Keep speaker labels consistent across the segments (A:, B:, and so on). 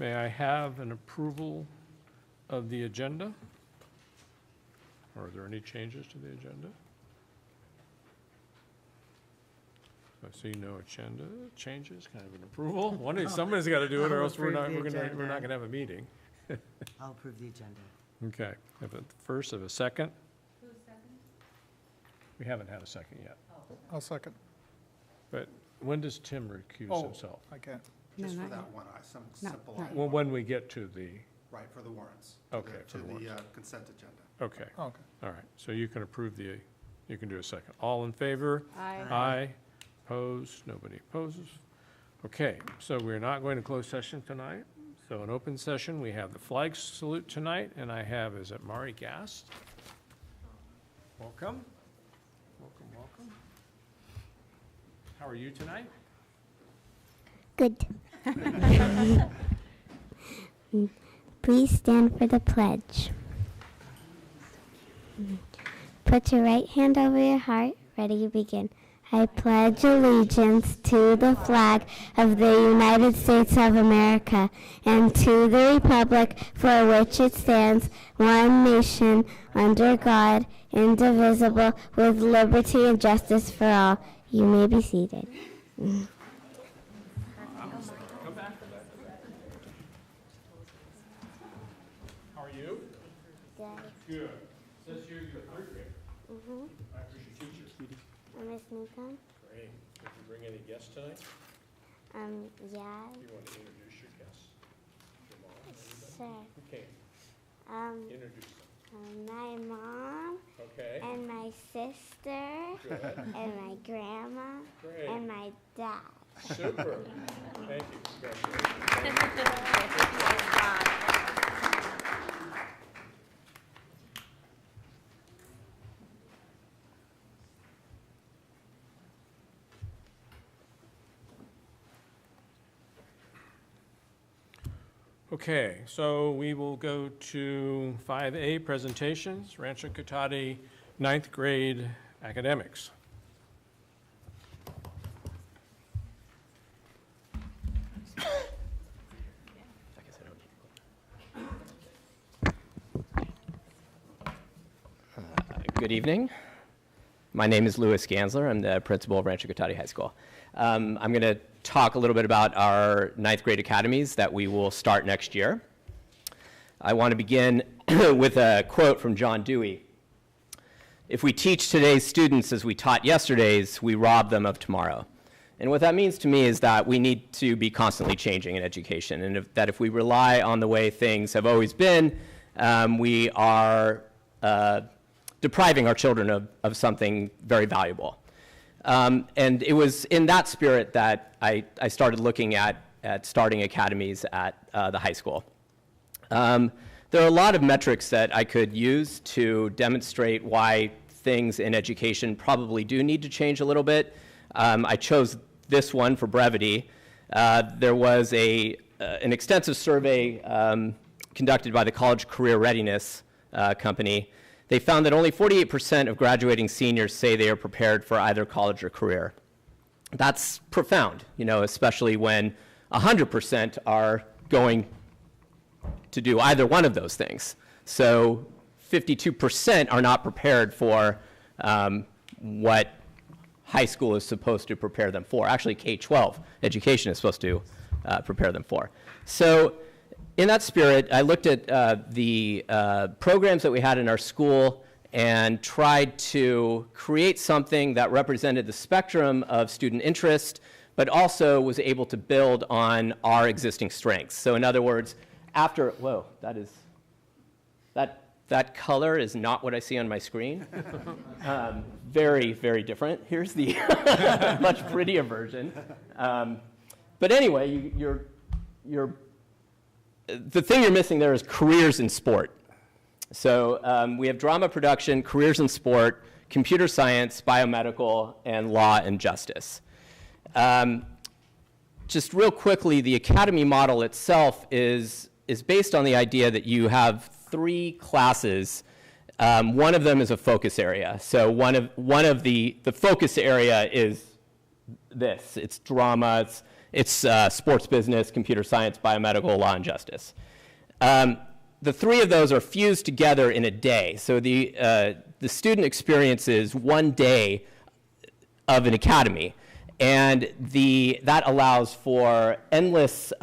A: May I have an approval of the agenda? Are there any changes to the agenda? I see no agenda changes, kind of an approval. Somebody's got to do it, or else we're not going to have a meeting.
B: I'll approve the agenda.
A: Okay, have a first, have a second.
C: Who's second?
A: We haven't had a second yet.
D: I'll second.
A: But when does Tim recuse
D: Oh.
A: himself?
D: I can't.
E: Just
F: No,
E: for
F: not
E: that
F: yet.
E: one, some
F: No,
E: simple
F: not
E: item.
A: Well, when we get to the,
E: Right, for the warrants.
A: Okay,
E: To
A: for the
E: the
A: warrants.
E: consent agenda.
A: okay,
D: Okay.
A: all right. So you can approve you can do a second. All in favor?
F: Aye.
A: Aye. Opposed? Nobody opposes. Okay, so we're not going to close session tonight. So in open session, we have the flag salute tonight, and I have, is it Mari Gast? Welcome. Welcome, welcome. How are you tonight?
G: Good. Please stand for the pledge. Put your right hand over your heart. Ready to begin. I pledge allegiance to the flag of the United States of America and to the republic for which it stands, one nation, under God, indivisible, with liberty and justice for all. You may be seated.
A: How are you?
G: Good.
A: Good. Says here you're a third grader. I appreciate your teacher.
G: Miss Newcomb?
A: Great. Did you bring any guests tonight?
G: Yeah,
A: You want to introduce your guests? Your mom, anybody?
G: sure.
A: Okay, introduce them.
G: My mom
A: Okay,
G: and my sister
A: good,
G: and my grandma
A: great,
G: and my dad.
A: super. Thank you, congratulations. Okay, so we will go to 5A presentations, Rancho Cotati ninth grade academics.
H: Good evening. My name is Louis Gansler. I'm the principal of Rancho Cotati High School. I'm going to talk a little bit about our ninth grade academies that we will start next year. I want to begin with a quote from John Dewey. If we teach today's students as we taught yesterday's, we rob them of tomorrow. And what that means to me is that we need to be constantly changing in education, and that if we rely on the way things have always been, we are depriving our children of something very valuable. And it was in that spirit that I started looking at starting academies at the high school. There are a lot of metrics that I could use to demonstrate why things in education probably do need to change a little bit. I chose this one for brevity. There was an extensive survey conducted by the College Career Readiness Company. They found that only 48% of graduating seniors say they are prepared for either college or career. That's profound, especially when 100% are going to do either one of those things. So 52% are not prepared for what high school is supposed to prepare them for. Actually, K-12 education is supposed to prepare them for. So in that spirit, I looked at the programs that we had in our school and tried to create something that represented the spectrum of student interest, but also was able to build on our existing strengths. So in other words, whoa, that color is not what I see on my screen. Very, very different. Here's the much prettier version. But anyway, the thing you're missing there is careers in sport. So we have drama production, careers in sport, computer science, biomedical, and law and justice. Just real quickly, the academy model itself is based on the idea that you have 3 classes. One of them is a focus area. So one of the focus area is this. It's drama, It's sports business, computer science, biomedical, law, and justice. The three of those are fused together in a day. So the student experiences one day of an academy, and that allows for endless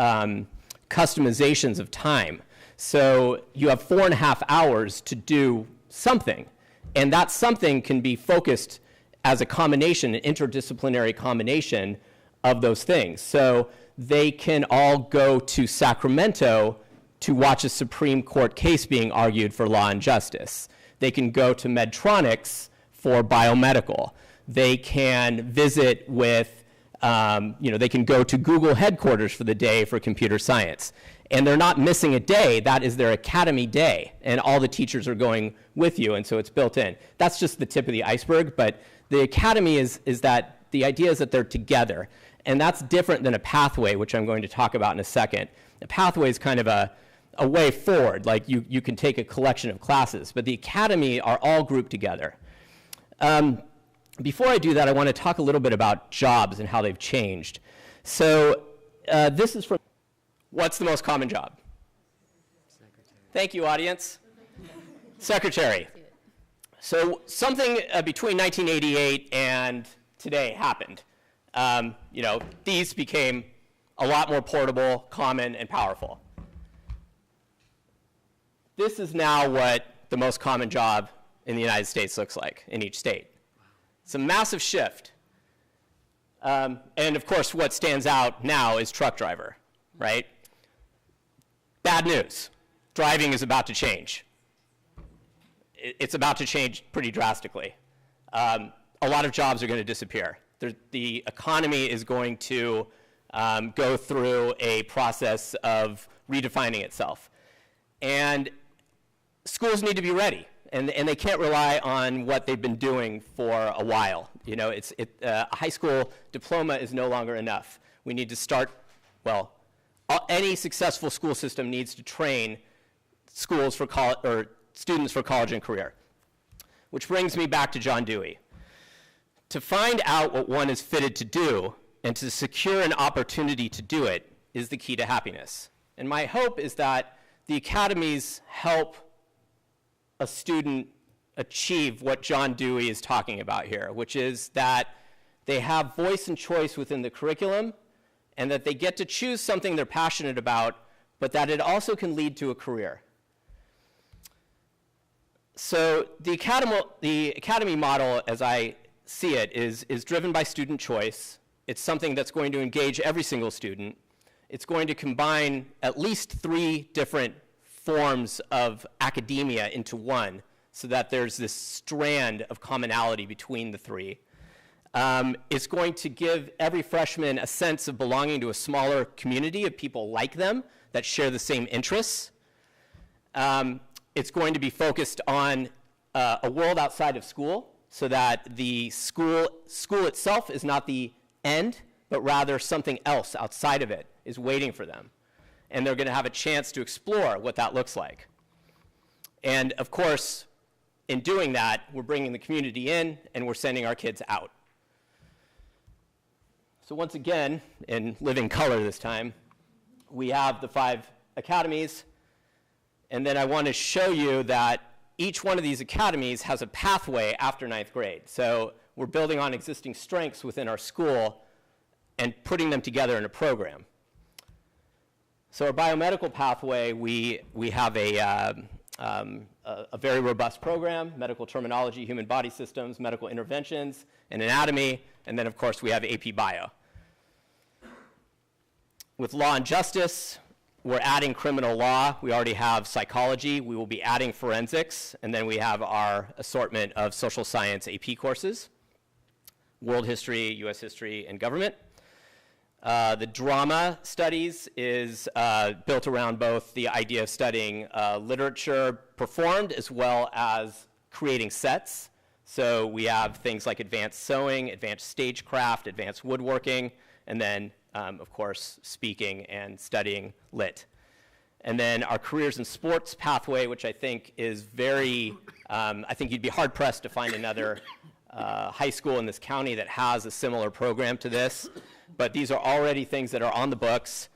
H: customizations of time. So you have 4.5 hours to do something, and that something can be focused as a combination, an interdisciplinary combination of those things. So they can all go to Sacramento to watch a Supreme Court case being argued for law and justice. They can go to Medtronics for biomedical. They can visit with, they can go to Google headquarters for the day for computer science. And they're not missing a day. That is their academy day. And all the teachers are going with you, and so it's built in. That's just the tip of the iceberg, but the academy is that the idea is that they're together. And that's different than a pathway, which I'm going to talk about in a second. A pathway is kind of a way forward, like you can take a collection of classes, but the academy are all grouped together. Before I do that, I want to talk a little bit about jobs and how they've changed. So this is from, what's the most common job?
B: Secretary.
H: Thank you, audience. Secretary. So something between 1988 and today happened. These became a lot more portable, common, and powerful. This is now what the most common job in the United States looks like in each state. It's a massive shift. And of course, what stands out now is truck driver, right? Bad news. Driving is about to change. It's about to change pretty drastically. A lot of jobs are going to disappear. The economy is going to go through a process of redefining itself. And schools need to be ready, and they can't rely on what they've been doing for a while. A high school diploma is no longer enough. We need to start, any successful school system needs to train schools for students for college and career. Which brings me back to John Dewey. To find out what one is fitted to do and to secure an opportunity to do it is the key to happiness. And my hope is that the academies help a student achieve what John Dewey is talking about here, which is that they have voice and choice within the curriculum, and that they get to choose something they're passionate about, but that it also can lead to a career. So the academy model, as I see it, is driven by student choice. It's something that's going to engage every single student. It's going to combine at least 3 different forms of academia into one, so that there's this strand of commonality between the 3. It's going to give every freshman a sense of belonging to a smaller community of people like them that share the same interests. It's going to be focused on a world outside of school, so that the school itself is not the end, but rather something else outside of it is waiting for them. And they're going to have a chance to explore what that looks like. And of course, in doing that, we're bringing the community in, and we're sending our kids out. So once again, in living color this time, we have the 5 academies. And then I want to show you that each one of these academies has a pathway after 9th grade. So we're building on existing strengths within our school and putting them together in a program. So our biomedical pathway, we have a very robust program: medical terminology, human body systems, medical interventions, and anatomy, and then of course we have AP Bio. With law and justice, we're adding criminal law. We already have psychology. We will be adding forensics, and then we have our assortment of social science AP courses: world history, US history, and government. The drama studies is built around both the idea of studying literature performed as well as creating sets. So we have things like advanced sewing, advanced stagecraft, advanced woodworking, and then, of course, speaking and studying lit. And then our careers in sports pathway, which I think is very, I think you'd be hard-pressed to find another high school in this county that has a similar program to this. but these are already things that are on the books: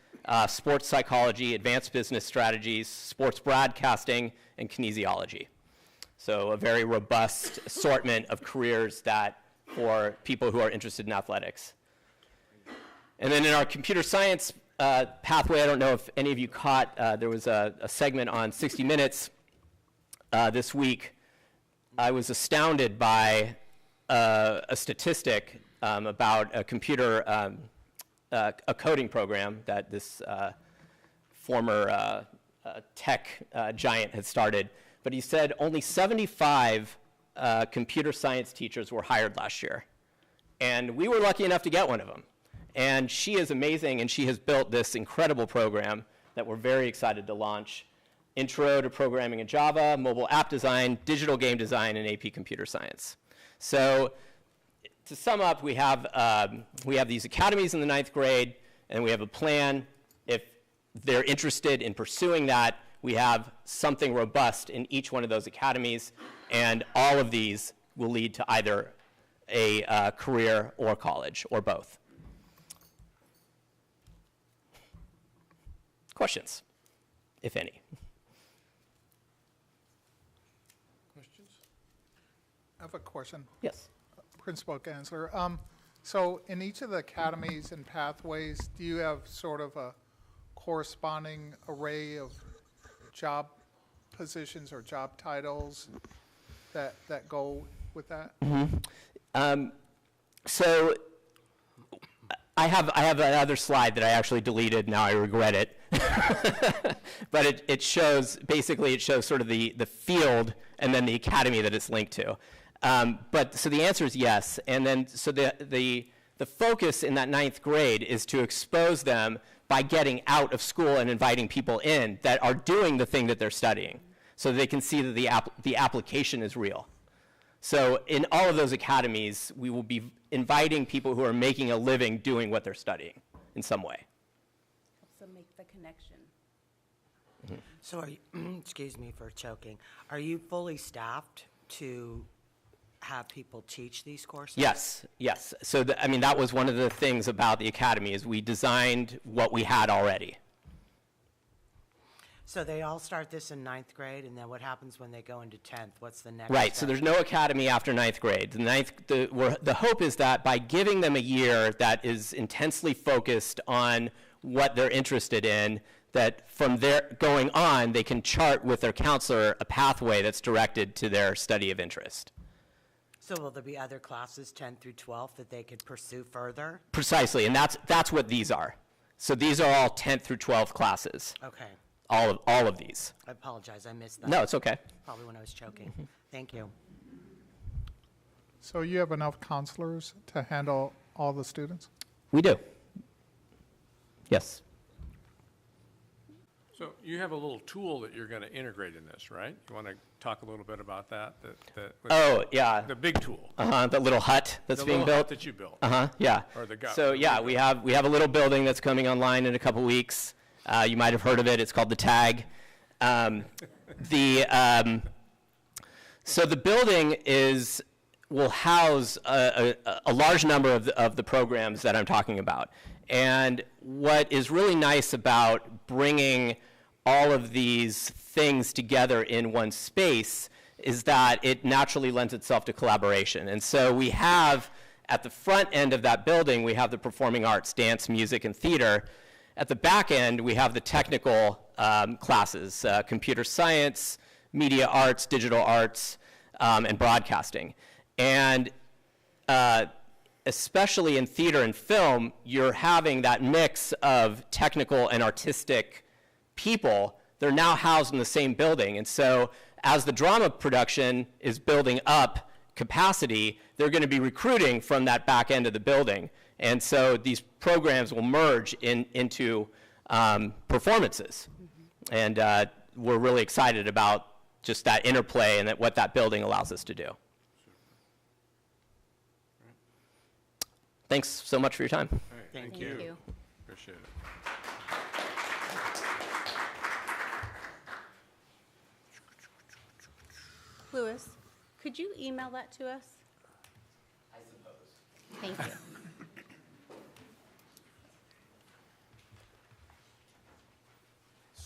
H: sports psychology, advanced business strategies, sports broadcasting, and kinesiology. So a very robust assortment of careers for people who are interested in athletics. And then in our computer science pathway, I don't know if any of you caught, there was a segment on 60 Minutes this week. I was astounded by a statistic about a coding program that this former tech giant had started. But he said only 75 computer science teachers were hired last year. And we were lucky enough to get one of them. And she is amazing, and she has built this incredible program that we're very excited to launch: Intro to Programming in Java, Mobile App Design, Digital Game Design, and AP Computer Science. So to sum up, we have these academies in the 9th grade, and we have a plan. If they're interested in pursuing that, we have something robust in each one of those academies, and all of these will lead to either a career or college, or both. Questions, if any?
A: Questions?
C: I have a question,
H: Yes.
C: Principal Gansler. So in each of the academies and pathways, do you have sort of a corresponding array of job positions or job titles that go with that?
H: So I have another slide that I actually deleted. Now I regret it. But it shows, basically, it shows sort of the field and then the academy that it's linked to. But so the answer is yes. And then so the focus in that 9th grade is to expose them by getting out of school and inviting people in that are doing the thing that they're studying, so they can see that the application is real. So in all of those academies, we will be inviting people who are making a living doing what they're studying in some way.
D: Also make the connection.
B: So are you, excuse me for choking, are you fully staffed to have people teach these courses?
H: Yes, yes. So I mean, that was one of the things about the academy, is we designed what we had already.
B: So they all start this in 9th grade, and then what happens when they go into 10th? What's the next
H: Right, so
B: step?
H: there's no academy after 9th grade. The hope is that by giving them a year that is intensely focused on what they're interested in, that from there going on, they can chart with their counselor a pathway that's directed to their study of interest.
B: So will there be other classes, 10 through 12, that they could pursue further?
H: Precisely, and that's what these are. So these are all 10th through 12th classes,
B: Okay.
H: all of these.
B: I apologize, I missed that.
H: No, it's okay.
B: Probably when I was choking. Thank you.
C: So you have enough counselors to handle all the students?
H: We do. Yes.
A: So you have a little tool that you're going to integrate in this, right? You want to talk a little bit about that?
H: Oh, yeah.
A: The big tool.
H: The little hut that's
A: The
H: being
A: little hut
H: built.
A: that you built.
H: Yeah.
A: Or the gut.
H: So yeah, we have a little building that's coming online in a couple weeks. You might have heard of it. It's called the Tag. So the building will house a large number of the programs that I'm talking about. And what is really nice about bringing all of these things together in one space is that it naturally lends itself to collaboration. And so we have, at the front end of that building, we have the performing arts, dance, music, and theater. At the back end, we have the technical classes, computer science, media arts, digital arts, and broadcasting. And especially in theater and film, you're having that mix of technical and artistic people. They're now housed in the same building. And so as the drama production is building up capacity, they're going to be recruiting from that back end of the building. And so these programs will merge into performances. And we're really excited about just that interplay and what that building allows us to do. Thanks so much for your time.
A: All right,
B: Thank
D: you.
A: Appreciate it.
D: Louis, could you email that to us?
H: I suppose.
D: Thank you.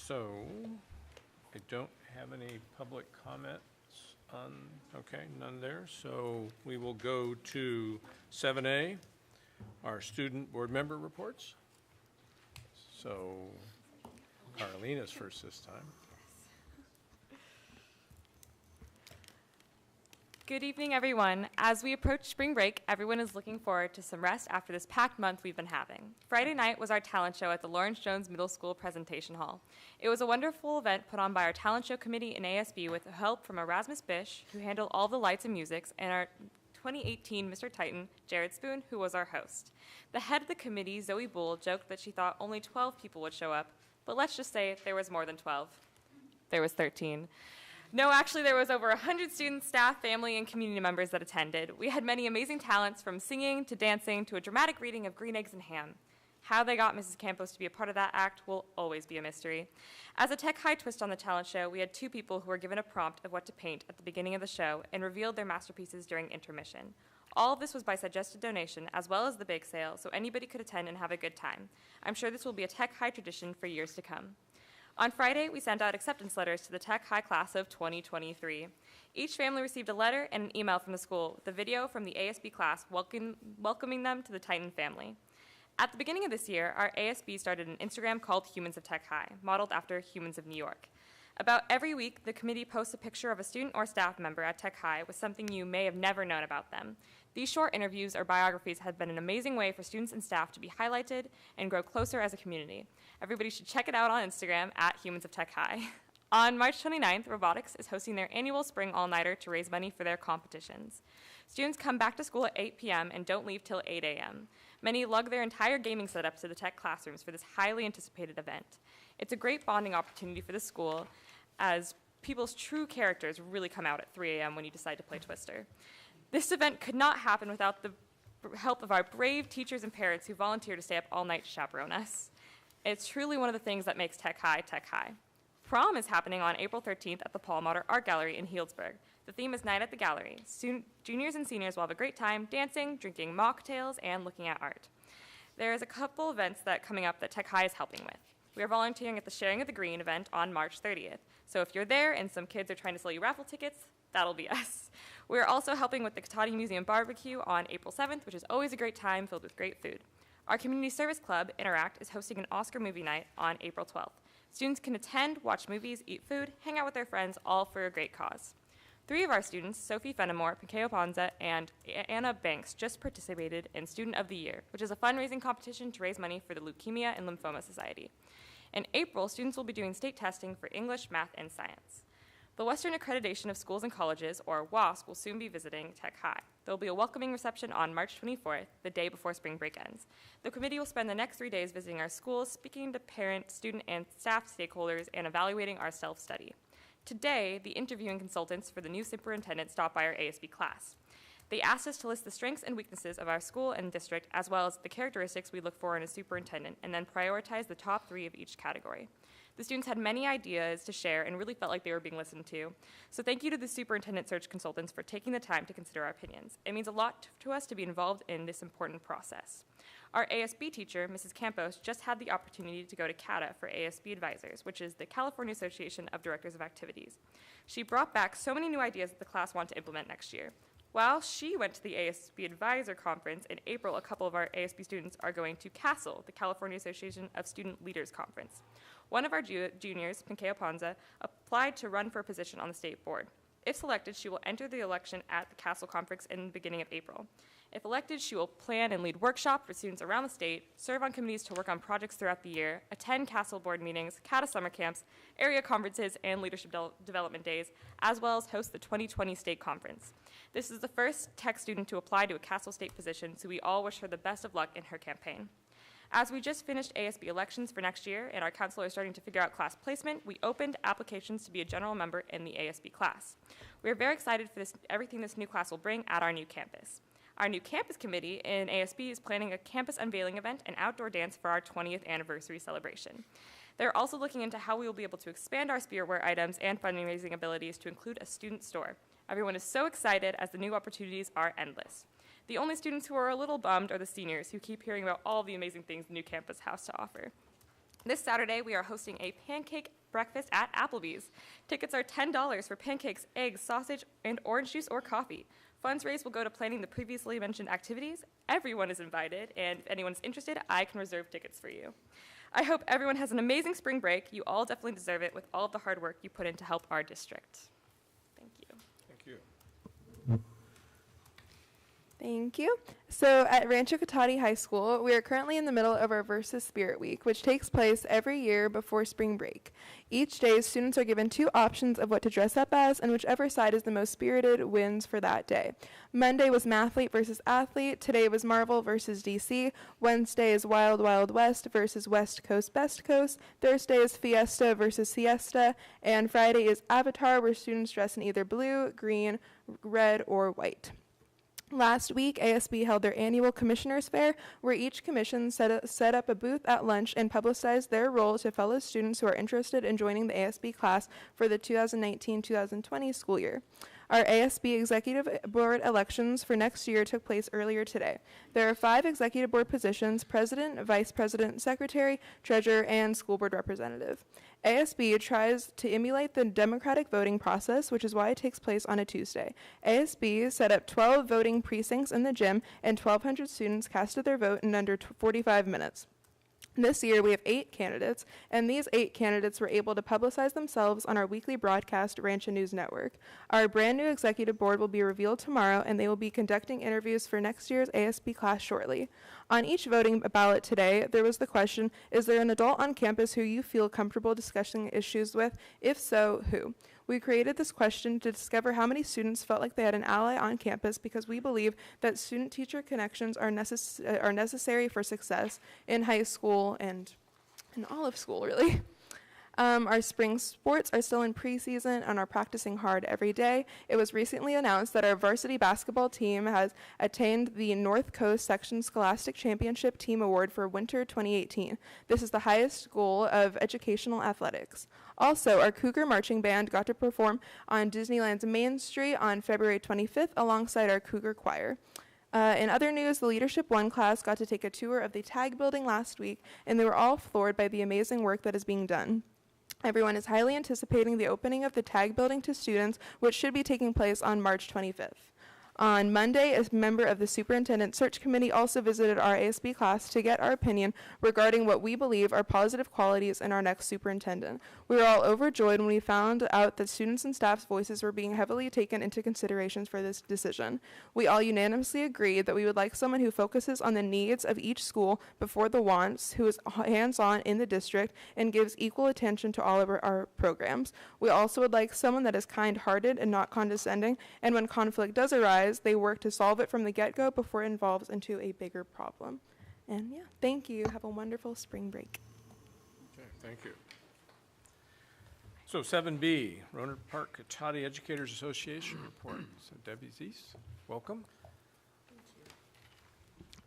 A: So, I don't have any public comments on, okay, none there. So we will go to 7A, our student board member reports. So Carolina's first this time.
F: Good evening, everyone. As we approach spring break, everyone is looking forward to some rest after this packed month we've been having. Friday night was our talent show at the Lawrence Jones Middle School Presentation Hall. It was a wonderful event put on by our talent show committee in ASB with help from Erasmus Bish, who handled all the lights and musics, and our 2018 Mr. Titan, Jared Spoon, who was our host. The head of the committee, Zoe Bull, joked that she thought only 12 people would show up, but let's just say there was more than 12. There was 13. No, actually, there was over 100 students, staff, family, and community members that attended. We had many amazing talents, from singing to dancing to a dramatic reading of Green Eggs and Ham. How they got Mrs. Campos to be a part of that act will always be a mystery. As a tech high twist on the talent show, we had two people who were given a prompt of what to paint at the beginning of the show and revealed their masterpieces during intermission. All of this was by suggested donation, as well as the bake sale, so anybody could attend and have a good time. I'm sure this will be a tech high tradition for years to come. On Friday, we sent out acceptance letters to the Tech High class of 2023. Each family received a letter and an email from the school with a video from the ASB class welcoming them to the Titan family. At the beginning of this year, our ASB started an Instagram called Humans of Tech High, modeled after Humans of New York. About every week, the committee posts a picture of a student or staff member at Tech High with something you may have never known about them. These short interviews or biographies have been an amazing way for students and staff to be highlighted and grow closer as a community. Everybody should check it out on Instagram at Humans of Tech High. On March 29th, Robotics is hosting their annual spring all-nighter to raise money for their competitions. Students come back to school at 8 p.m. and don't leave till 8 a.m. Many lug their entire gaming setup to the tech classrooms for this highly anticipated event. It's a great bonding opportunity for the school, as people's true characters really come out at 3 a.m. when you decide to play Twister. This event could not happen without the help of our brave teachers and parents who volunteer to stay up all night to chaperone us. It's truly one of the things that makes Tech High Tech High. Prom is happening on April 13th at the Paul Motter Art Gallery in Healdsburg. The theme is Night at the Gallery. Juniors and seniors will have a great time dancing, drinking mocktails, and looking at art. There's a couple events coming up that Tech High is helping with. We are volunteering at the Sharing of the Green event on March 30th. So if you're there and some kids are trying to sell you raffle tickets, that'll be us. We're also helping with the Cotati Museum Barbecue on April 7th, which is always a great time filled with great food. Our community service club, Interact, is hosting an Oscar movie night on April 12th. Students can attend, watch movies, eat food, hang out with their friends, all for a great cause. 3 of our students, Sophie Fenimore, Pinkeo Ponza, and Anna Banks, just participated in Student of the Year, which is a fundraising competition to raise money for the Leukemia and Lymphoma Society. In April, students will be doing state testing for English, math, and science. The Western Accreditation of Schools and Colleges, or WASC, will soon be visiting Tech High. There will be a welcoming reception on March 24th, the day before spring break ends. The committee will spend the next 3 days visiting our schools, speaking to parent, student, and staff stakeholders, and evaluating our self-study. Today, the interviewing consultants for the new superintendent stopped by our ASB class. They asked us to list the strengths and weaknesses of our school and district, as well as the characteristics we look for in a superintendent, and then prioritize the top 3 of each category. The students had many ideas to share and really felt like they were being listened to. So thank you to the superintendent search consultants for taking the time to consider our opinions. It means a lot to us to be involved in this important process. Our ASB teacher, Mrs. Campos, just had the opportunity to go to CATA for ASB Advisors, which is the California Association of Directors of Activities. She brought back so many new ideas that the class want to implement next year. While she went to the ASB Advisor Conference in April, a couple of our ASB students are going to CASEL, the California Association of Student Leaders Conference. One of our juniors, Pinkeo Ponza, applied to run for a position on the state board. If selected, she will enter the election at the CASEL conference in the beginning of April. If elected, she will plan and lead workshops for students around the state, serve on committees to work on projects throughout the year, attend CASEL board meetings, CATA summer camps, area conferences, and leadership development days, as well as host the 2020 state conference. This is the first tech student to apply to a CASEL state position, so we all wish her the best of luck in her campaign. As we just finished ASB elections for next year and our counselor is starting to figure out class placement, we opened applications to be a general member in the ASB class. We are very excited for everything this new class will bring at our new campus. Our new campus committee in ASB is planning a campus unveiling event and outdoor dance for our 20th anniversary celebration. They're also looking into how we will be able to expand our spiritware items and fundraising abilities to include a student store. Everyone is so excited as the new opportunities are endless. The only students who are a little bummed are the seniors, who keep hearing about all the amazing things the new campus has to offer. This Saturday, we are hosting a pancake breakfast at Applebee's. Tickets are $10 for pancakes, eggs, sausage, and orange juice or coffee. Funds raised will go to planning the previously mentioned activities. Everyone is invited, and if anyone's interested, I can reserve tickets for you. I hope everyone has an amazing spring break. You all definitely deserve it with all of the hard work you put in to help our district. Thank you.
A: Thank you.
I: Thank you. So at Rancho Cotati High School, we are currently in the middle of our Versus Spirit Week, which takes place every year before spring break. Each day, students are given 2 options of what to dress up as, and whichever side is the most spirited wins for that day. Monday was Mathlete versus Athlete. Today was Marvel versus DC. Wednesday is Wild Wild West versus West Coast Best Coast. Thursday is Fiesta versus Siesta. And Friday is Avatar, where students dress in either blue, green, red, or white. Last week, ASB held their annual Commissioners Fair, where each commission set up a booth at lunch and publicized their role to fellow students who are interested in joining the ASB class for the 2019-2020 school year. Our ASB Executive Board elections for next year took place earlier today. There are 5 Executive Board positions: President, Vice President, Secretary, Treasurer, and School Board Representative. ASB tries to emulate the democratic voting process, which is why it takes place on a Tuesday. ASB set up 12 voting precincts in the gym, and 1,200 students casted their vote in under 45 minutes. This year, we have 8 candidates, and these 8 candidates were able to publicize themselves on our weekly broadcast, Rancho News Network. Our brand new executive board will be revealed tomorrow, and they will be conducting interviews for next year's ASB class shortly. On each voting ballot today, there was the question, is there an adult on campus who you feel comfortable discussing issues with? If so, who? We created this question to discover how many students felt like they had an ally on campus, because we believe that student-teacher connections are necessary for success in high school and in all of school, really. Our spring sports are still in preseason and are practicing hard every day. It was recently announced that our varsity basketball team has attained the North Coast Section Scholastic Championship Team Award for Winter 2018. This is the highest goal of educational athletics. Also, our Cougar Marching Band got to perform on Disneyland's Main Street on February 25th alongside our Cougar Choir. In other news, the Leadership 1 class got to take a tour of the TAG building last week, and they were all floored by the amazing work that is being done. Everyone is highly anticipating the opening of the TAG building to students, which should be taking place on March 25th. On Monday, a member of the Superintendent Search Committee also visited our ASB class to get our opinion regarding what we believe are positive qualities in our next superintendent. We were all overjoyed when we found out that students and staff's voices were being heavily taken into consideration for this decision. We all unanimously agreed that we would like someone who focuses on the needs of each school before the wants, who is hands-on in the district, and gives equal attention to all of our programs. We also would like someone that is kind-hearted and not condescending, and when conflict does arise, they work to solve it from the get-go before it evolves into a bigger problem. And yeah, thank you. Have a wonderful spring break.
A: Okay, thank you. So 7B, Rohnert Park Cotati Educators Association report. So Debbie Zeiss, welcome.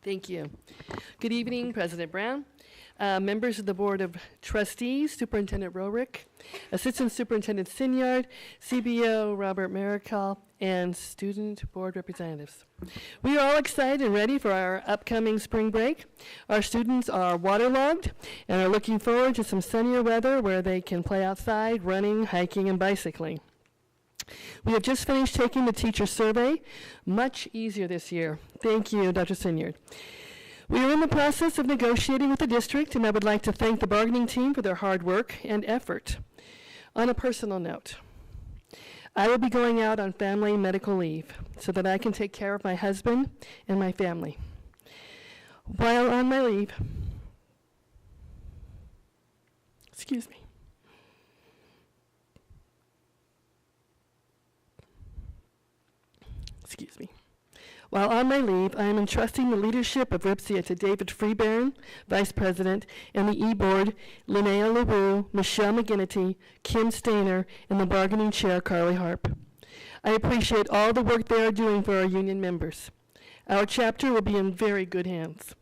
J: Thank you. Good evening, President Brown, members of the Board of Trustees, Superintendent Rohrick, Assistant Superintendent Sinyard, CBO Robert Maricol, and student board representatives. We are all excited and ready for our upcoming spring break. Our students are waterlogged and are looking forward to some sunnier weather where they can play outside, running, hiking, and bicycling. We have just finished taking the teacher survey, much easier this year. Thank you, Dr. Sinyard. We are in the process of negotiating with the district, and I would like to thank the bargaining team for their hard work and effort. On a personal note, I will be going out on family medical leave so that I can take care of my husband and my family. While on my leave, excuse me. While on my leave, I am entrusting the leadership of RIPSIA to David Freebairn, Vice President, and the E-Board, Linnea LaRue, Michelle McGinnity, Kim Stainer, and the bargaining chair, Carly Harp. I appreciate all the work they are doing for our union members. Our chapter will be in very good hands.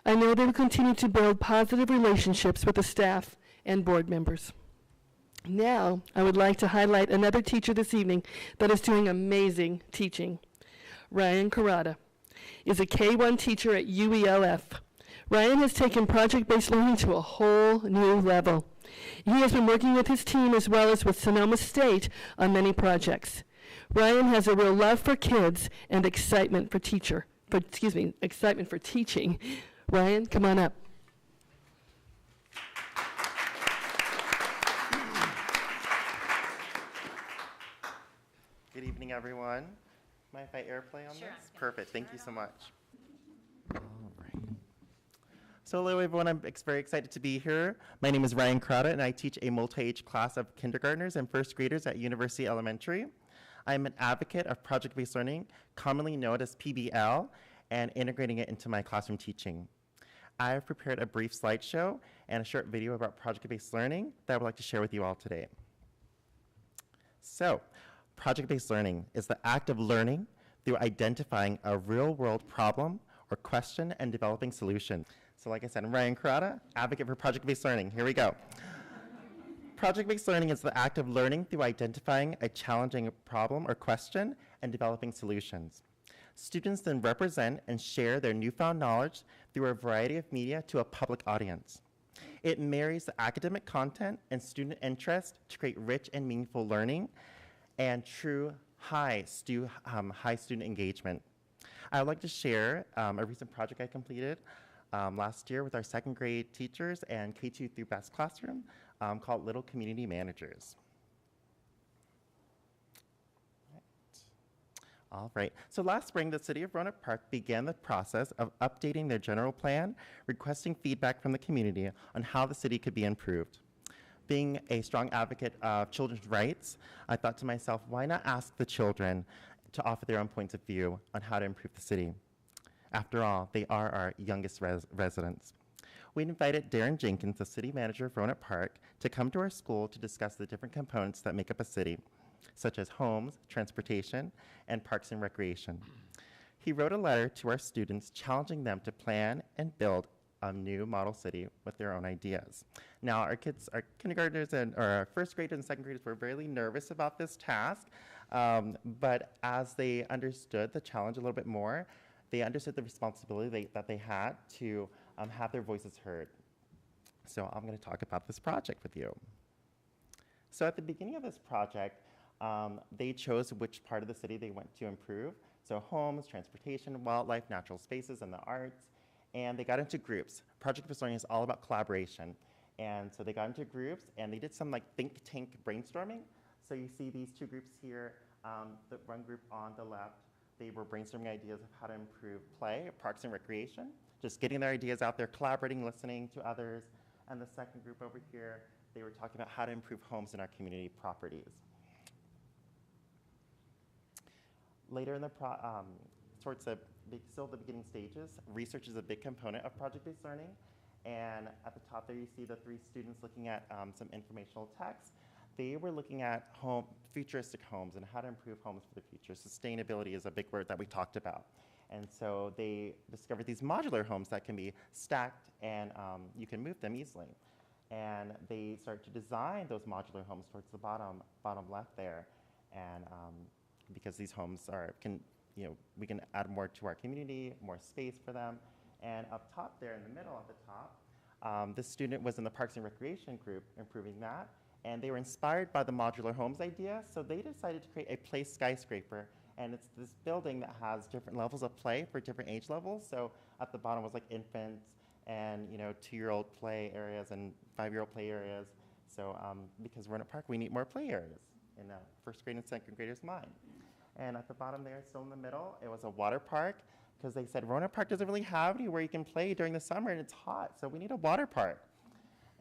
J: I know they will continue to build positive relationships with the staff and board members. Now, I would like to highlight another teacher this evening that is doing amazing teaching. Ryan Carrata is a K-1 teacher at UELF. Ryan has taken project-based learning to a whole new level. He has been working with his team as well as with Sonoma State on many projects. Ryan has a real love for kids and excitement for teaching. Ryan, come on up.
K: Good evening, everyone. Mind if I airplay on this? Perfect. Thank you so much. All right. So hello, everyone. I'm very excited to be here. My name is Ryan Cotati, and I teach a multi-age class of kindergartners and first graders at University Elementary. I'm an advocate of project-based learning, commonly known as PBL, and integrating it into my classroom teaching. I have prepared a brief slideshow and a short video about project-based learning that I would like to share with you all today. So, project-based learning is the act of learning through identifying a real-world problem or question and developing solutions. So like I said, I'm Ryan Cotati, advocate for project-based learning. Here we go. Project-based learning is the act of learning through identifying a challenging problem or question and developing solutions. Students then represent and share their newfound knowledge through a variety of media to a public audience. It marries the academic content and student interest to create rich and meaningful learning and true high student engagement. I would like to share a recent project I completed last year with our second grade teachers and K2 through Best Classroom called Little Community Managers. All right, so last spring, the City of Rohnert Park began the process of updating their general plan, requesting feedback from the community on how the city could be improved. Being a strong advocate of children's rights, I thought to myself, why not ask the children to offer their own points of view on how to improve the city? After all, they are our youngest residents. We invited Darren Jenkins, the city manager of Rohnert Park, to come to our school to discuss the different components that make up a city, such as homes, transportation, and parks and recreation. He wrote a letter to our students challenging them to plan and build a new model city with their own ideas. Now, our kindergartners and our first graders and second graders were really nervous about this task, but as they understood the challenge a little bit more, they understood the responsibility that they had to have their voices heard. So I'm going to talk about this project with you. So at the beginning of this project, they chose which part of the city they want to improve. So homes, transportation, wildlife, natural spaces, and the arts. And they got into groups. Project-based learning is all about collaboration. And so they got into groups, and they did some like think tank brainstorming. So you see these two groups here. The one group on the left, they were brainstorming ideas of how to improve play, parks and recreation, just getting their ideas out there, collaborating, listening to others. And the second group over here, they were talking about how to improve homes in our community properties. Later in the still the beginning stages, research is a big component of project-based learning. And at the top there you see the three students looking at some informational text. They were looking at futuristic homes and how to improve homes for the future. Sustainability is a big word that we talked about. And so they discovered these modular homes that can be stacked and you can move them easily. And they started to design those modular homes towards the bottom left there. And because these homes we can add more to our community, more space for them. And up top there in the middle at the top, this student was in the Parks and Recreation group improving that. And they were inspired by the modular homes idea, so they decided to create a play skyscraper. And it's this building that has different levels of play for different age levels. So at the bottom was like infants and 2-year-old play areas and 5-year-old play areas. So because we're in a park, we need more play areas in first grade and second graders' mind. And at the bottom there, still in the middle, it was a water park, because they said Rohnert Park doesn't really have anywhere you can play during the summer and it's hot, so we need a water park.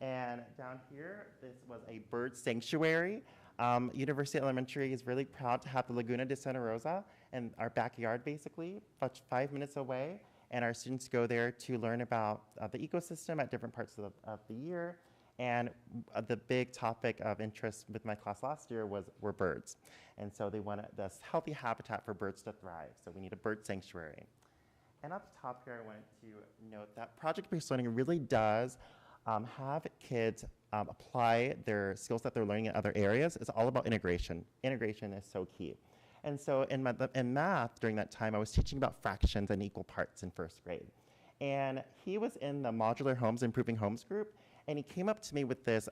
K: And down here, this was a bird sanctuary. University Elementary is really proud to have the Laguna de Santa Rosa in our backyard, basically, 5 minutes away. And our students go there to learn about the ecosystem at different parts of the year. And the big topic of interest with my class last year were birds. And so they wanted this healthy habitat for birds to thrive. So we need a bird sanctuary. And up top here, I wanted to note that project-based learning really does have kids apply their skills that they're learning in other areas. It's all about integration. Integration is so key. And so in math, during that time, I was teaching about fractions and equal parts in first grade. And he was in the Modular Homes Improving Homes group, and he came up to me with this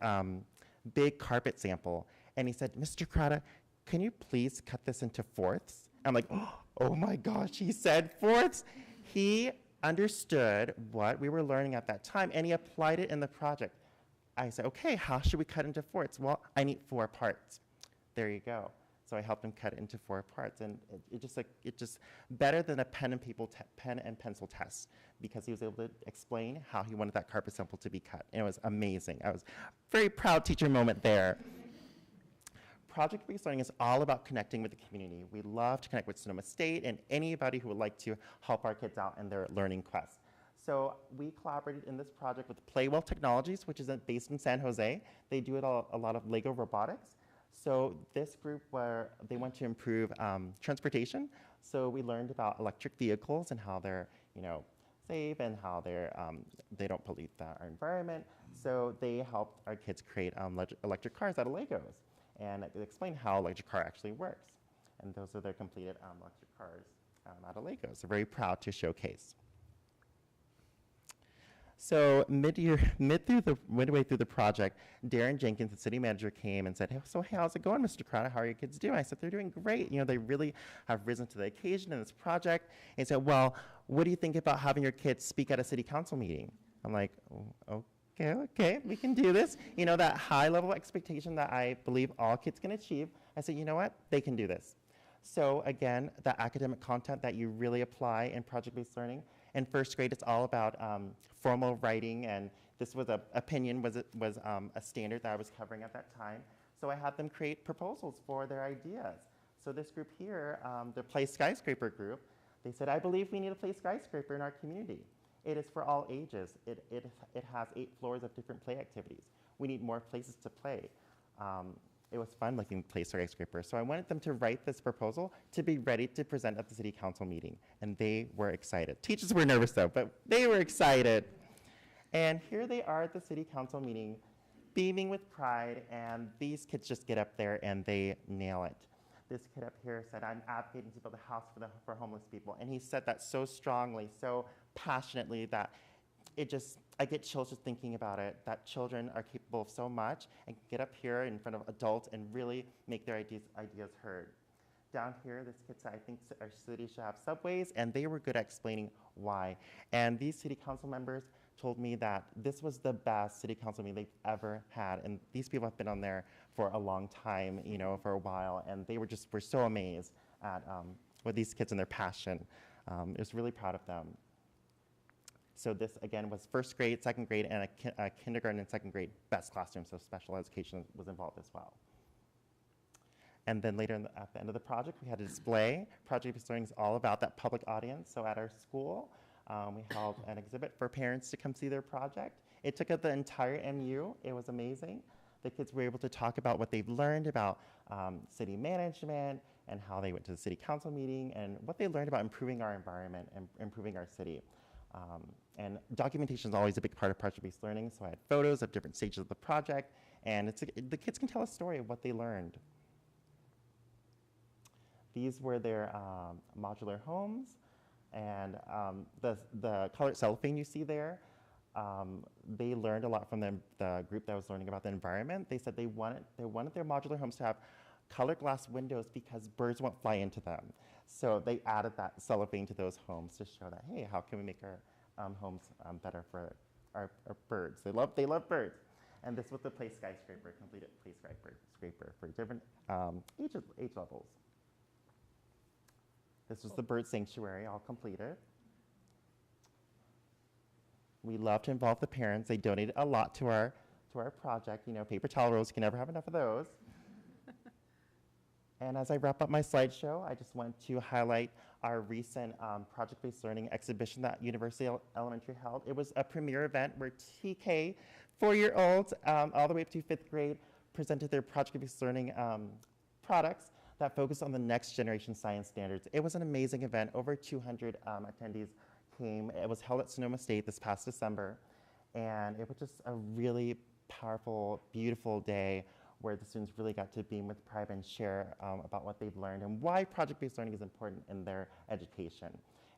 K: big carpet sample, and he said, Mr. Crata, can you please cut this into fourths? I'm like, oh my gosh, he said fourths. He understood what we were learning at that time, and he applied it in the project. I said, okay, how should we cut into fourths? Well, I need 4 parts. There you go. So I helped him cut it into 4 parts, and it just better than a pen and pencil test, because he was able to explain how he wanted that carpet sample to be cut, and it was amazing. I was very proud teacher moment there. Project-based learning is all about connecting with the community. We love to connect with Sonoma State and anybody who would like to help our kids out in their learning quest. So we collaborated in this project with Playwell Technologies, which is based in San Jose. They do a lot of Lego robotics. So this group, where they want to improve transportation, so we learned about electric vehicles and how they're, safe, and how they don't pollute our environment. So they helped our kids create electric cars out of Legos, and explain how electric car actually works. And those are their completed electric cars out of Legos. They're very proud to showcase. So midway through the project, Darren Jenkins, the city manager, came and said, hey, so how's it going, Mr. Crowder? How are your kids doing? I said, they're doing great. They really have risen to the occasion in this project. And he said, well, what do you think about having your kids speak at a city council meeting? I'm like, oh, okay, we can do this. That high level expectation that I believe all kids can achieve. I said, you know what? They can do this. So again, the academic content that you really apply in project-based learning. In first grade, it's all about formal writing, and this was opinion was a standard that I was covering at that time. So I had them create proposals for their ideas. So this group here, the Play Skyscraper group, they said, I believe we need a play skyscraper in our community. It is for all ages. It has 8 floors of different play activities. We need more places to play. It was fun looking Play Skyscraper. So I wanted them to write this proposal to be ready to present at the city council meeting. And they were excited. Teachers were nervous though, but they were excited. And here they are at the city council meeting, beaming with pride, and these kids just get up there and they nail it. This kid up here said, I'm advocating to build a house for homeless people. And he said that so strongly, so passionately, that I get chills just thinking about it, that children are capable of so much and can get up here in front of adults and really make their ideas heard. Down here, this kid said, I think our city should have subways, and they were good at explaining why. And these city council members told me that this was the best city council meeting they've ever had. And these people have been on there for a long time, for a while, and they were so amazed at what these kids and their passion. I was really proud of them. So this, again, was first grade, second grade, and a kindergarten and second grade best classroom, so special education was involved as well. And then later at the end of the project, we had a display. Project-based learning is all about that public audience. So at our school, we held an exhibit for parents to come see their project. It took up the entire MU. It was amazing. The kids were able to talk about what they've learned about city management and how they went to the city council meeting and what they learned about improving our environment and improving our city. And documentation is always a big part of project-based learning, so I had photos of different stages of the project, and the kids can tell a story of what they learned. These were their modular homes, and the colored cellophane you see there, they learned a lot from the group that was learning about the environment. They said they wanted their modular homes to have colored glass windows because birds won't fly into them. So they added that cellophane to those homes to show that, hey, how can we make our homes better for our birds? They love birds. And this was the Play Skyscraper, completed Play Skyscraper for different age levels. This was the bird sanctuary, all completed. We love to involve the parents. They donated a lot to our project. Paper towel rolls, you can never have enough of those. And as I wrap up my slideshow, I just want to highlight our recent project-based learning exhibition that University Elementary held. It was a premier event where TK, 4-year-olds, all the way up to 5th grade, presented their project-based learning products that focused on the next generation science standards. It was an amazing event. Over 200 attendees came. It was held at Sonoma State this past December. And it was just a really powerful, beautiful day where the students really got to beam with pride and share about what they've learned and why project-based learning is important in their education.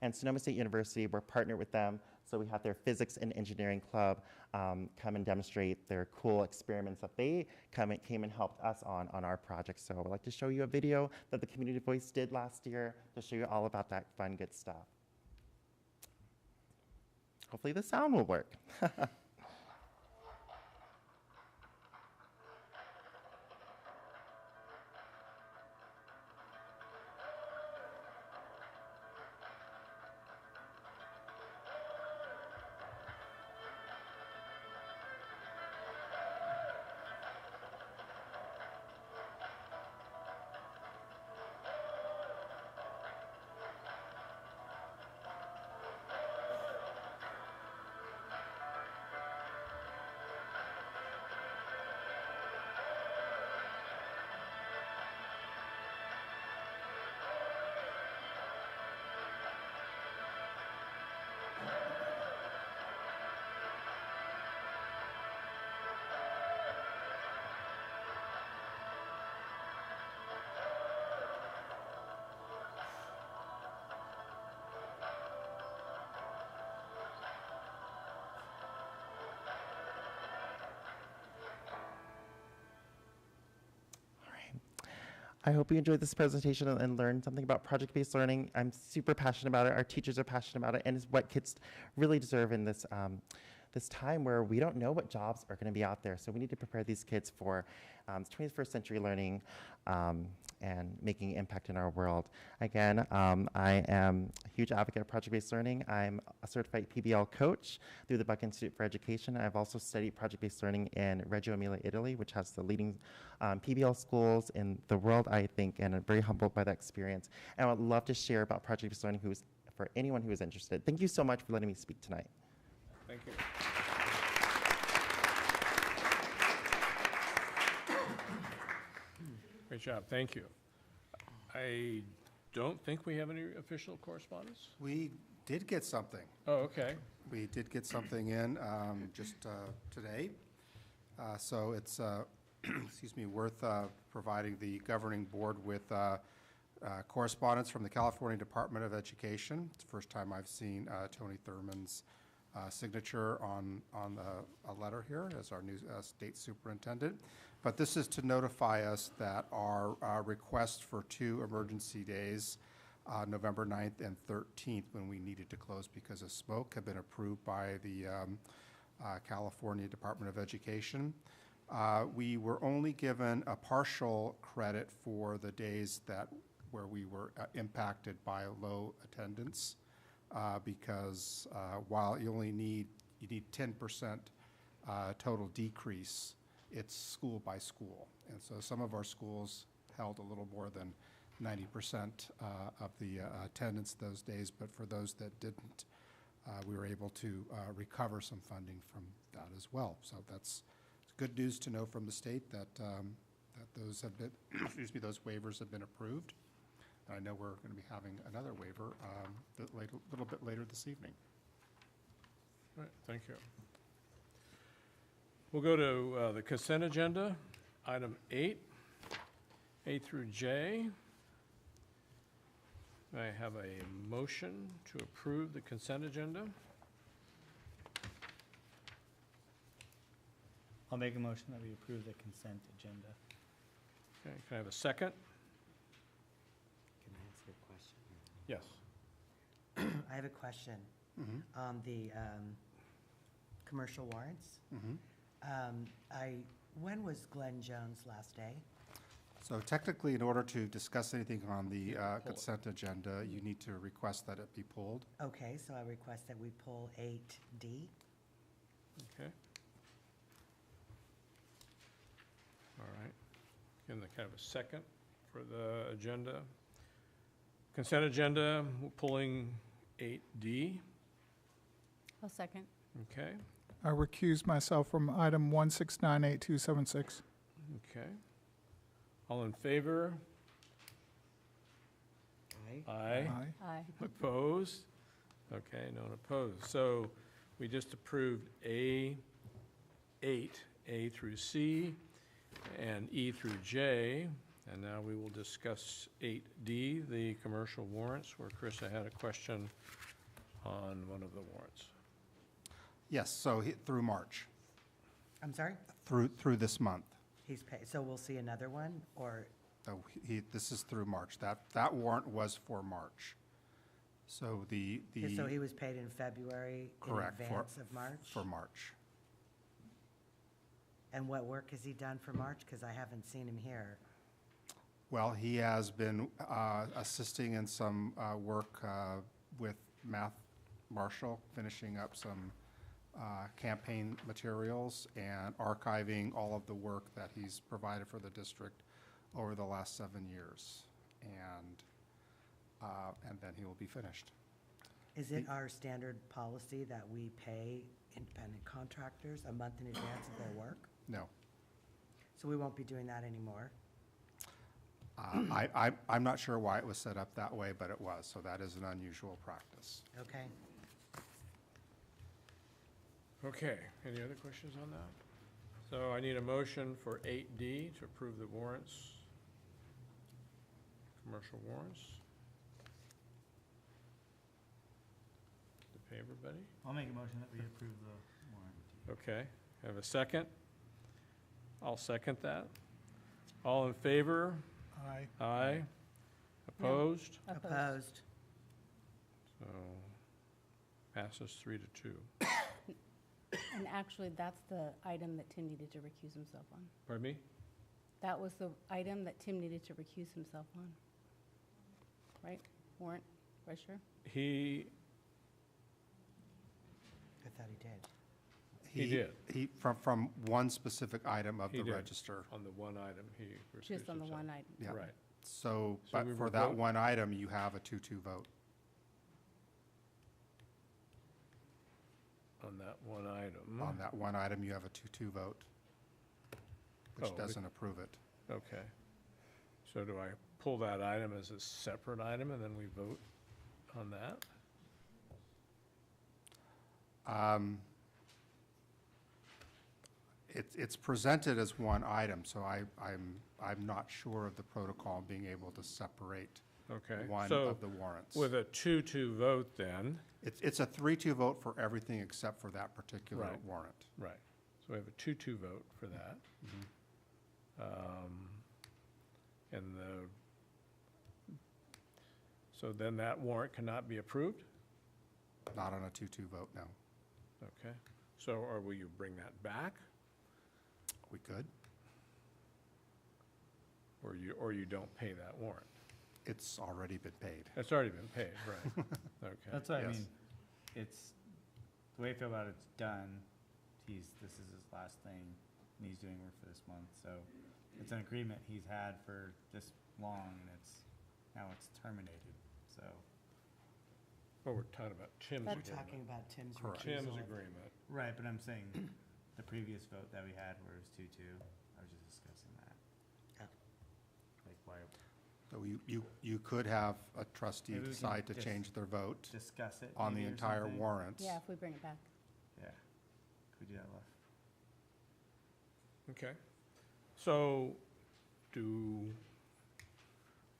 K: And Sonoma State University, we're partnered with them, so we had their physics and engineering club come and demonstrate their cool experiments that they came and helped us on our project. So I'd like to show you a video that the Community Voice did last year to show you all about that fun, good stuff. Hopefully the sound will work. I hope you enjoyed this presentation and learned something about project-based learning. I'm super passionate about it. Our teachers are passionate about it, and it's what kids really deserve in this this time where we don't know what jobs are going to be out there. So we need to prepare these kids for 21st century learning and making impact in our world. Again, I am a huge advocate of project-based learning. I'm a certified PBL coach through the Buck Institute for Education. I've also studied project-based learning in Reggio Emilia, Italy, which has the leading PBL schools in the world, I think, and I'm very humbled by that experience. And I would love to share about project-based learning for anyone who is interested. Thank you so much for letting me speak tonight.
A: Thank you. Great job, thank you. I don't think we have any official correspondence?
E: We did get something.
A: Oh, okay.
E: We did get something in just today. So it's, excuse me, worth providing the governing board with correspondence from the California Department of Education. It's the first time I've seen Tony Thurman's signature on a letter here as our new state superintendent. But this is to notify us that our request for 2 emergency days, November 9th and 13th, when we needed to close because of smoke, have been approved by the California Department of Education. We were only given a partial credit for the days where we were impacted by low attendance. Because while you need 10% total decrease, it's school by school. And so some of our schools held a little more than 90% of the attendance those days, but for those that didn't, we were able to recover some funding from that as well. So that's good news to know from the state that those have been, excuse me, those waivers have been approved. I know we're going to be having another waiver a little bit later this evening.
A: All right, thank you. We'll go to the consent agenda, item 8, A through J. May I have a motion to approve the consent agenda?
L: I'll make a motion that we approve the consent agenda.
A: Okay, can I have a second?
B: Can I ask a question?
A: Yes.
B: I have a question on the commercial warrants. When was Glenn Jones' last day?
E: So technically, in order to discuss anything on the consent agenda, you need to request that it be pulled.
B: Okay, so I request that we pull 8D.
A: Okay. All right. Give them kind of a second for the agenda. Consent agenda, we're pulling 8D.
D: I'll second.
A: Okay.
C: I recuse myself from item 1698276.
A: Okay. All in favor?
B: Aye.
A: Aye.
D: Aye.
A: Opposed? Okay, no one opposed. So we just approved A8, A through C, and E through J, And now we will discuss 8D, the commercial warrants, where Chris, I had a question on one of the warrants.
E: Yes, so through March,
B: I'm sorry?
E: through this month.
B: He's paid, so we'll see another one, or,
E: So this is through March. That warrant was for March. So
B: so he was paid in February in
E: Correct,
B: advance of March?
E: for March.
B: And what work has he done for March? Because I haven't seen him here.
E: Well, he has been assisting in some work with Math Marshall, finishing up some campaign materials and archiving all of the work that he's provided for the district over the last 7 years. And then he will be finished.
B: Is it our standard policy that we pay independent contractors a month in advance of their work?
E: No.
B: So we won't be doing that anymore?
E: I'm not sure why it was set up that way, but it was, so that is an unusual practice.
B: Okay.
A: Okay, any other questions on that? So I need a motion for 8D to approve the warrants, commercial warrants. To pay everybody?
L: I'll make a motion that we approve the warrant.
A: Okay, have a second? I'll second that. All in favor?
C: Aye.
A: Aye. Opposed?
B: Opposed?
A: So passes 3-2.
D: And actually, that's the item that Tim needed to recuse himself on.
A: Pardon me?
D: That was the item that Tim needed to recuse himself on. Right? Warrant, Vice Chair?
A: He
B: I thought he did.
A: He did.
E: He, from one specific item of
A: He
E: the
A: did.
E: register.
A: On the one item, he recused
D: Just on the
A: himself.
D: one item.
E: Yeah.
A: Right.
E: So,
A: So
E: but
A: we
E: for
A: were
E: that
A: vote-
E: one item, you have a 2-2 vote.
A: On that one item.
E: On that one item, you have a 2-2 vote, which
A: Oh,
E: doesn't approve it.
A: Okay. So do I pull that item as a separate item and then we vote on that?
E: It's presented as one item, so I'm not sure of the protocol being able to separate
A: Okay.
E: one
A: So
E: of the warrants.
A: with a 2-2 vote then,
E: It's a 3-2 vote for everything except for that particular
A: Right.
E: warrant.
A: right. So we have a 2-2 vote for that. And so then that warrant cannot be approved?
E: Not on a 2-2 vote, no.
A: Okay. So or will you bring that back?
E: We could.
A: Or you don't pay that warrant?
E: It's already been paid.
A: It's already been paid, right? Okay.
L: That's what I
E: Yes.
L: mean. It's, the way I feel about it's done. This is his last thing, and he's doing work for this month, so it's an agreement he's had for this long, and now it's terminated, so.
A: Well, we're talking about Tim's
B: We're
A: agreement.
B: talking about Tim's
E: Correct.
A: Tim's
B: recusal.
A: agreement.
L: Right, but I'm saying, the previous vote that we had where it was 2-2, I was just discussing that.
B: Oh.
L: Like, why,
E: So you could have a trustee
L: Maybe we can
E: decide to
L: just
E: change their vote
L: discuss it
E: on the
L: maybe or
E: entire
L: something?
E: warrants.
D: Yeah, if we bring it back.
L: Yeah, could we do that, Lev?
A: Okay. So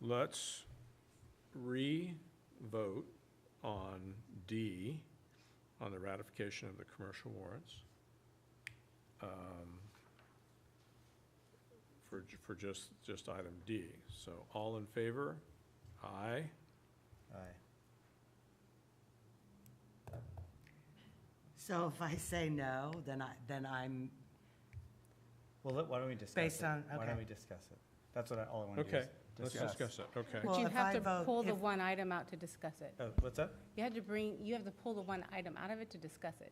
A: let's re-vote on D, on the ratification of the commercial warrants. For just item D. So all in favor? Aye.
L: Aye.
B: So if I say no, then I'm,
L: Well, why don't we discuss it?
B: Based on-
L: Why
B: okay.
L: don't we discuss it? That's what all I want to do
A: Okay,
L: is
A: let's discuss it, okay.
D: But
B: Well,
D: you
B: if
D: have
B: I
D: to
B: vote-
D: pull the
B: if-
D: one item out to discuss it.
L: Oh, what's that?
D: You have to pull the one item out of it to discuss it.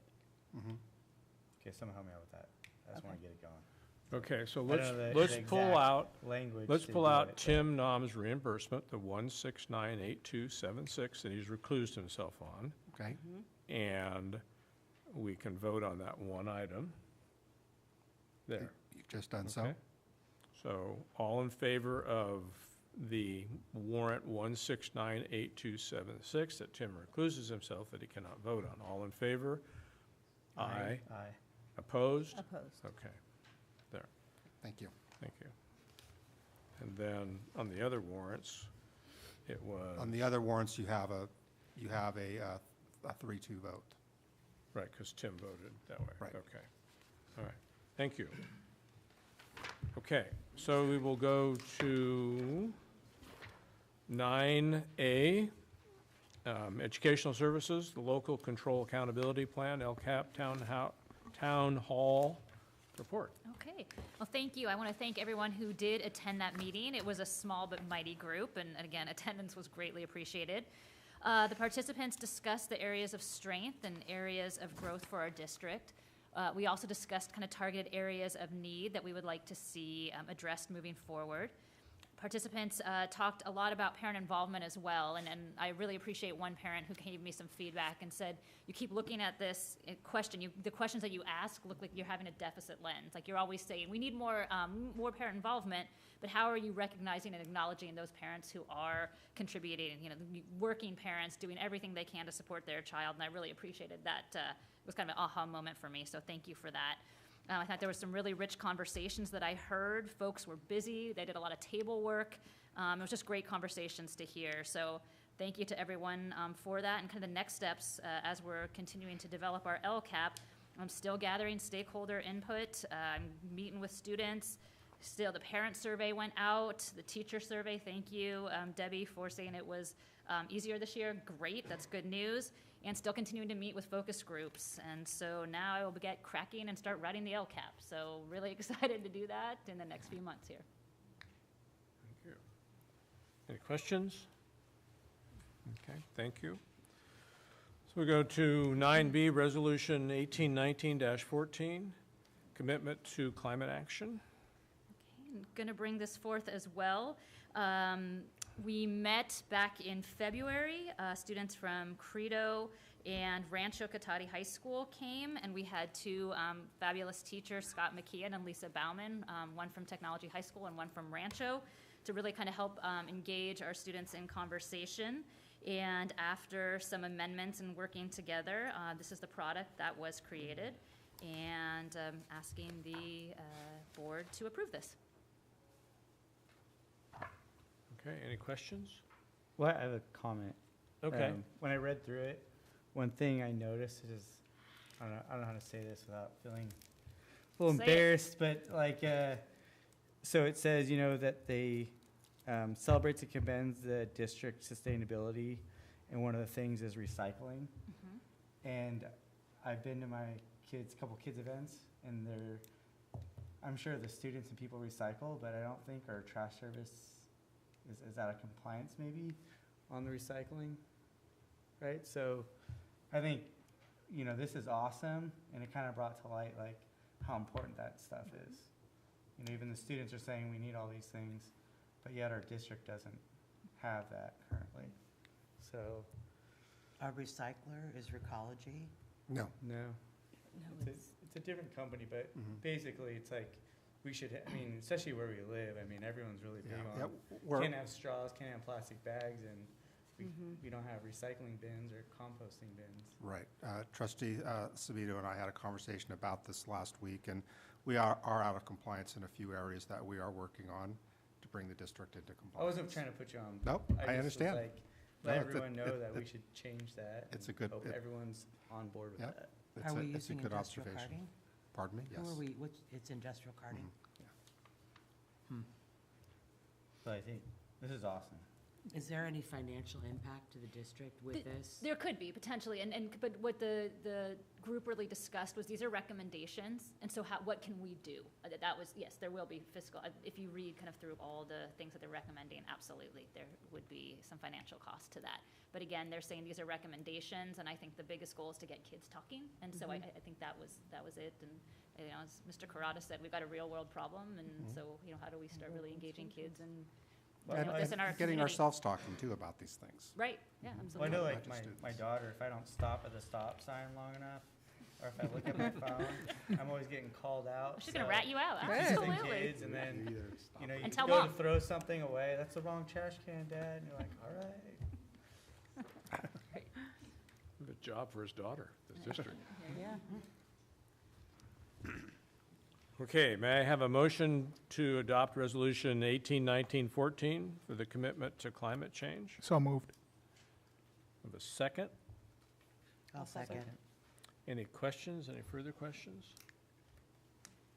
L: Okay, someone help me out with that. I just want to get it going.
A: Okay, so
L: I don't know the
A: let's pull
L: exact
A: out,
L: language.
A: let's
L: to
A: pull
L: do
A: out
L: it, but-
A: Tim Nom's reimbursement, the 1698276 that he's reclused himself on,
E: Okay?
A: and we can vote on that one item. There.
E: You've just done so?
A: Okay. So all in favor of the warrant 1698276 that Tim recluses himself that he cannot vote on? All in favor? Aye.
L: Aye.
A: Opposed?
D: Opposed.
A: Okay, there,
E: Thank you.
A: thank you. And then on the other warrants, it was.
E: On the other warrants, you have a 3-2 vote.
A: Right, because Tim voted that way.
E: Right.
A: Okay. All right. Thank you. Okay, so we will go to 9A, Educational Services, the Local Control Accountability Plan, LCAP Town Hall Report.
M: Okay, well, thank you. I want to thank everyone who did attend that meeting. It was a small but mighty group, and again, attendance was greatly appreciated. The participants discussed the areas of strength and areas of growth for our district. We also discussed kind of targeted areas of need that we would like to see addressed moving forward. Participants talked a lot about parent involvement as well, and I really appreciate one parent who gave me some feedback and said, you keep looking at this question, the questions that you ask look like you're having a deficit lens. Like you're always saying, we need more parent involvement, but how are you recognizing and acknowledging those parents who are contributing, working parents, doing everything they can to support their child, and I really appreciated that. It was kind of an aha moment for me, so thank you for that. I thought there were some really rich conversations that I heard. Folks were busy. They did a lot of table work. It was just great conversations to hear. So thank you to everyone for that. And kind of the next steps as we're continuing to develop our LCAP, I'm still gathering stakeholder input. I'm meeting with students. Still, the parent survey went out. The teacher survey, thank you, Debbie, for saying it was easier this year. Great, that's good news. And still continuing to meet with focus groups. And so now I will get cracking and start writing the LCAP. So really excited to do that in the next few months here.
A: Thank you. Any questions? Okay, thank you. So we go to 9B, Resolution 1819-14, Commitment to Climate Action.
M: Okay, I'm going to bring this forth as well. We met back in February. Students from Credo and Rancho Cotati High School came, and we had two fabulous teachers, Scott McKeon and Lisa Bauman, one from Technology High School and one from Rancho, to really kind of help engage our students in conversation. And after some amendments and working together, this is the product that was created, and asking the board to approve this.
A: Okay, any questions?
L: Well, I have a comment.
A: Okay.
L: When I read through it, one thing I noticed is, I don't know how to say this without feeling a little embarrassed, but like, so it says, that they celebrates and commends the district sustainability, and one of the things is recycling.
M: Mm-hmm.
L: And I've been to my couple kids events, and I'm sure the students and people recycle, but I don't think our trash service is out of compliance maybe on the recycling, right? So I think, this is awesome, and it kind of brought to light like how important that stuff is. Even the students are saying we need all these things, but yet our district doesn't have that currently. So.
B: Our recycler is Recology.
E: No.
L: No. It's a different company, but basically it's like, we should, especially where we live, everyone's really big on, can't have straws, can't have plastic bags, and we don't have recycling bins or composting bins.
E: Right. Trustee Sabito and I had a conversation about this last week, and we are out of compliance in a few areas that we are working on to bring the district into compliance.
L: I wasn't trying to put you on.
E: Nope, I understand.
L: Like, let everyone know that we should change that.
E: It's a good.
L: Hope everyone's on board with that.
B: Are we using industrial carding?
E: Pardon me? Yes.
B: Who are we? It's industrial carding.
L: So I think this is awesome.
B: Is there any financial impact to the district with this?
M: There could be potentially, but what the group really discussed was these are recommendations, and so what can we do? That was, yes, there will be fiscal. If you read kind of through all the things that they're recommending, absolutely there would be some financial cost to that. But again, they're saying these are recommendations, and I think the biggest goal is to get kids talking, and so I think that was it. And as Mr. Carrata said, we've got a real world problem, and so how do we start really engaging kids and this in our
E: getting
M: community.
E: ourselves talking too about these things.
M: Right. Yeah, absolutely.
L: Well, I know, like my daughter, if I don't stop at the stop sign long enough, or if I look at my phone, I'm always getting called out.
M: She's gonna rat you out.
L: Teaching
M: Absolutely.
L: kids, and then you
M: And
L: go
M: tell
L: to
M: Mom.
L: throw something away. That's the wrong trash can, Dad. And you're like, all right.
A: Good job for his daughter, the district.
D: Yeah.
A: Okay, may I have a motion to adopt Resolution 181914 for the commitment to climate change?
C: So moved.
A: Have a second?
B: I'll second.
A: Any questions, any further questions?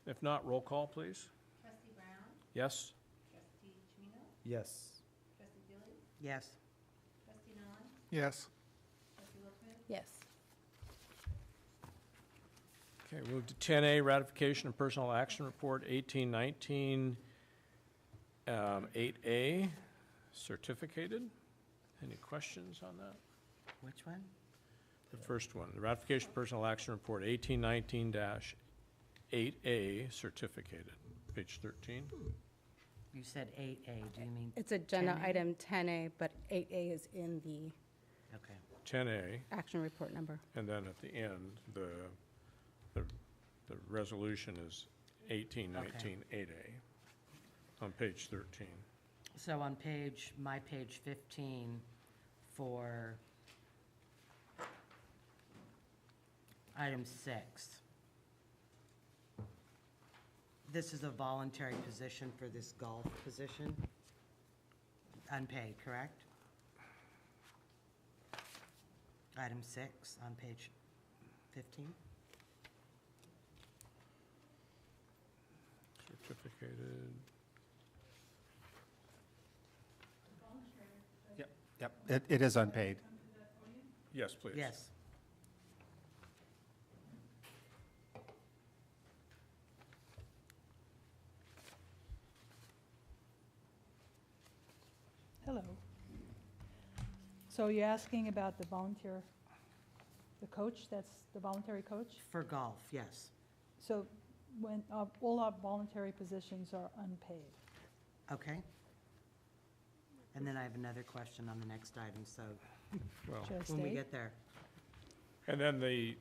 A: If not, roll call, please.
D: Trustee Brown?
A: Yes?
D: Trustee Chimino?
L: Yes.
D: Trustee Gillies?
B: Yes.
D: Trustee Nolan?
C: Yes.
D: Trustee Lopez?
J: Yes.
A: Okay, move to 10A, ratification of personnel action report 1819, 8A, certificated. Any questions on that?
B: Which one?
A: The first one, the ratification of personnel action report 1819-8A, certificated, page 13.
B: You said 8A, do you mean?
D: It's agenda
B: 10A?
D: item 10A, but 8A is in the
B: Okay.
A: 10A,
D: action report number.
A: and then at the end, the resolution is 1819-8A on page 13.
B: So on my page 15 for item 6, this is a voluntary position for this golf position? Unpaid, correct? Item 6 on page 15?
A: Certificated.
E: Yep, it is unpaid.
A: Yes, please.
B: Yes.
N: Hello. So you're asking about the volunteer, the coach, that's the voluntary coach?
B: For golf, yes.
N: So when, all our voluntary positions are unpaid.
B: Okay. And then I have another question on the next item, so
A: Well,
N: Should I
B: when we
N: stay?
B: get there.
A: and then the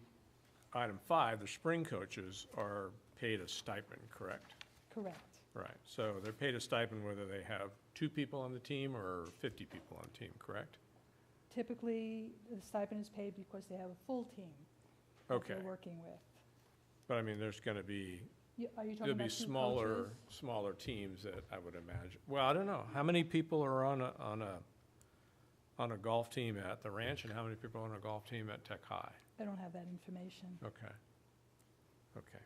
A: item 5, the spring coaches are paid a stipend, correct?
N: Correct.
A: Right, so they're paid a stipend whether they have 2 people on the team or 50 people on the team, correct?
N: Typically, the stipend is paid because they have a full team that
A: Okay,
N: they're working with.
A: but I mean, there's going to be,
N: Are you talking
A: there'll be
N: about two
A: smaller,
N: coaches?
A: smaller teams that I would imagine. Well, I don't know, how many people are on a golf team at the ranch and how many people are on a golf team at Tech High?
N: I don't have that information.
A: Okay, okay.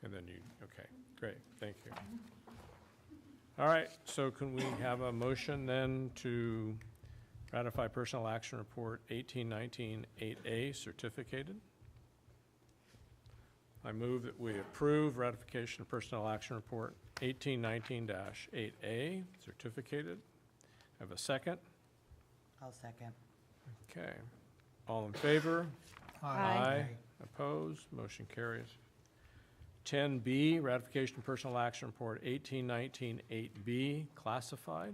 A: And then you, okay, great, thank you. All right, so can we have a motion then to ratify personnel action report 1819-8A certificated? I move that we approve ratification of personnel action report 1819-8A certificated. Have a second?
B: I'll second.
A: Okay. All in favor?
N: Aye.
A: Opposed? Motion carries. 10B, ratification of personnel action report 1819-8B, classified.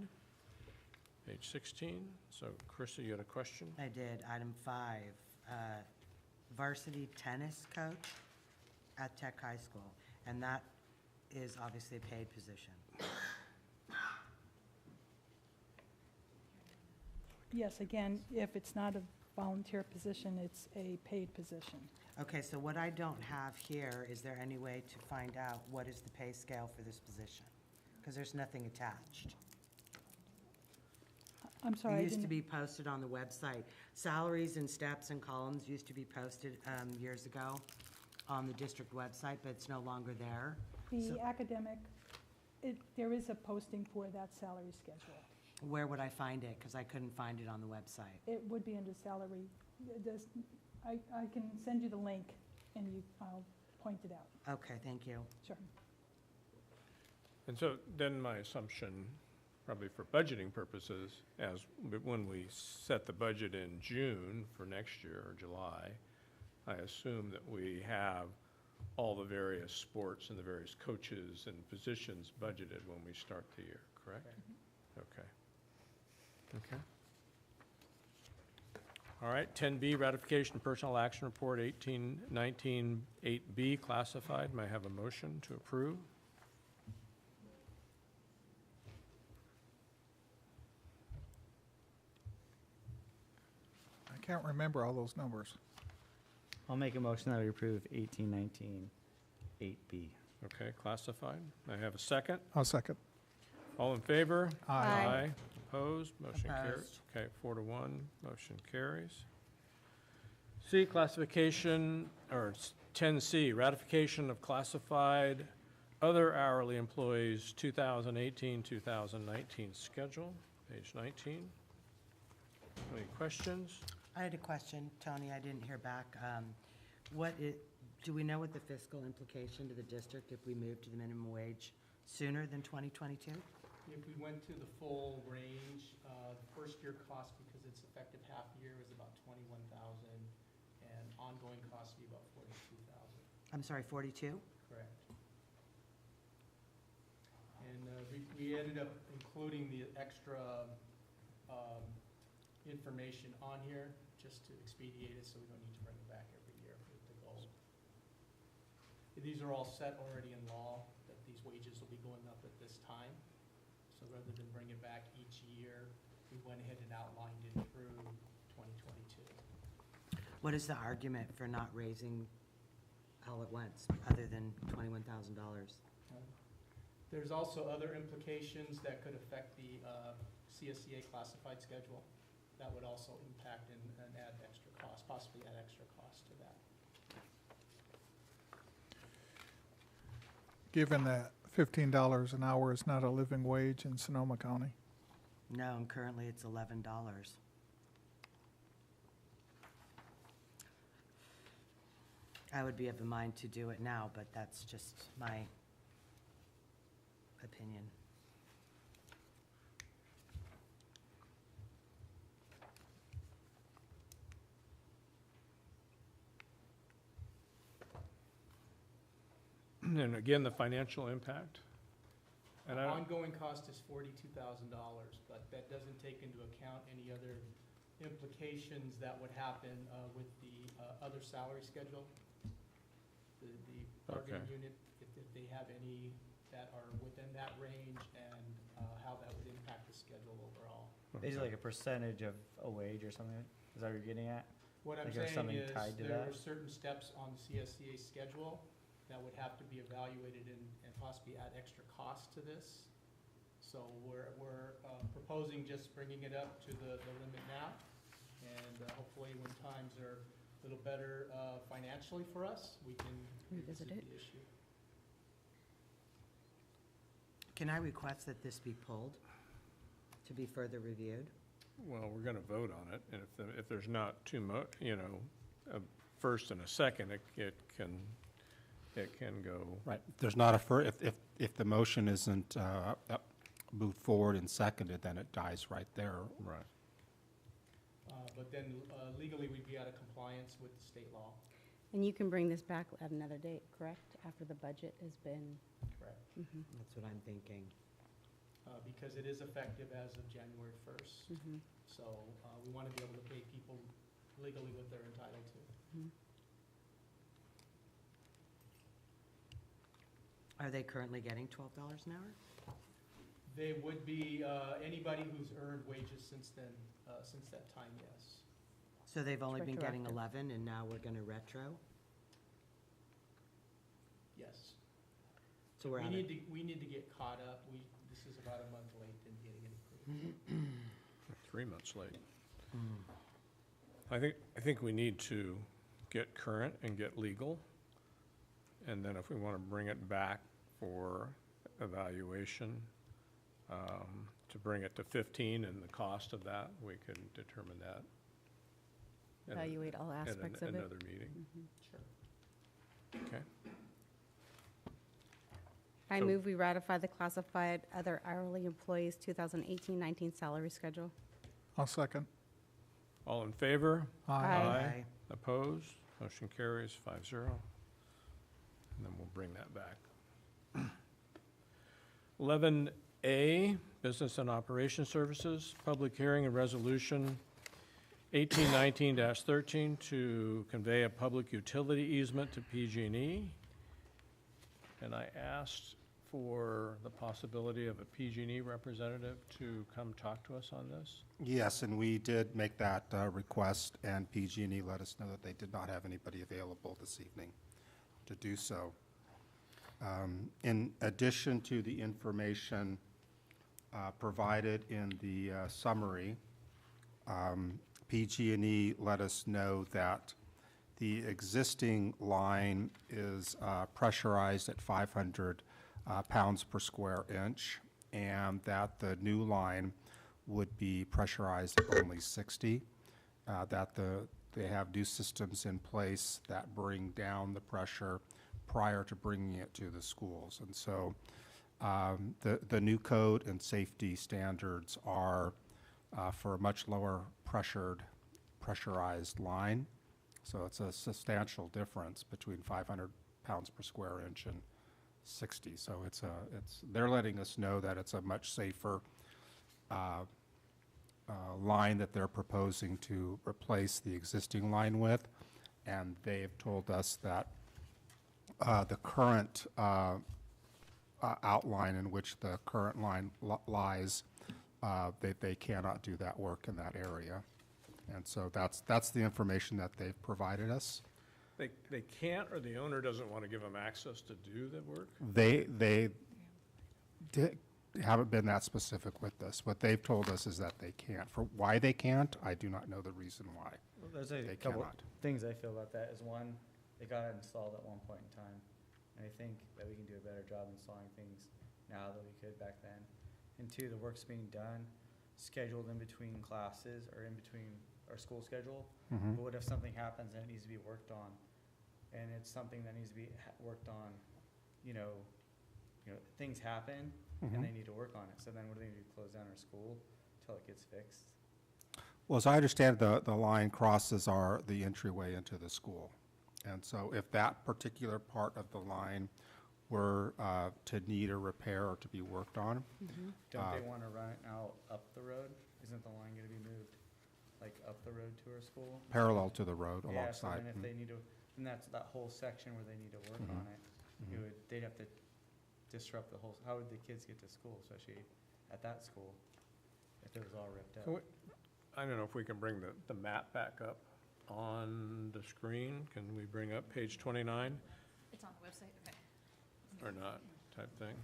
A: Page 16. So, Carissa, you had a question?
B: I did. Item 5, varsity tennis coach at Tech High School, and that is obviously a paid position.
N: Yes, again, if it's not a volunteer position, it's a paid position.
B: Okay, so what I don't have here, is there any way to find out what is the pay scale for this position? Because there's nothing attached.
N: I'm sorry, I
B: It used to
N: didn't,
B: be posted on the website. Salaries and steps and columns used to be posted years ago on the district website, but it's no longer there.
N: the academic, there is a posting for that salary schedule.
B: Where would I find it? Because I couldn't find it on the website.
N: It would be under salary. I can send you the link and I'll point it out.
B: Okay, thank you.
N: Sure.
A: And so then my assumption, probably for budgeting purposes, when we set the budget in June for next year or July, I assume that we have all the various sports and the various coaches and positions budgeted when we start the year, correct? Okay. Okay. All right, 10B, ratification of personnel action report 1819-8B, classified. May I have a motion to approve?
C: I can't remember all those numbers.
L: I'll make a motion that we approve 1819 8B.
A: Okay, classified. I have a second.
C: I'll second.
A: All in favor?
C: Aye.
A: Opposed? Motion carries.
B: Opposed.
A: Okay, 4-1, motion carries. C, classification, or 10C, ratification of classified other hourly employees 2018-2019 schedule, page 19. Any questions?
B: I had a question, Tony, I didn't hear back. Do we know what the fiscal implication to the district if we move to the minimum wage sooner than 2022?
O: If we went to the full range, the first year cost, because it's effective half year, is about 21,000, and ongoing costs would be about 42,000.
B: I'm sorry, 42?
O: Correct. And we ended up including the extra information on here just to expedite it, so we don't need to bring it back every year for the goal. These are all set already in law, that these wages will be going up at this time. So rather than bring it back each year, we went ahead and outlined it through 2022.
B: What is the argument for not raising all at once, other than $21,000?
O: There's also other implications that could affect the CSEA classified schedule. That would also impact and add extra cost, possibly add extra cost to that.
C: Given that $15 an hour is not a living wage in Sonoma County.
B: No, and currently it's $11. I would be of the mind to do it now, but that's just my opinion.
A: And again, the financial impact? And I don't,
O: Ongoing cost is $42,000, but that doesn't take into account any other implications that would happen with the other salary schedule. The bargaining unit, if they have any that are within that range, and how that would impact the schedule overall.
L: Is it like a percentage of a wage or something? Is that what you're getting at?
O: What I'm
L: Like there's
O: saying
L: something
O: is,
L: tied to
O: there
L: that?
O: are certain steps on the CSCA schedule that would have to be evaluated and possibly add extra cost to this. So we're proposing just bringing it up to the limit now, and hopefully when times are a little better financially for us, we can revisit the issue.
B: Can I request that this be pulled to be further reviewed?
A: well, we're going to vote on it, and if there's not a first and a second, it can go.
E: Right. There's not if the motion isn't moved forward and seconded, then it dies right there.
A: Right.
O: But then legally, we'd be out of compliance with the state law.
D: And you can bring this back at another date, correct? After the budget has been.
O: Correct.
B: That's what I'm thinking.
O: Because it is effective as of January 1st. So we want to be able to pay people legally what they're entitled to.
B: Are they currently getting $12 an hour?
O: They would be, anybody who's earned wages since then, since that time, yes.
B: So they've only been getting
D: retroactive.
B: 11, and now we're going to retro?
O: Yes.
B: So we're
O: We
B: out
O: need to get caught up. This is about a month late in getting it approved.
A: 3 months late. I think we need to get current and get legal, and then if we want to bring it back for evaluation, to bring it to 15 and the cost of that, we can determine that. at a-
D: Evaluate all
A: at
D: aspects of it.
A: another meeting.
O: Sure.
A: Okay.
D: I
A: So-
D: move we ratify the classified other hourly employees 2018-19 salary schedule.
C: I'll second.
A: All in favor?
B: Aye.
A: Opposed? Motion carries 5-0. And then we'll bring that back. 11A, Business and Operation Services, Public Hearing and Resolution 1819-13 to convey a public utility easement to PG&E. And I asked for the possibility of a PG&E representative to come talk to us on this?
E: Yes, and we did make that request, and PG&E let us know that they did not have anybody available this evening to do so. In addition to the information provided in the summary, PG&E let us know that the existing line is pressurized at 500 pounds per square inch, and that the new line would be pressurized at only 60, that they have new systems in place that bring down the pressure prior to bringing it to the schools. And so the new code and safety standards are for a much lower pressurized line. So it's a substantial difference between 500 pounds per square inch and 60. So they're letting us know that it's a much safer line that they're proposing to replace the existing line with. And they've told us that the current outline in which the current line lies, they cannot do that work in that area. And so that's the information that they've provided us.
A: They can't, or the owner doesn't want to give them access to do the work?
E: They haven't been that specific with this. What they've told us is that they can't. For why they can't, I do not know the reason why.
L: Well, there's a
E: They
L: couple
E: cannot.
L: things I feel about that is one, they got it installed at one point in time. And I think that we can do a better job installing things now than we could back then. And two, the work's being done, scheduled in between classes or in between our school schedule.
E: Mhm.
L: But what if something happens and it needs to be worked on? And it's something that needs to be worked on, you know, things happen
E: Mhm.
L: and they need to work on it. So then what do they do, close down our school until it gets fixed?
E: Well, as I understand, the line crosses the entryway into the school. And so if that particular part of the line were to need a repair or to be worked on.
L: Don't they want to run it now up the road? Isn't the line going to be moved, like, up the road to our school?
E: Parallel to the road
L: Yeah, so
E: alongside.
L: then if they need to, and that's that whole section where they need to work
E: Mhm.
L: on it, they'd have to disrupt the whole, how would the kids get to school, especially at that school, if it was all ripped up?
A: I don't know if we can bring the map back up on the screen. Can we bring up page 29?
M: It's on the website, okay.
A: Or not, type thing.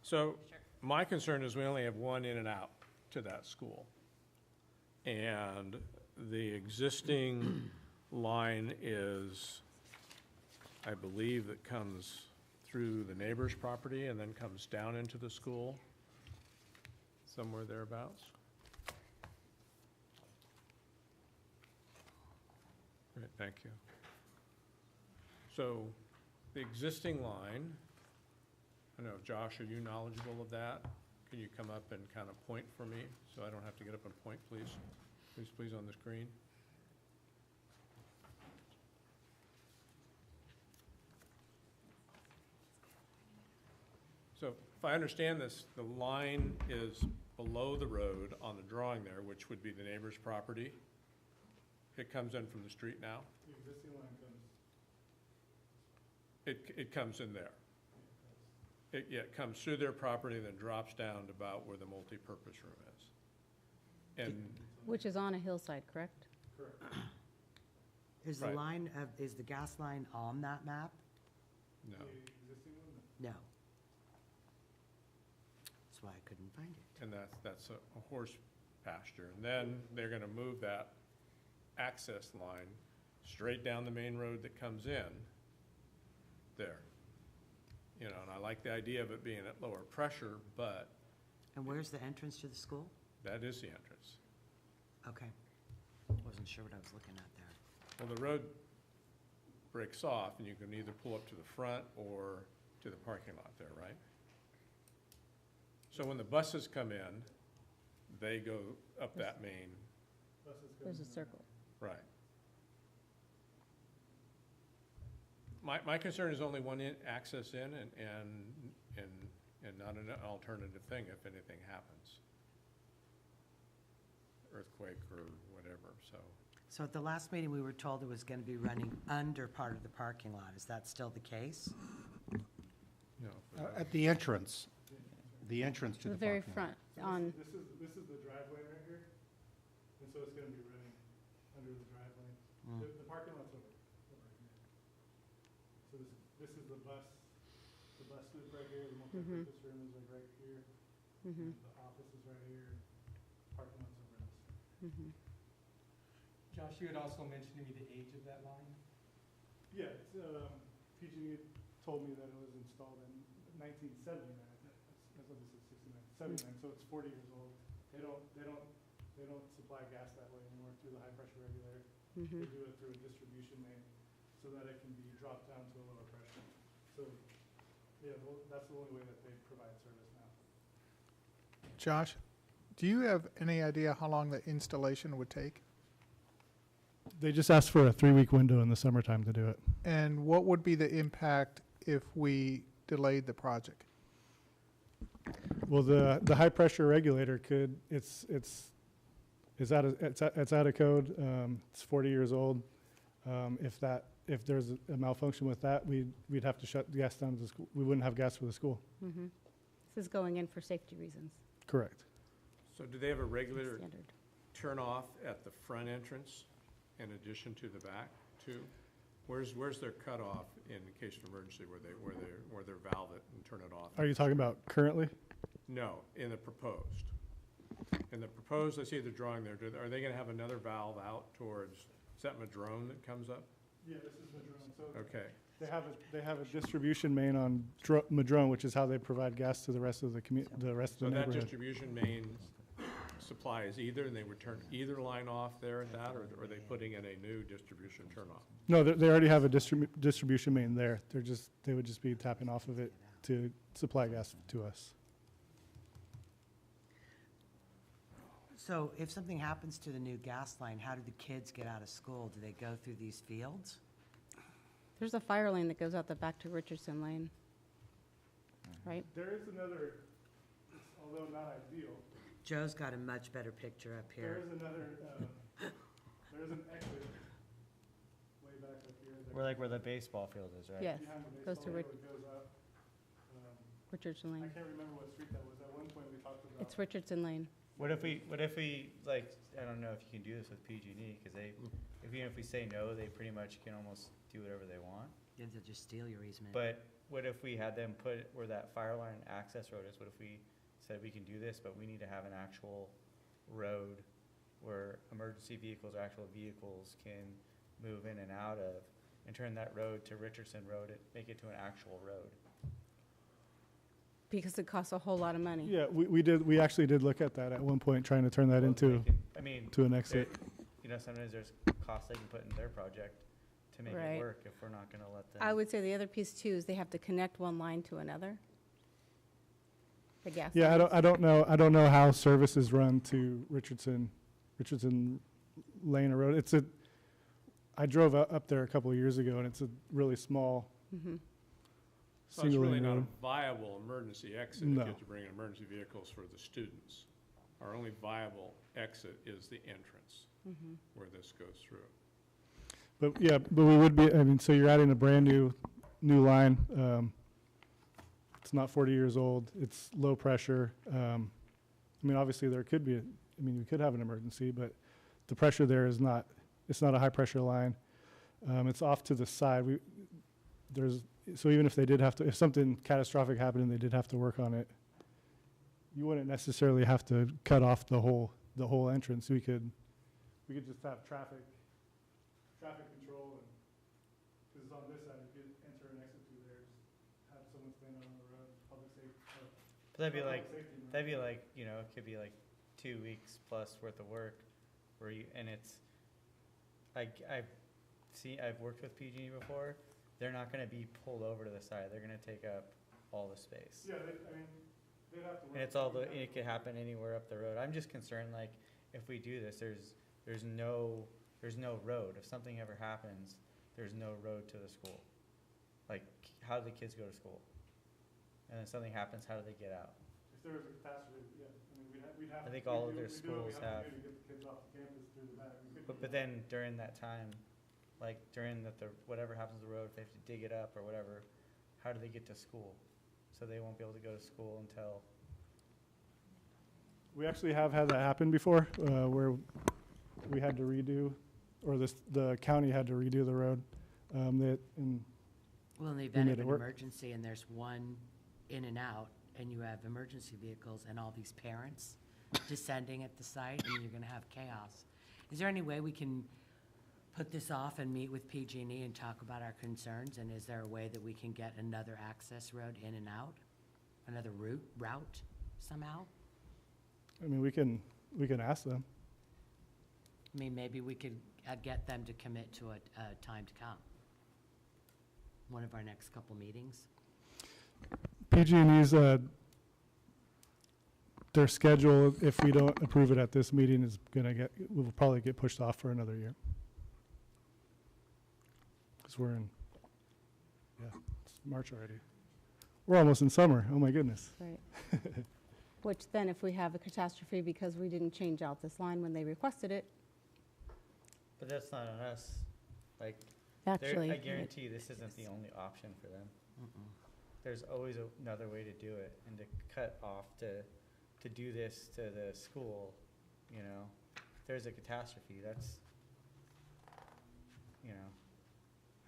A: So my concern is we only have one in and out to that school. And the existing line is, I believe, that comes through the neighbor's property and then comes down into the school, somewhere thereabouts. Great, thank you. So the existing line, I don't know, Josh, are you knowledgeable of that? Can you come up and kind of point for me, so I don't have to get up and point, please? Please, on the screen. So if I understand this, the line is below the road on the drawing there, which would be the neighbor's property. It comes in from the street now?
C: The existing line comes.
A: It comes in there. It comes through their property, then drops down to about where the multipurpose room is. And,
D: Which is on a hillside, correct?
C: Correct.
B: Is the
A: Right.
B: line is the gas line on that map?
A: no.
C: The existing one?
B: No. That's why I couldn't find it.
A: And that's a horse pasture. And then they're gonna move that access line straight down the main road that comes in there. You know, and I like the idea of it being at lower pressure, but
B: And where's the entrance to the school?
A: that is the entrance.
B: Okay. Wasn't sure what I was looking at there.
A: Well, the road breaks off and you can either pull up to the front or to the parking lot there, right? So when the buses come in, they go up that main,
D: There's a circle.
A: right. My concern is only one access in and not an alternative thing if anything happens. Earthquake or whatever, so.
B: So at the last meeting, we were told it was going to be running under part of the parking lot. Is that still the case?
A: You know,
E: At the entrance to the
D: The
E: parking
D: very
E: lot.
D: front, on,
P: This is the driveway right here, and so it's gonna be running under the driveway. The parking lot's over here. So this is the bus loop right here, the multi-purpose room is like right here.
D: mhm,
P: The office is right here, parking lot's over this.
D: mhm.
O: Josh, you had also mentioned to me the age of that line.
P: Yeah, it's, PG told me that it was installed in 1979. That's what this is, 79, so it's 40 years old. They don't supply gas that way anymore through the high pressure regulator.
D: Mhm.
P: They do it through a distribution main so that it can be dropped down to a lower pressure. So, yeah, well, that's the only way that they provide service now.
C: Josh, do you have any idea how long the installation would take?
P: They just asked for a 3-week window in the summertime to do it.
C: And what would be the impact if we delayed the project?
P: Well, the high pressure regulator could, it's out of code. It's 40 years old. If there's a malfunction with that, we'd have to shut the gas down to the school. We wouldn't have gas for the school.
D: Mhm. This is going in for safety reasons,
P: Correct.
A: So do they have a regulator
D: standard.
A: turn off at the front entrance in addition to the back too? Where's their cutoff in case of emergency where they valve it and turn it off?
P: Are you talking about currently?
A: No, in the proposed. In the proposed, I see the drawing there. Are they gonna have another valve out towards, is that Madrone that comes up?
P: Yeah, this is Madrone. So
A: Okay,
P: they have a distribution main on Madrone, which is how they provide gas to the rest of the the rest of
A: so
P: the
A: that
P: neighborhood.
A: distribution main supply is either, and they would turn either line off there at that, or are they putting in a new distribution turnoff?
P: No, they already have a distribution main there. They would just be tapping off of it to supply gas to us.
B: So if something happens to the new gas line, how do the kids get out of school? Do they go through these fields?
D: There's a fire lane that goes out the back to Richardson Lane, right?
P: There is another, although not ideal,
B: Joe's got a much better picture up
P: there
B: here.
P: is another, there is an exit way back up here.
L: We're like where the baseball field is, right?
D: Yes,
P: Behind the
D: goes to
P: baseball field, it goes up.
D: Richardson
P: I
D: Lane.
P: can't remember what street that was. At one point, we talked about.
D: It's Richardson Lane.
L: What if we, like, I don't know if you can do this with PG&E, because even if we say no, they pretty much can almost do whatever they want.
B: Then they'll just steal your easement.
L: But what if we had them put where that fire line access road is? What if we said we can do this, but we need to have an actual road where emergency vehicles or actual vehicles can move in and out of, and turn that road to Richardson Road, make it to an actual road?
D: Because it costs a whole lot of money.
P: Yeah, we actually did look at that at one point, trying to turn that into,
L: I mean,
P: to an exit.
L: you know, sometimes there's costs they can put in their project to make
D: Right.
L: it work if we're not gonna let them.
D: I would say the other piece too is they have to connect one line to another. The gas.
P: Yeah,
D: lines.
P: I don't know how services run to Richardson Lane Road. I drove up there a couple of years ago, and it's a really small
D: Mhm.
A: So it's
P: single
A: really
P: lane
A: not a
P: road.
A: viable emergency exit if you
P: No.
A: have to bring in emergency vehicles for the students. Our only viable exit is the entrance
D: Mhm.
A: where this goes through.
P: But yeah, but we would be, I mean, so you're adding a brand new line. It's not 40 years old. It's low pressure. I mean, obviously there could be, we could have an emergency, but the pressure there is not, it's not a high pressure line. It's off to the side. So even if they did have to, if something catastrophic happened and they did have to work on it, you wouldn't necessarily have to cut off the whole entrance. We could just have traffic control, and, because it's on this side, you could enter and exit through there, just have someone stand on the road, public safety.
L: But that'd be like, you know, it could be like 2 weeks plus worth of work where and it's, I've worked with PG&E before. They're not gonna be pulled over to the side. They're gonna take up all the space.
P: Yeah, they'd have to work.
L: And it could happen anywhere up the road. I'm just concerned, like, if we do this, there's no road. If something ever happens, there's no road to the school. Like, how do the kids go to school? And then something happens, how do they get out?
P: If there was a catastrophe, yeah, we'd have.
L: I think all of their schools have.
P: To get the kids off the campus through the back.
L: But then during that time, like during whatever happens to the road, if they have to dig it up or whatever, how do they get to school? so they won't be able to go to school until.
P: We actually have had that happen before, where we had to redo, or the county had to redo the road.
B: Well, in the
P: we
B: event
P: made
B: of
P: it
B: an
P: work.
B: emergency and there's one in and out, and you have emergency vehicles and all these parents descending at the site, and you're gonna have chaos. Is there any way we can put this off and meet with PG&E and talk about our concerns? And is there a way that we can get another access road in and out? Another route somehow?
P: I mean, we can ask them.
B: I mean, maybe we could get them to commit to a time to come. One of our next couple meetings.
P: PG&E's, their schedule, if we don't approve it at this meeting, is will probably get pushed off for another year. Because we're in, it's March already. We're almost in summer, oh my goodness.
D: Right. Which then, if we have a catastrophe because we didn't change out this line when they requested it,
L: But that's not on us. Like,
D: actually.
L: I guarantee this isn't the only option for them. There's always another way to do it, and to cut off to do this to the school, you know, if there's a catastrophe, that's, you know,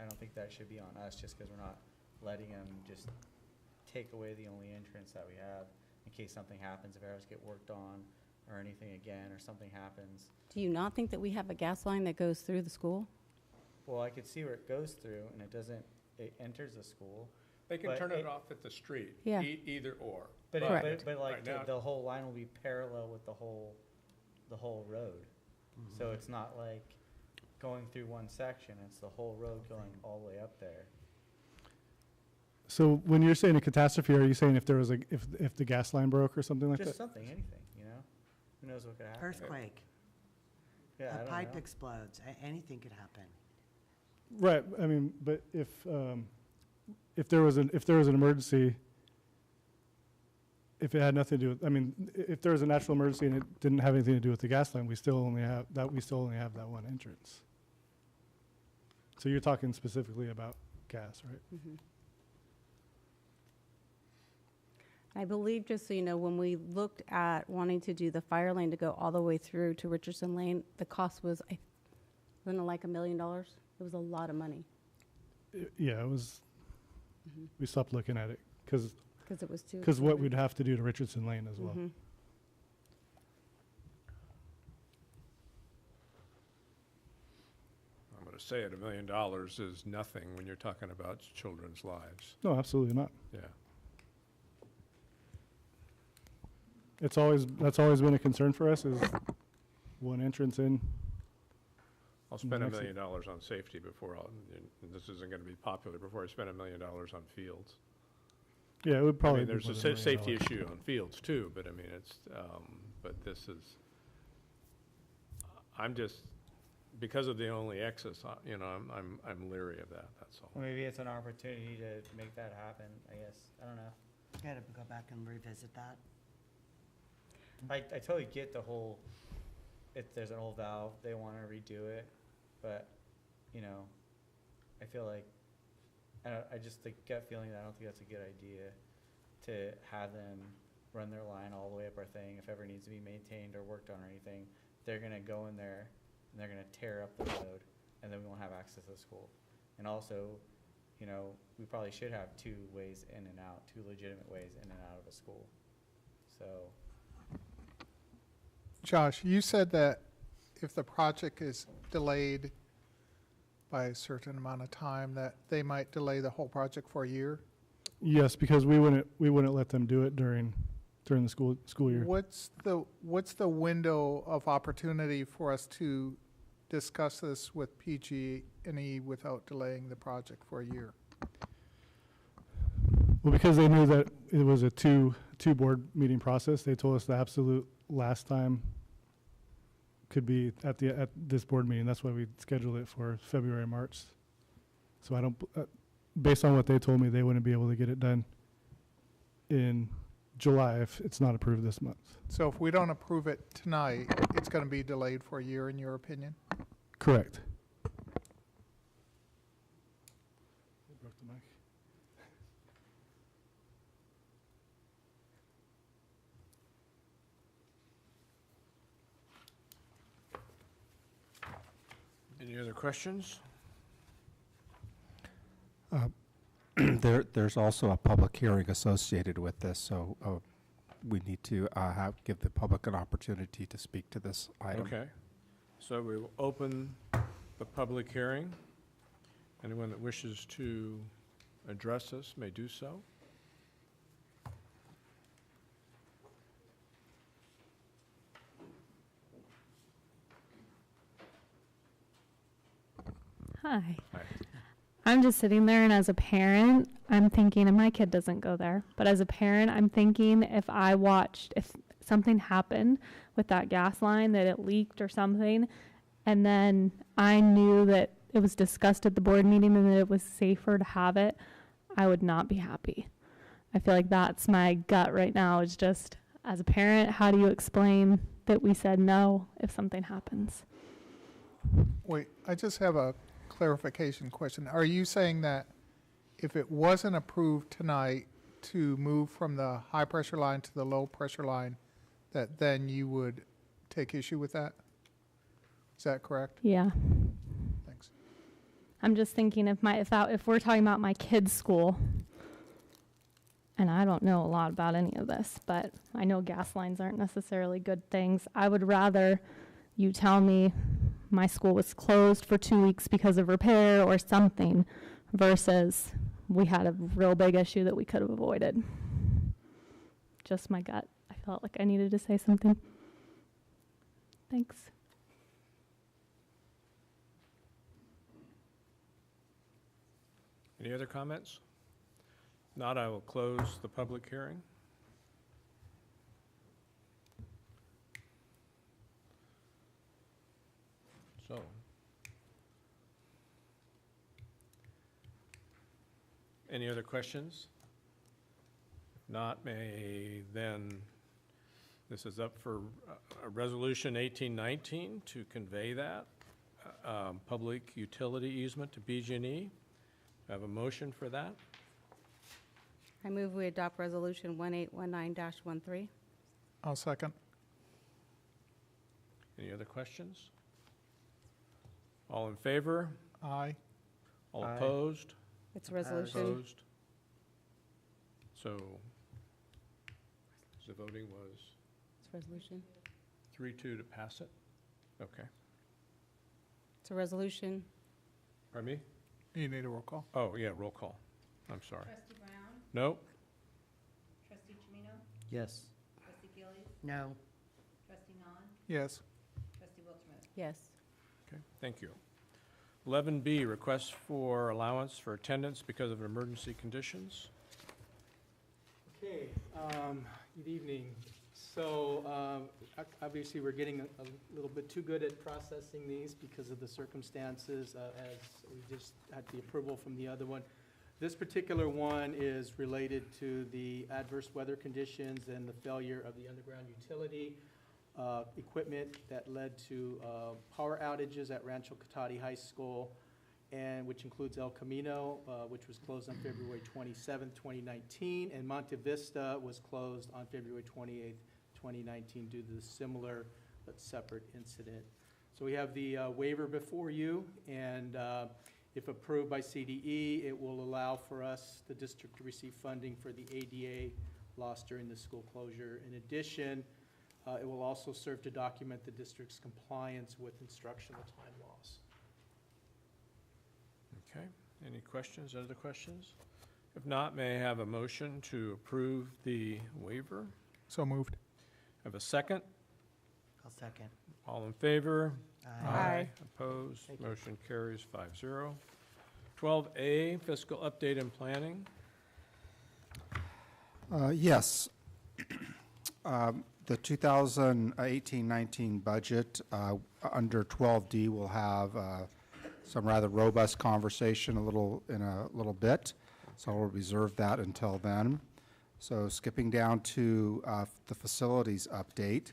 L: I don't think that should be on us just because we're not letting them just take away the only entrance that we have in case something happens, if ours get worked on or anything again, or something happens.
D: Do you not think that we have a gas line that goes through the school?
L: Well, I could see where it goes through, and it enters the school.
A: They can
L: But
A: turn it off at the street,
D: Yeah.
A: Either or.
L: But
D: Correct.
L: but like
A: right now-
L: the whole line will be parallel with the whole road. So it's not like going through one section, it's the whole road going all the way up there.
P: So when you're saying a catastrophe, are you saying if there was if the gas line broke or something like
L: Just
P: that?
L: something, anything, you know? Who knows what could happen?
B: Earthquake,
L: Yeah, I
B: a
L: don't
B: pipe
L: know.
B: explodes, anything could happen.
P: Right, I mean, but if there was an emergency, if it had nothing to do with, I mean, if there was a natural emergency and it didn't have anything to do with the gas line, we still only have that one entrance. So you're talking specifically about gas, right?
D: I believe, just so you know, when we looked at wanting to do the fire lane to go all the way through to Richardson Lane, the cost was, wasn't it like $1 million? It was a lot of money.
P: Yeah, it was, we stopped looking at it because
D: It was too.
P: what we'd have to do to Richardson Lane as well.
A: I'm going to say it, $1 million is nothing when you're talking about children's lives.
P: No, absolutely not.
A: Yeah.
P: That's always been a concern for us is one entrance in.
A: I'll spend $1
P: Next-
A: million on safety and this isn't going to be popular, before I spend $1 million on fields.
P: Yeah, it would
A: I
P: probably
A: mean,
P: be
A: there's
P: more
A: a
P: than $1 million.
A: safety issue on fields too, but I mean, but this is, I'm just, because of the only access, you know, I'm leery of that, that's all.
L: Well, maybe it's an opportunity to make that happen, I guess. I don't know.
B: Gotta go back and revisit that.
L: I totally get the whole, if there's an old valve, they want to redo it, but, you know, I feel like, I just the gut feeling that I don't think that's a good idea to have them run their line all the way up our thing. If ever needs to be maintained or worked on or anything, they're gonna go in there and they're gonna tear up the road, and then we won't have access to the school. And also, you know, we probably should have two ways in and out, two legitimate ways in and out of a school. So.
C: Josh, you said that if the project is delayed by a certain amount of time, that they might delay the whole project for a year?
P: Yes, because we wouldn't let them do it during the school year.
C: What's the window of opportunity for us to discuss this with PG&E without delaying the project for a year?
P: Well, because they knew that it was a two board meeting process, they told us the absolute last time could be at this board meeting. That's why we scheduled it for February, March. So I don't, based on what they told me, they wouldn't be able to get it done in July if it's not approved this month.
C: So if we don't approve it tonight, it's going to be delayed for a year, in your opinion?
P: Correct.
A: Any other questions?
E: There's also a public hearing associated with this, so we need to give the public an opportunity to speak to this item.
A: Okay. So we will open the public hearing. Anyone that wishes to address us may do so.
Q: Hi.
A: Hi.
Q: I'm just sitting there, and as a parent, I'm thinking, and my kid doesn't go there, but as a parent, I'm thinking if something happened with that gas line, that it leaked or something, and then I knew that it was discussed at the board meeting and that it was safer to have it, I would not be happy. I feel like that's my gut right now, is just, as a parent, how do you explain that we said no if something happens?
C: Wait, I just have a clarification question. Are you saying that if it wasn't approved tonight to move from the high pressure line to the low pressure line, that then you would take issue with that? Is that correct?
Q: Yeah.
C: Thanks.
Q: I'm just thinking if we're talking about my kid's school, and I don't know a lot about any of this, but I know gas lines aren't necessarily good things. I would rather you tell me my school was closed for 2 weeks because of repair or something, versus we had a real big issue that we could have avoided. Just my gut. I felt like I needed to say something. Thanks.
A: Any other comments? Not, I will close the public hearing. So, any other questions? If not, this is up for Resolution 1819 to convey that public utility easement to BG&E. I have a motion for that.
D: I move we adopt Resolution 1819-13.
C: I'll second.
A: Any other questions? All in favor?
C: Aye.
A: All
L: Aye.
A: opposed?
D: It's a resolution.
A: Opposed? So, the voting was
D: It's a resolution.
A: 3-2 to pass it? Okay.
D: It's a resolution.
A: Pardon me?
C: You need a roll call.
A: Oh, yeah, roll call. I'm sorry.
B: Trustee Brown?
A: No?
B: Trustee Chimino?
L: Yes.
B: Trustee Gillies? No. Trustee Nahn?
C: Yes.
B: Trustee Wilchermuth?
D: Yes.
A: Okay, thank you. 11B, request for allowance for attendance because of emergency conditions.
O: Okay, good evening. So obviously, we're getting a little bit too good at processing these because of the circumstances, as we just had the approval from the other one. This particular one is related to the adverse weather conditions and the failure of the underground utility equipment that led to power outages at Rancho Cotati High School, and which includes El Camino, which was closed on February 27th, 2019, and Monte Vista was closed on February 28th, 2019 due to the similar but separate incident. So we have the waiver before you, and if approved by CDE, it will allow for us, the district, to receive funding for the ADA loss during the school closure. In addition, it will also serve to document the district's compliance with instructional time loss.
A: Okay, any questions, other questions? If not, may I have a motion to approve the waiver?
C: So moved.
A: Have a second?
L: I'll second.
A: All in favor?
D: Aye.
A: Opposed?
L: Thank you.
A: Motion carries 5-0. 12A, fiscal update and planning.
E: Yes. The 2018-19 budget under 12D will have some rather robust conversation in a little bit, so I'll reserve that until then. So skipping down to the facilities update.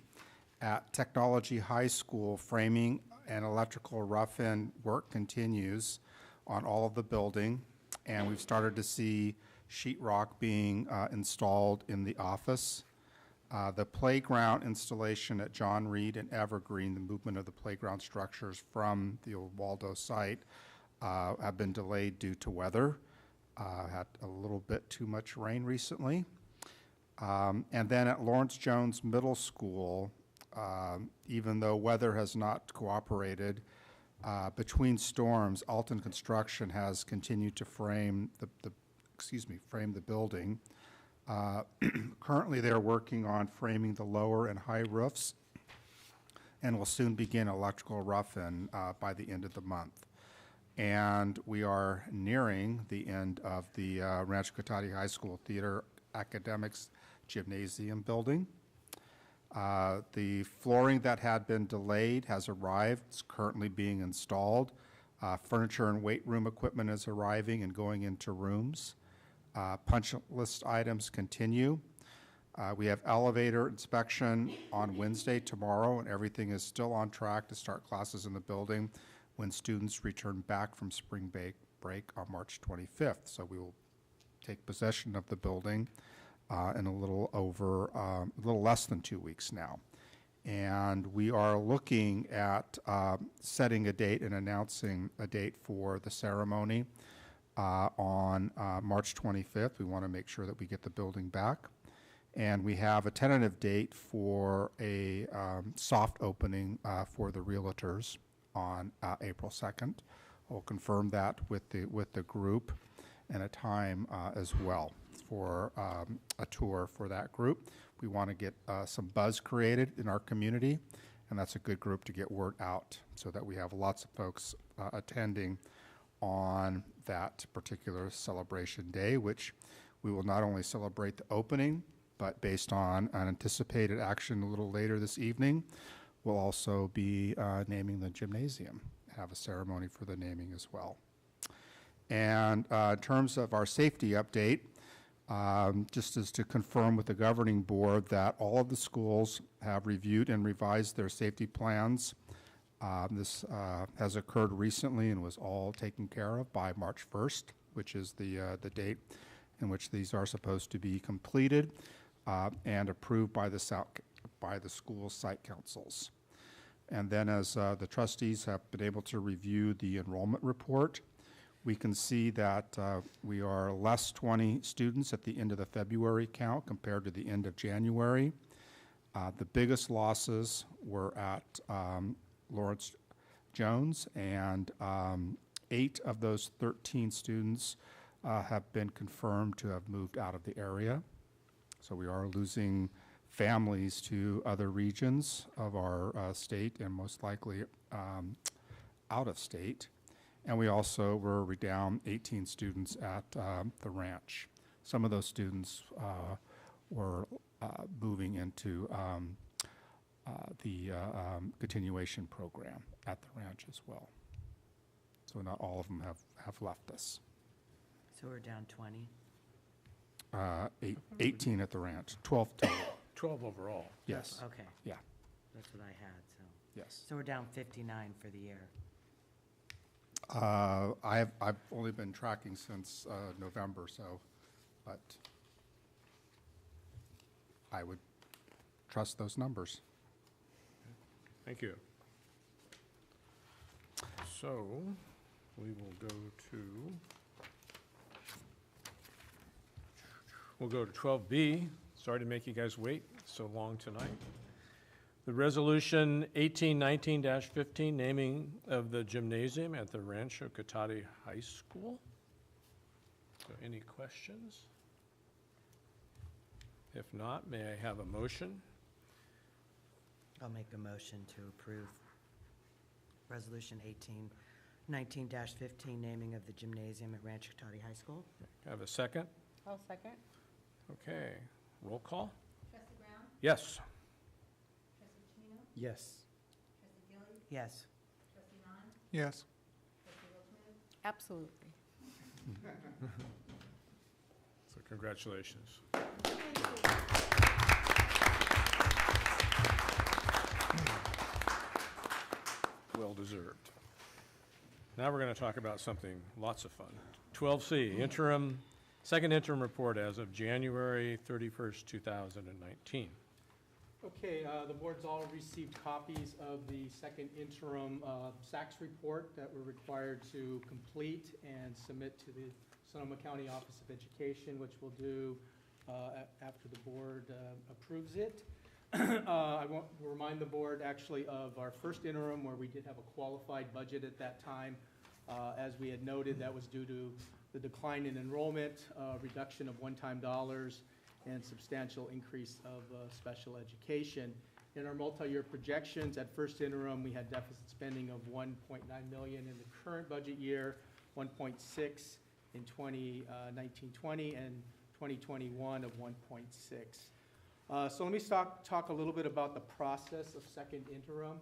E: At Technology High School, framing and electrical rough-in work continues on all of the building, and we've started to see sheetrock being installed in the office. The playground installation at John Reed and Evergreen, the movement of the playground structures from the old Waldo site, have been delayed due to weather. Had a little bit too much rain recently. And then at Lawrence Jones Middle School, even though weather has not cooperated, between storms, Alton Construction has continued to frame the building. Currently, they're working on framing the lower and high roofs, and will soon begin electrical rough-in by the end of the month. And we are nearing the end of the Rancho Cotati High School Theater Academics Gymnasium building. The flooring that had been delayed has arrived. It's currently being installed. Furniture and weight room equipment is arriving and going into rooms. Punch list items continue. We have elevator inspection on Wednesday, tomorrow, and everything is still on track to start classes in the building when students return back from spring break on March 25th. So we will take possession of the building in a little less than 2 weeks now. And we are looking at setting a date and announcing a date for the ceremony on March 25th. We want to make sure that we get the building back. And we have a tentative date for a soft opening for the realtors on April 2nd. We'll confirm that with the group and a time as well for a tour for that group. We want to get some buzz created in our community, and that's a good group to get word out so that we have lots of folks attending on that particular celebration day, which we will not only celebrate the opening, but based on an anticipated action a little later this evening, we'll also be naming the gymnasium, have a ceremony for the naming as well. And in terms of our safety update, just as to confirm with the governing board that all of the schools have reviewed and revised their safety plans. This has occurred recently and was all taken care of by March 1st, which is the date in which these are supposed to be completed and approved by the school site councils. And then as the trustees have been able to review the enrollment report, we can see that we are less 20 students at the end of the February count compared to the end of January. The biggest losses were at Lawrence Jones, and 8 of those 13 students have been confirmed to have moved out of the area. So we are losing families to other regions of our state and most likely out of state. And we also were down 18 students at the ranch. Some of those students were moving into the continuation program at the ranch as well. So not all of them have left us.
B: So we're down 20?
E: 18 at the ranch, 12 total.
A: 12 overall.
E: Yes.
B: Okay.
E: Yeah.
B: That's what I had, so.
E: Yes.
B: So we're down 59 for the year.
E: I've only been tracking since November, so, but I would trust those numbers.
A: Thank you. So we will go to 12B. Sorry to make you guys wait so long tonight. The resolution 1819-15, naming of the gymnasium at the Rancho Cotati High School. So any questions? If not, may I have a motion?
B: I'll make a motion to approve Resolution 1819-15, naming of the gymnasium at Rancho Cotati High School.
A: Have a second?
D: I'll second.
A: Okay, roll call?
M: Trustee Brown?
A: Yes.
M: Trustee Chimino?
O: Yes.
M: Trustee Gilly?
B: Yes.
M: Trustee Hahn?
C: Yes.
M: Trustee Wilkman?
D: Absolutely.
A: So congratulations. Well deserved. Now we're going to talk about something lots of fun. 12C, second interim report as of January 31st, 2019.
O: Okay, the board's all received copies of the second interim SACS report that we're required to complete and submit to the Sonoma County Office of Education, which we'll do after the board approves it. I want to remind the board actually of our first interim where we did have a qualified budget at that time. As we had noted, that was due to the decline in enrollment, reduction of one-time dollars, and substantial increase of special education. In our multi-year projections, at first interim, we had deficit spending of $1.9 million in the current budget year, 1.6 in 2019-20, and 2021 of 1.6. So let me talk a little bit about the process of second interim.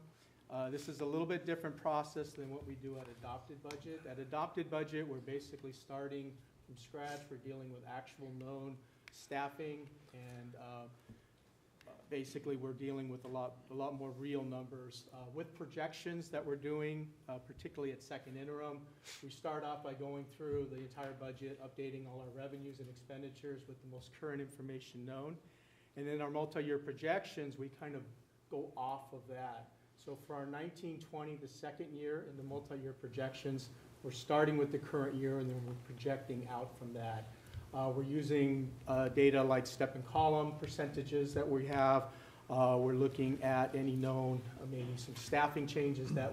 O: This is a little bit different process than what we do at adopted budget. At adopted budget, we're basically starting from scratch. We're dealing with actual known staffing, and basically we're dealing with a lot more real numbers. With projections that we're doing, particularly at second interim, we start off by going through the entire budget, updating all our revenues and expenditures with the most current information known. And then our multi-year projections, we kind of go off of that. So for our 19-20, the second year in the multi-year projections, we're starting with the current year and then we're projecting out from that. We're using data like step and column percentages that we have. We're looking at any known, maybe some staffing changes that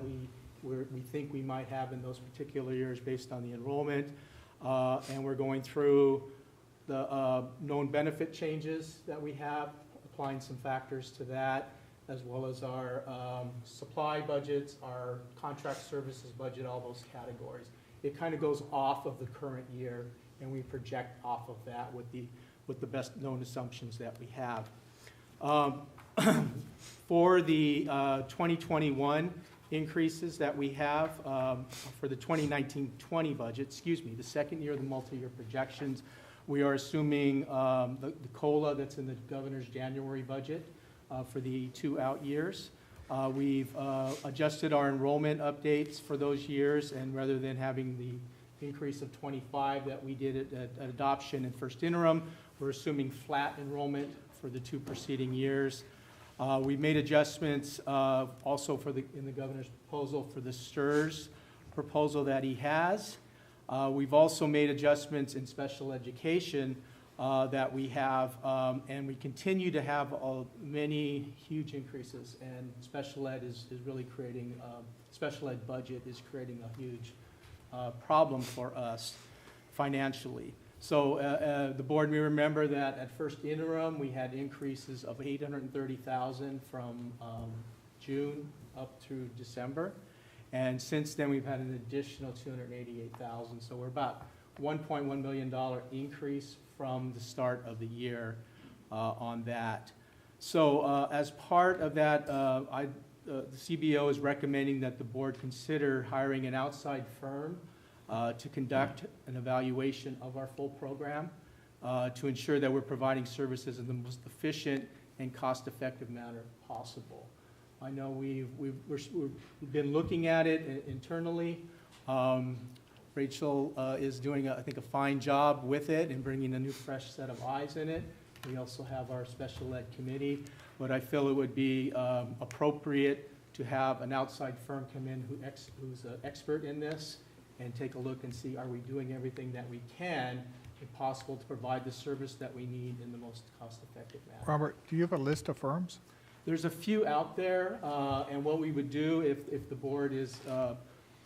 O: we think we might have in those particular years based on the enrollment. And we're going through the known benefit changes that we have, applying some factors to that, as well as our supply budgets, our contract services budget, all those categories. It kind of goes off of the current year, and we project off of that with the best known assumptions that we have. For the 2021 increases that we have for the 2019-20 budget, the second year of the multi-year projections, we are assuming the COLA that's in the governor's January budget for the 2 out years. We've adjusted our enrollment updates for those years, and rather than having the increase of 25 that we did at adoption and first interim, we're assuming flat enrollment for the 2 preceding years. We've made adjustments also in the governor's proposal for the STRS proposal that he has. We've also made adjustments in special education that we have, and we continue to have many huge increases, and special ed is really creating, special ed budget is creating a huge problem for us financially. So the board may remember that at first interim, we had increases of $830,000 from June up through December. And since then, we've had an additional $288,000. So we're about $1.1 million increase from the start of the year on that. So as part of that, the CBO is recommending that the board consider hiring an outside firm to conduct an evaluation of our full program to ensure that we're providing services in the most efficient and cost-effective manner possible. I know we've been looking at it internally. Rachel is doing, I think, a fine job with it and bringing a new, fresh set of eyes in it. We also have our special ed committee, but I feel it would be appropriate to have an outside firm come in who's an expert in this and take a look and see, are we doing everything that we can, if possible, to provide the service that we need in the most cost-effective manner.
C: Robert, do you have a list of firms?
O: There's a few out there, and what we would do if the board is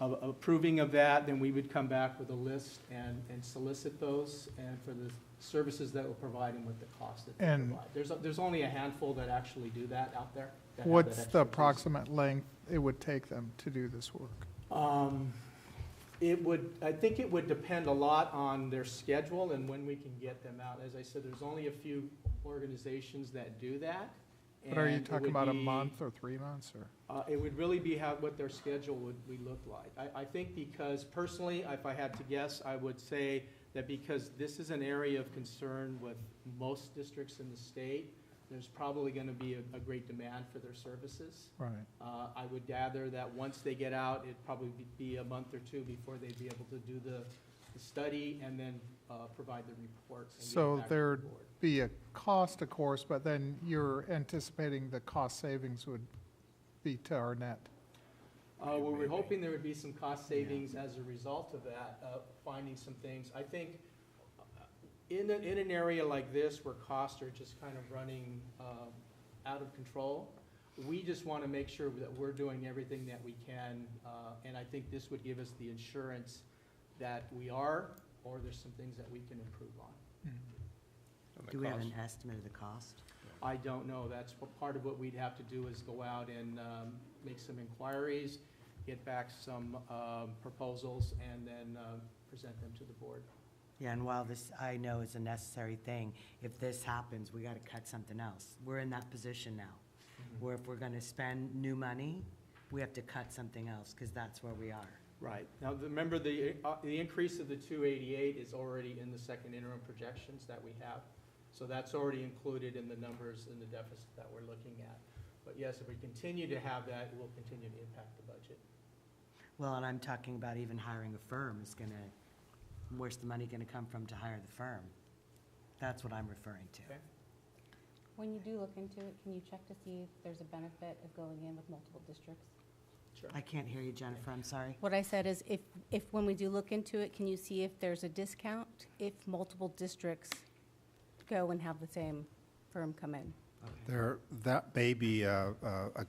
O: approving of that, then we would come back with a list and solicit those, and for the services that we're providing with the cost that they provide. There's only a handful that actually do that out there.
C: What's the approximate length it would take them to do this work?
O: I think it would depend a lot on their schedule and when we can get them out. As I said, there's only a few organizations that do that.
C: But are you talking about a month or 3 months, or?
O: It would really be what their schedule would look like. I think because personally, if I had to guess, I would say that because this is an area of concern with most districts in the state, there's probably going to be a great demand for their services.
C: Right.
O: I would gather that once they get out, it'd probably be a month or two before they'd be able to do the study and then provide the report. And get it
C: So
O: back to the
C: there'd
O: board.
C: be a cost, of course, but then you're anticipating the cost savings would be to our net.
O: Well, we're hoping there would be some cost savings as a result of that, finding some things. I think in an area like this where costs are just kind of running out of control, we just want to make sure that we're doing everything that we can, and I think this would give us the assurance that we are, or there's some things that we can improve on.
A: On the
B: Do we have
A: cost.
B: an estimate of the cost?
O: I don't know. That's part of what we'd have to do is go out and make some inquiries, get back some proposals, and then present them to the board.
B: Yeah, and while this, I know, is a necessary thing, if this happens, we got to cut something else. We're in that position now, where if we're going to spend new money, we have to cut something else, because that's where we are.
O: Right. Now, remember, the increase of the 288 is already in the second interim projections that we have. So that's already included in the numbers in the deficit that we're looking at. But yes, if we continue to have that, it will continue to impact the budget.
B: Well, and I'm talking about even hiring a firm is going to, where's the money going to come from to hire the firm? That's what I'm referring to.
O: Okay.
D: When you do look into it, can you check to see if there's a benefit of going in with multiple districts?
O: Sure.
B: I can't hear you, Jennifer, I'm sorry.
D: What I said is if when we do look into it, can you see if there's a discount if multiple districts go and have the same firm come in?
E: That may be a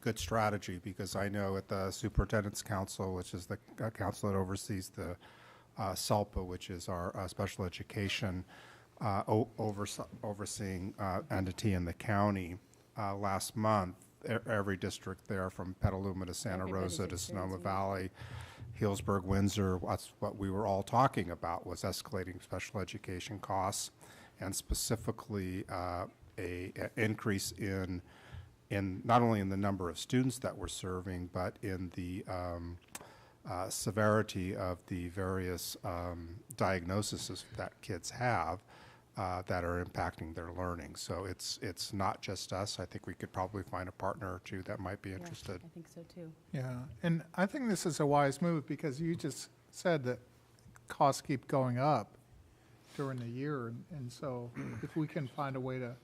E: good strategy, because I know at the Superintendent's Council, which is the council that oversees the SELPA, which is our special education overseeing entity in the county, last month, every district there from Petaluma to Santa
D: Everybody's
E: Rosa to Sonoma
D: experiencing it.
E: Valley, Healdsburg, Windsor, that's what we were all talking about, was escalating special education costs, and specifically a increase in not only in the number of students that we're serving, but in the severity of the various diagnoses that kids have that are impacting their learning. So it's not just us. I think we could probably find a partner or two that might be interested.
D: I think so too.
C: Yeah, and I think this is a wise move, because you just said that costs keep going up during the year, and so if we can find a way to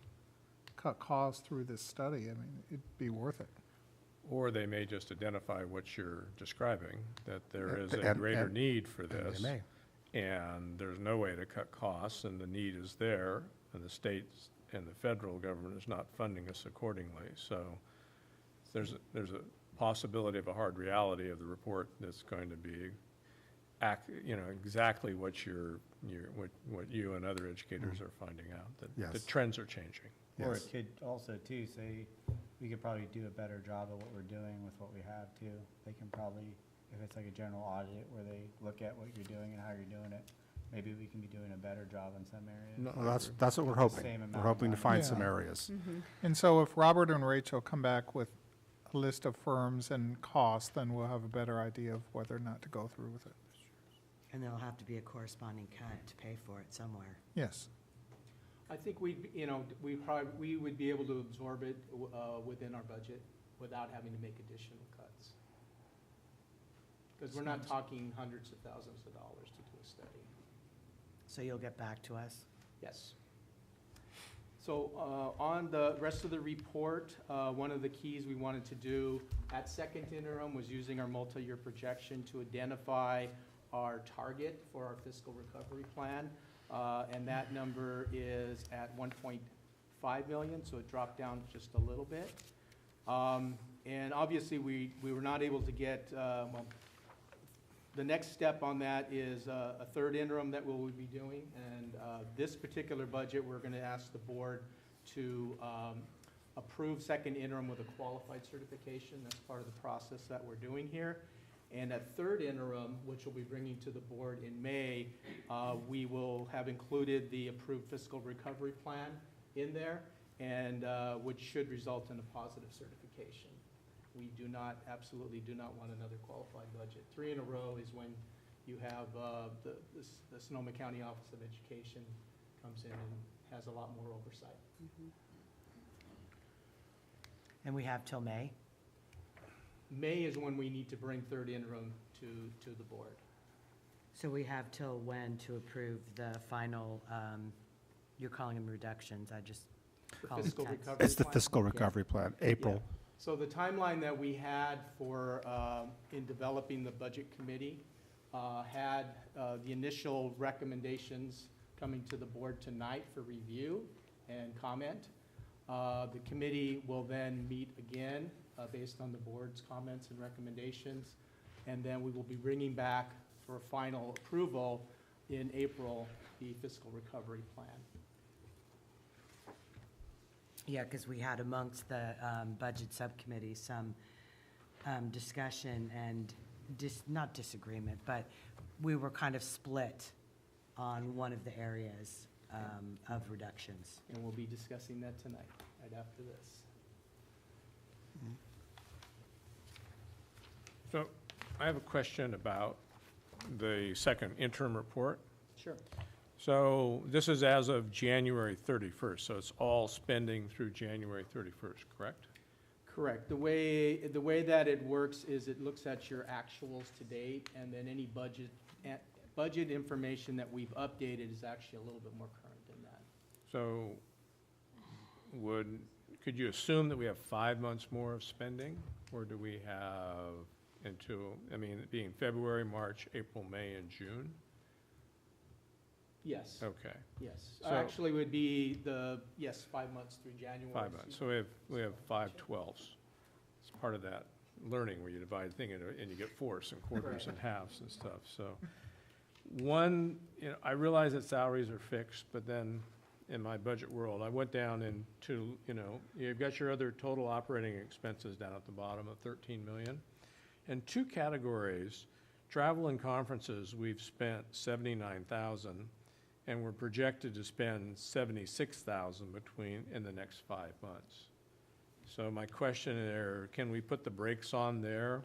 C: cut costs through this study, I mean, it'd be worth it.
A: Or they may just identify what you're describing, that there is a
E: And-
A: greater
E: and-
A: need for
E: and they
A: this.
E: may.
A: And there's no way to cut costs, and the need is there, and the states and the federal government is not funding us accordingly. So there's a possibility of a hard reality of the report that's going to be exactly what what you and other educators are finding out, that the
E: Yes.
A: trends are changing.
L: Or
E: Yes.
L: it could also too say, we could probably do a better job of what we're doing with what we have too. They can probably, if it's like a general audit where they look at what you're doing and how you're doing it, maybe we can be doing a better job in some areas.
A: No,
E: Well, that's what we're
L: With the
E: hoping.
L: same
E: We're
L: amount of
E: hoping to
L: money.
E: find some
C: Yeah.
E: areas.
C: And so if Robert and Rachel come back with a list of firms and costs, then we'll have a better idea of whether or not to go through with it.
B: And there'll have to be a corresponding cut to pay for it somewhere.
C: Yes.
O: I think we would be able to absorb it within our budget without having to make additional cuts. Because we're not talking hundreds of thousands of dollars to do a study.
B: So you'll get back to us?
O: Yes. So on the rest of the report, one of the keys we wanted to do at second interim was using our multi-year projection to identify our target for our fiscal recovery plan. And that number is at 1.5 million, so it dropped down just a little bit. And obviously, we were not able to get, the next step on that is a third interim that we'll be doing. And this particular budget, we're going to ask the board to approve second interim with a qualified certification. That's part of the process that we're doing here. And at third interim, which we'll be bringing to the board in May, we will have included the approved fiscal recovery plan in there, and which should result in a positive certification. We absolutely do not want another qualified budget. 3 in a row is when you have the Sonoma County Office of Education comes in and has a lot more oversight.
B: And we have till May?
O: May is when we need to bring third interim to the board.
B: So we have till when to approve the final, you're calling them reductions, I just call them
O: fiscal
B: cuts.
O: recovery
E: It's the
O: plan.
E: fiscal recovery plan, April.
O: Yeah. So the timeline that we had for, in developing the budget committee, had the initial recommendations coming to the board tonight for review and comment. The committee will then meet again based on the board's comments and recommendations, and then we will be bringing back for final approval in April the fiscal recovery plan.
B: Yeah, because we had amongst the budget subcommittee some discussion and not disagreement, but we were kind of split on one of the areas of reductions.
O: And we'll be discussing that tonight, right after this.
A: So I have a question about the second interim report.
O: Sure.
A: So this is as of January 31st, so it's all spending through January 31st, correct?
O: Correct. The way that it works is it looks at your actuals to date, and then any budget information that we've updated is actually a little bit more current than that.
A: So could you assume that we have 5 months more of spending? Or do we have being February, March, April, May, and June?
O: Yes.
A: Okay.
O: Yes.
A: So-
O: Actually would be 5 months through January.
A: 5 months, so we have 5/12. It's part of that learning where you divide thing into, and you get fourths and quarters and halves and stuff, so. I realize that salaries are fixed, but then in my budget world, I went down into, you've got your other total operating expenses down at the bottom of 13 million. And two categories, travel and conferences, we've spent 79,000, and we're projected to spend 76,000 in the next 5 months. So my question there, can we put the brakes on there?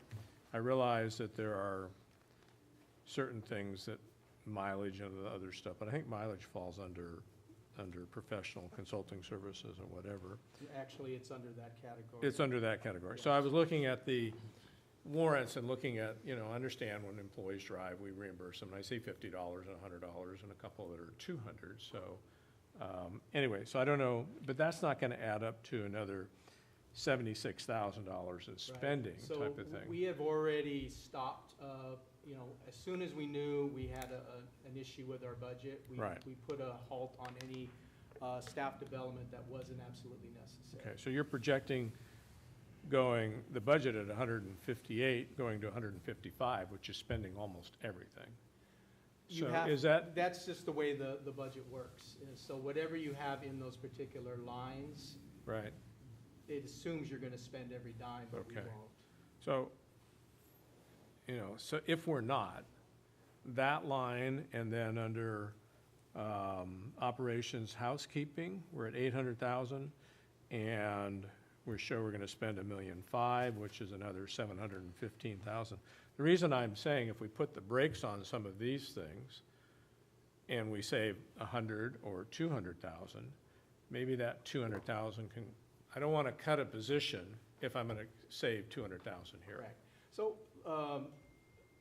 A: I realize that there are certain things that mileage and the other stuff, but I think mileage falls under professional consulting services or whatever.
O: Actually, it's under that category.
A: It's under that category. So I was looking at the warrants and looking at, understand when employees drive, we reimburse them. And I see $50 and $100 and a couple that are 200. So anyway, so I don't know, but that's not going to add up to another $76,000 in spending type of thing.
O: So we have already stopped, as soon as we knew we had an issue with our budget, we put a halt on any staff development that wasn't absolutely necessary.
A: Okay, so you're projecting the budget at 158, going to 155, which is spending almost everything. So
O: that's just the way the budget works. So whatever you have in those particular lines,
A: right,
O: it assumes you're going to spend every dime, but we won't.
A: So, so if we're not, that line, and then under operations housekeeping, we're at 800,000, and we're going to spend $1.5 million, which is another 715,000. The reason I'm saying if we put the brakes on some of these things, and we save 100 or 200,000, maybe that 200,000 can. I don't want to cut a position if I'm going to save 200,000 here.
O: Right. So,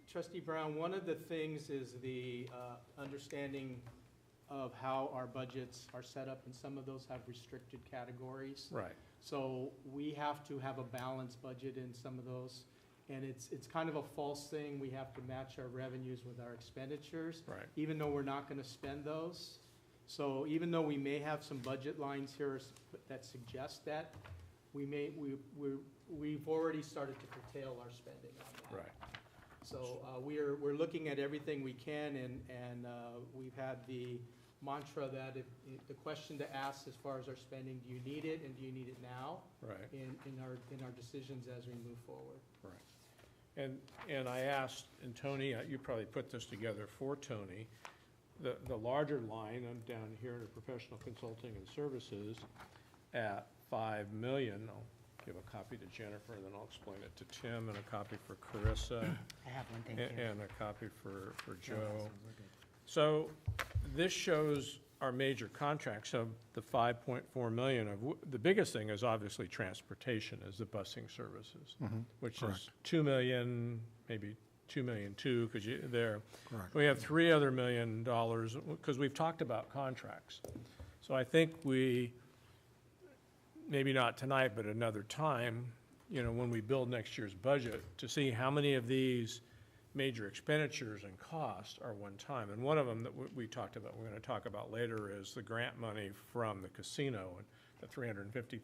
O: Trustee Brown, one of the things is the understanding of how our budgets are set up, and some of those have restricted categories.
A: Right.
O: So we have to have a balanced budget in some of those, and it's kind of a false thing. We have to match our revenues with our expenditures,
A: Right.
O: even though we're not going to spend those. So even though we may have some budget lines here that suggest that, we've already started to curtail our spending on that.
A: Right.
O: So we're looking at everything we can, and we've had the mantra that the question to ask as far as our spending, do you need it, and do you need it now?
A: Right.
O: In our decisions as we move forward.
A: Right. And I asked, and Tony, you probably put this together for Tony, the larger line, I'm down here under professional consulting and services at 5 million. I'll give a copy to Jennifer, and then I'll explain it to Tim, and a copy for Carissa.
B: I have one, thank you.
A: And a copy for Joe.
B: No, we're good.
A: So this shows our major contracts. So the 5.4 million the biggest thing is obviously transportation, is the busing services, which
E: correct.
A: is 2 million, maybe 2 million too, because you, there.
E: Correct.
A: We have $3 other million, because we've talked about contracts. So I think we, maybe not tonight, but another time, you know, when we build next year's budget, to see how many of these major expenditures and costs are one time. And one of them that we talked about, we're going to talk about later, is the grant money from the casino, and the $350,000.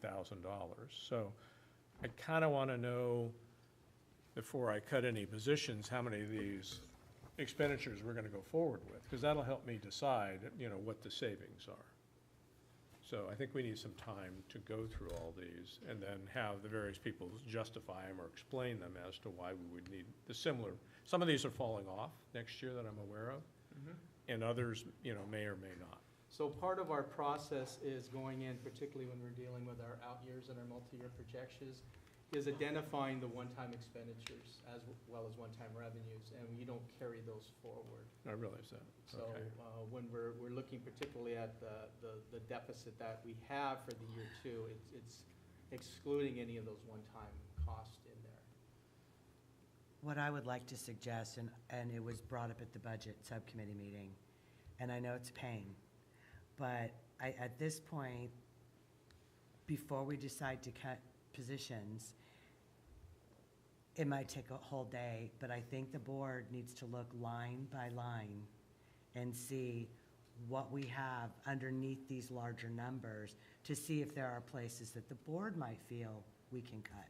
A: So I kind of want to know, before I cut any positions, how many of these expenditures we're going to go forward with, because that'll help me decide, you know, what the savings are. So I think we need some time to go through all these and then have the various people justify them or explain them as to why we would need the similar. Some of these are falling off next year that I'm aware of, and others, you know, may or may not.
O: So part of our process is going in, particularly when we're dealing with our out years and our multi-year projections, is identifying the one-time expenditures as well as one-time revenues, and we don't carry those forward.
A: I realize that.
O: So
A: Okay.
O: when we're looking particularly at the deficit that we have for the year two, it's excluding any of those one-time costs in there.
B: What I would like to suggest, and it was brought up at the budget subcommittee meeting, and I know it's a pain, but at this point, before we decide to cut positions, it might take a whole day, but I think the board needs to look line by line and see what we have underneath these larger numbers to see if there are places that the board might feel we can cut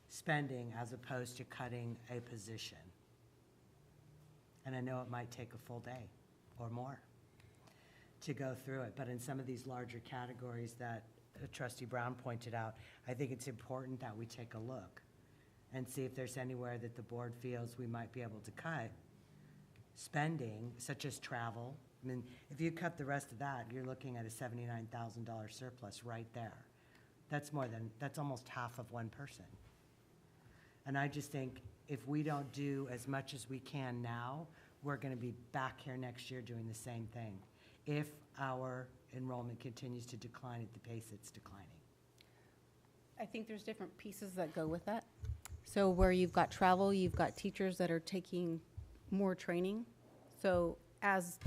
B: spending as opposed to cutting a position. And I know it might take a full day or more to go through it, but in some of these larger categories that Trustee Brown pointed out, I think it's important that we take a look and see if there's anywhere that the board feels we might be able to cut spending, such as travel. I mean, if you cut the rest of that, you're looking at a $79,000 surplus right there. That's almost half of one person. And I just think if we don't do as much as we can now, we're going to be back here next year doing the same thing if our enrollment continues to decline at the pace it's declining.
D: I think there's different pieces that go with that. So where you've got travel, you've got teachers that are taking more training. So as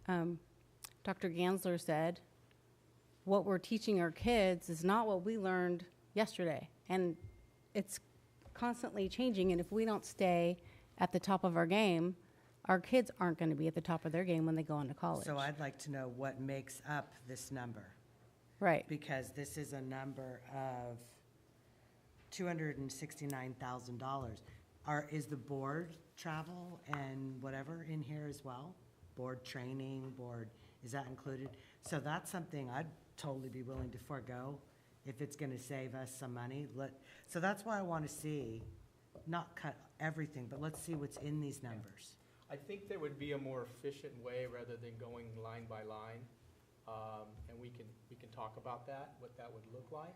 D: Dr. Gansler said, what we're teaching our kids is not what we learned yesterday. And it's constantly changing. And if we don't stay at the top of our game, our kids aren't going to be at the top of their game when they go on to college.
B: So I'd like to know what makes up this number.
D: Right.
B: Because this is a number of $269,000. Is the board travel and whatever in here as well? Board training, is that included? So that's something I'd totally be willing to forego if it's going to save us some money. So that's why I want to see, not cut everything, but let's see what's in these numbers.
O: I think there would be a more efficient way rather than going line by line, and we can talk about that, what that would look like.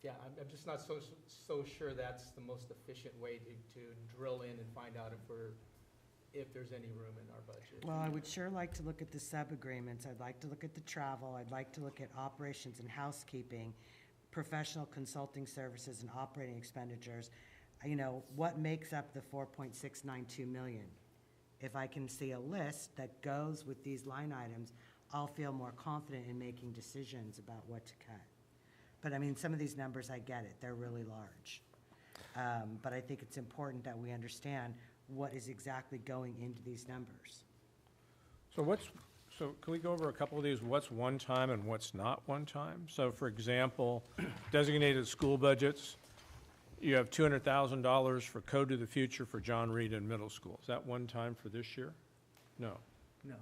O: Yeah, I'm just not so sure that's the most efficient way to drill in and find out if there's any room in our budget.
B: Well, I would sure like to look at the sub-agreements. I'd like to look at the travel. I'd like to look at operations and housekeeping, professional consulting services and operating expenditures. You know, what makes up the $4.692 million? If I can see a list that goes with these line items, I'll feel more confident in making decisions about what to cut. But I mean, some of these numbers, I get it, they're really large. But I think it's important that we understand what is exactly going into these numbers.
A: So can we go over a couple of these, what's one time and what's not one time? So for example, designated school budgets, you have $200,000 for Code to the Future for John Reed in middle school. Is that one time for this year? No.
B: No.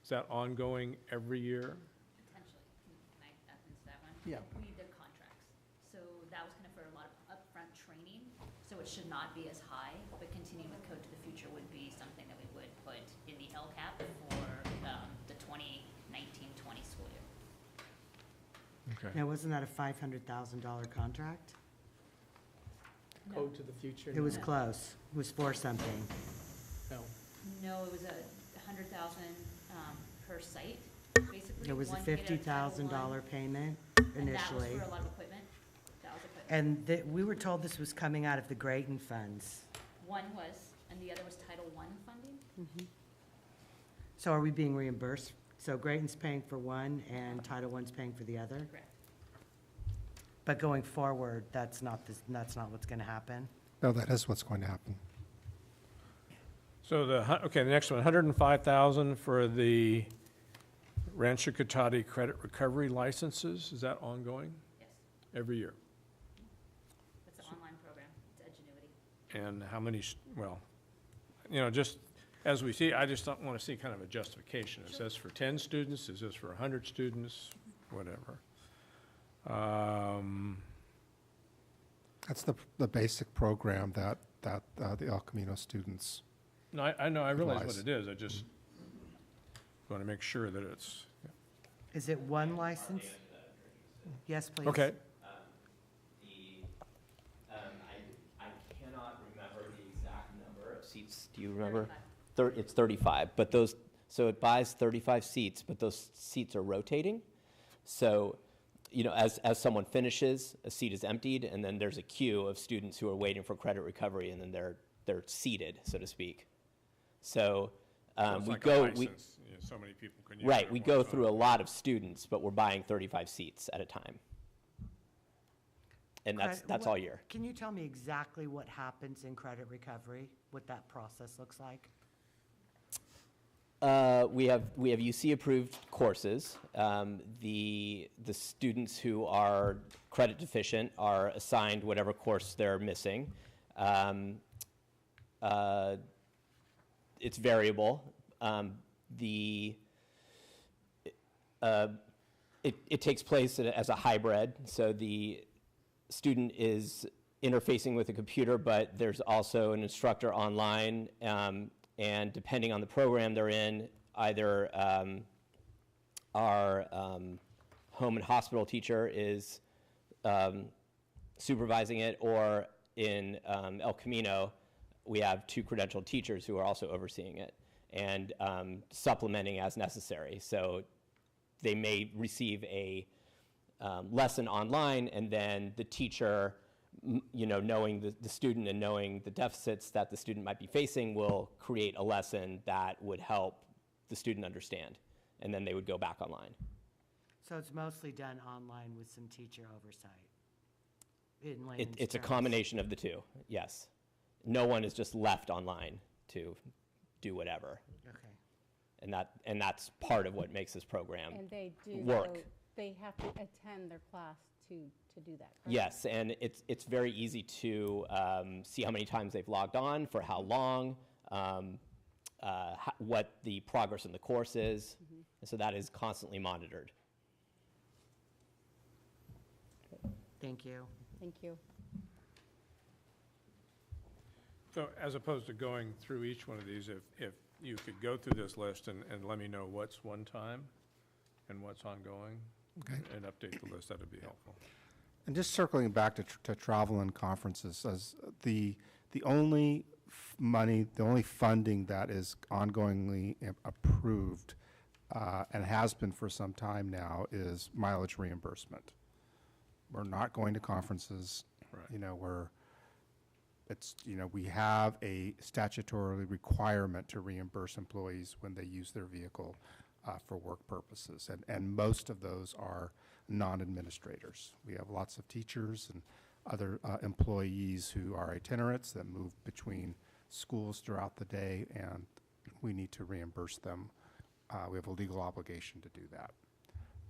A: Is that ongoing every year?
M: Potentially. Can I add into that one?
O: Yeah.
M: We did contracts. So that was kind of for a lot of upfront training. So it should not be as high, but continuing with Code to the Future would be something that we would put in the LCAP for the 2019-20 school year.
A: Okay.
B: Now, wasn't that a $500,000 contract?
O: Code to the Future.
B: It was
M: No.
B: close. It was for something.
O: No.
M: No, it was a $100,000 per site, basically.
B: There was a
M: one to get a Title I,
B: $50,000 payment
M: and
B: initially.
M: that was for a lot of equipment. That was equipment.
B: And we were told this was coming out of the Grayton funds.
M: One was, and the other was Title I funding.
B: So are we being reimbursed? So Grayton's paying for one and Title I's paying for the other?
M: Correct.
B: But going forward, that's not what's going to happen?
E: No, that is what's going to happen.
A: So the next one, 105,000 for the Rancho Cotati credit recovery licenses. Is that ongoing?
M: Yes,
A: Every year?
M: it's an online program. It's Edgenuity.
A: And how many, well, just as we see, I just don't want to see kind of a justification. Is this for 10 students? Is this for 100 students? Whatever.
E: That's the basic program that the El Camino students.
A: No, I know, I realize what
E: utilize.
A: it is. I just want to make sure that it's,
B: Is it one license? Yes, please.
A: okay.
H: I cannot remember the exact number of seats. Do you remember? It's 35, but so it buys 35 seats, but those seats are rotating. So, as someone finishes, a seat is emptied, and then there's a queue of students who are waiting for credit recovery, and then they're seated, so to speak. So,
A: It's
H: we
A: like a
H: go,
A: license, so many people can use it
H: right,
A: at
H: we
A: one
H: go
A: time.
H: through a lot of students, but we're buying 35 seats at a time. And that's all year.
B: Can you tell me exactly what happens in credit recovery, what that process looks like?
H: We have UC-approved courses. The students who are credit deficient are assigned whatever course they're missing. It's variable. It takes place as a hybrid, so the student is interfacing with a computer, but there's also an instructor online, and depending on the program they're in, either our home and hospital teacher is supervising it, or in El Camino, we have 2 credentialed teachers who are also overseeing it and supplementing as necessary. So they may receive a lesson online, and then the teacher, knowing the student and knowing the deficits that the student might be facing, will create a lesson that would help the student understand, and then they would go back online.
B: So it's mostly done online with some teacher oversight? In layman's
H: It's a
B: terms.
H: combination of the two, yes. No one is just left online to do whatever.
B: Okay.
H: And that's part of what makes this program
D: And they do,
H: work.
D: so they have to attend their class to do that, correct?
H: Yes, and it's very easy to see how many times they've logged on, for how long, what the progress in the course is. And so that is constantly monitored.
B: Thank you.
D: Thank you.
A: So as opposed to going through each one of these, if you could go through this list and let me know what's one time and what's ongoing,
E: Okay.
A: and update the list, that would be helpful.
E: And just circling back to travel and conferences, as the only money, the only funding that is ongoingly approved and has been for some time now is mileage reimbursement. We're not going to conferences.
A: Right.
E: We have a statutory requirement to reimburse employees when they use their vehicle for work purposes, and most of those are non-administrators. We have lots of teachers and other employees who are itinerants that move between schools throughout the day, and we need to reimburse them. We have a legal obligation to do that.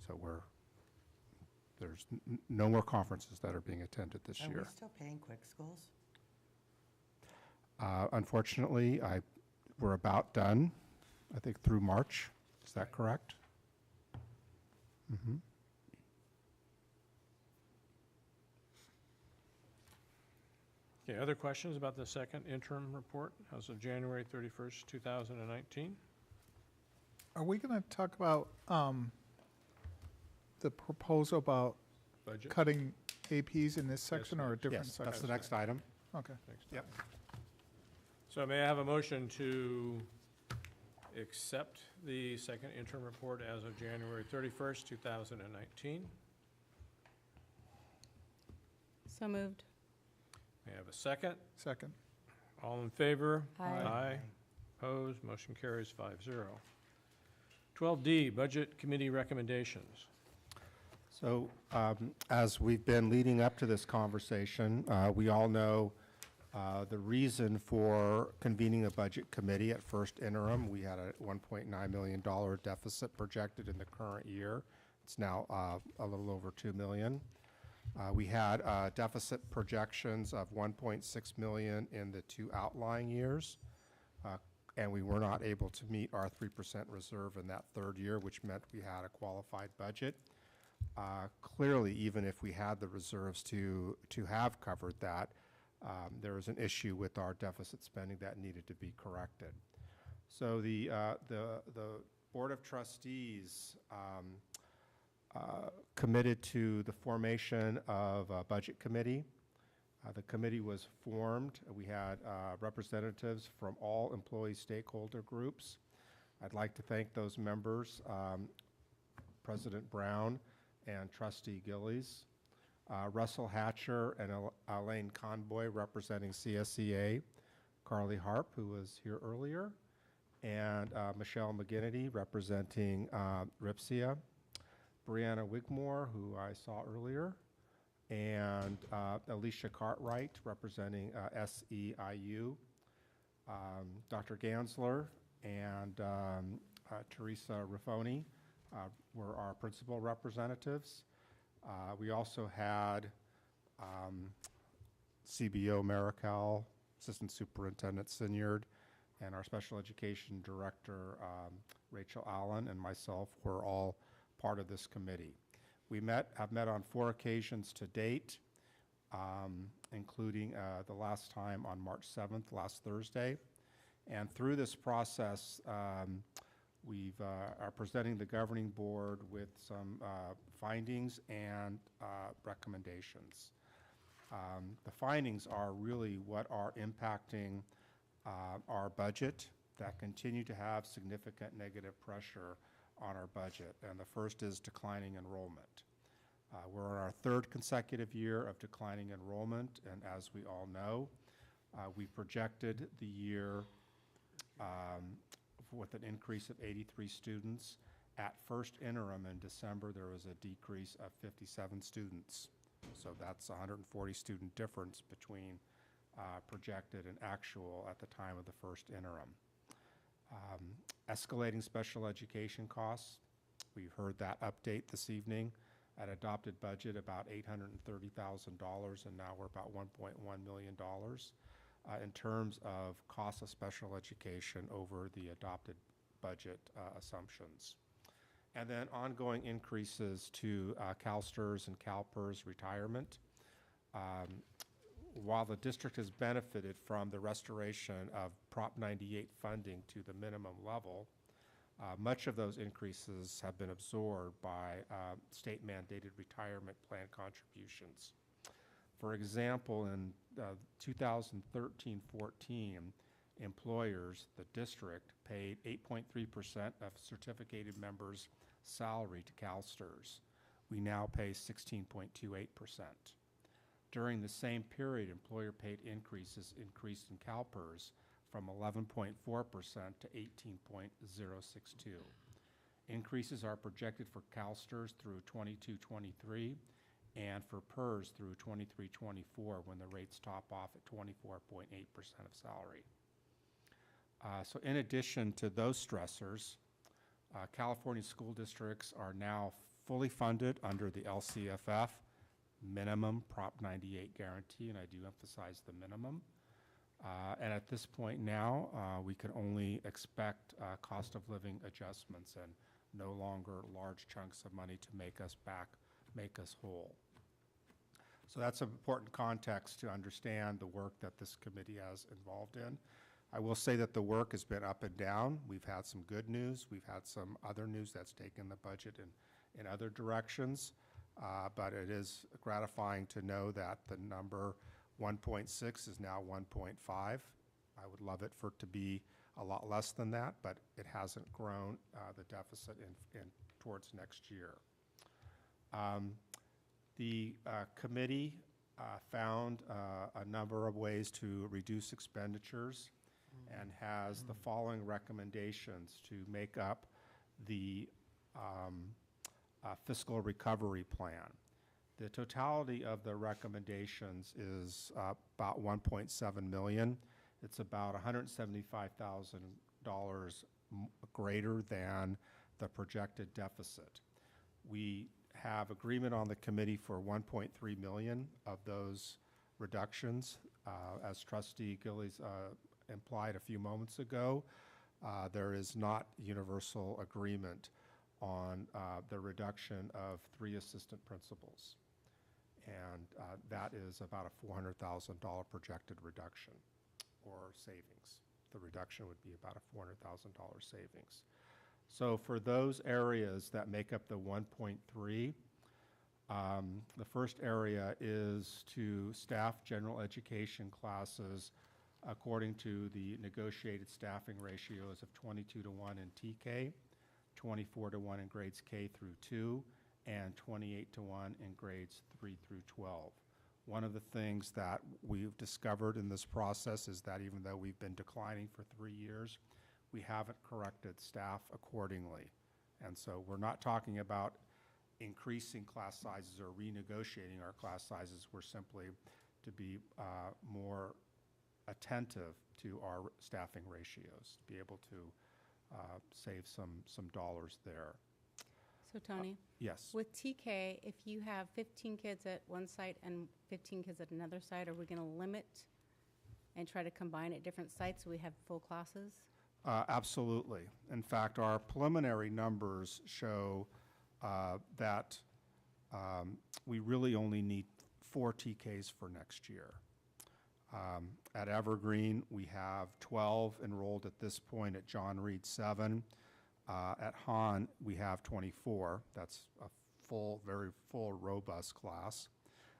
E: So there's no more conferences that are being attended this
B: Are
E: year.
B: we still paying quick schools?
E: Unfortunately, we're about done, I think through March. Is that correct? Mm-hmm.
A: Okay, other questions about the second interim report as of January 31st, 2019?
C: Are we going to talk about the proposal about
A: Budget?
C: cutting APs in this section or a different
E: Yes,
C: section?
E: that's the next item.
C: Okay.
E: Yep.
A: So may I have a motion to accept the second interim report as of January 31st, 2019?
D: So moved.
A: May I have a second?
C: Second.
A: All in favor?
D: Aye.
A: Aye. Opposed? Motion carries 5-0. 12D, Budget Committee recommendations.
E: So as we've been leading up to this conversation, we all know the reason for convening a budget committee at first interim. We had a $1.9 million deficit projected in the current year. It's now a little over $2 million. We had deficit projections of $1.6 million in the 2 outlying years, and we were not able to meet our 3% reserve in that 3rd year, which meant we had a qualified budget. Clearly, even if we had the reserves to have covered that, there was an issue with our deficit spending that needed to be corrected. So the Board of Trustees committed to the formation of a budget committee. The committee was formed. We had representatives from all employee stakeholder groups. I'd like to thank those members, President Brown and Trustee Gillies, Russell Hatcher and Elaine Conboy representing CSEA, Carly Harp, who was here earlier, and Michelle McGinnity representing RIPSIA, Brianna Wigmore, who I saw earlier, and Alicia Cartwright representing SEIU, Dr. Gansler and Teresa Raffoni were our principal representatives. We also had CBO Marical, Assistant Superintendent Sinyard, and our Special Education Director, Rachel Allen, and myself were all part of this committee. We have met on 4 occasions to date, including the last time on March 7th, last Thursday. And through this process, we are presenting the governing board with some findings and recommendations. The findings are really what are impacting our budget that continue to have significant negative pressure on our budget. And the first is declining enrollment. We're in our 3rd consecutive year of declining enrollment, and as we all know, we projected the year with an increase of 83 students. At first interim in December, there was a decrease of 57 students. So that's a 140 student difference between projected and actual at the time of the first interim. Escalating special education costs. We've heard that update this evening. At adopted budget, about $830,000, and now we're about $1.1 million in terms of cost of special education over the adopted budget assumptions. And then ongoing increases to CalSTRS and CalPERS retirement. While the district has benefited from the restoration of Prop 98 funding to the minimum level, much of those increases have been absorbed by state mandated retirement plan contributions. For example, in 2013-14, employers, the district, paid 8.3% of certificated members' salary to CalSTRS. We now pay 16.28%. During the same period, employer paid increases increased in CalPERS from 11.4% to 18.062. Increases are projected for CalSTRS through 22-23 and for PERS through 23-24 when the rates top off at 24.8% of salary. So in addition to those stressors, California school districts are now fully funded under the LCFF minimum Prop 98 guarantee, and I do emphasize the minimum. And at this point now, we can only expect cost of living adjustments and no longer large chunks of money to make us whole. So that's an important context to understand the work that this committee has involved in. I will say that the work has been up and down. We've had some good news. We've had some other news that's taken the budget in other directions. But it is gratifying to know that the number 1.6 is now 1.5. I would love it for it to be a lot less than that, but it hasn't grown the deficit in towards next year. The committee found a number of ways to reduce expenditures and has the following recommendations to make up the fiscal recovery plan. The totality of the recommendations is about $1.7 million. It's about $175,000 greater than the projected deficit. We have agreement on the committee for 1.3 million of those reductions. As Trustee Gillies implied a few moments ago, there is not universal agreement on the reduction of 3 assistant principals. And that is about a $400,000 projected reduction or savings. The reduction would be about a $400,000 savings. So for those areas that make up the 1.3, the first area is to staff general education classes according to the negotiated staffing ratios of 22:1 in TK, 24:1 in grades K through 2, and 28:1 in grades 3 through 12. One of the things that we've discovered in this process is that even though we've been declining for 3 years, we haven't corrected staff accordingly. And so we're not talking about increasing class sizes or renegotiating our class sizes. We're simply to be more attentive to our staffing ratios, to be able to save some dollars there.
D: So Tony?
E: Yes.
D: With TK, if you have 15 kids at one site and 15 kids at another site, are we going to limit and try to combine at different sites so we have full classes?
E: Absolutely. In fact, our preliminary numbers show that we really only need 4 TKs for next year. At Evergreen, we have 12 enrolled at this point, at John Reed 7. At Hahn, we have 24. That's a full, very full, robust class.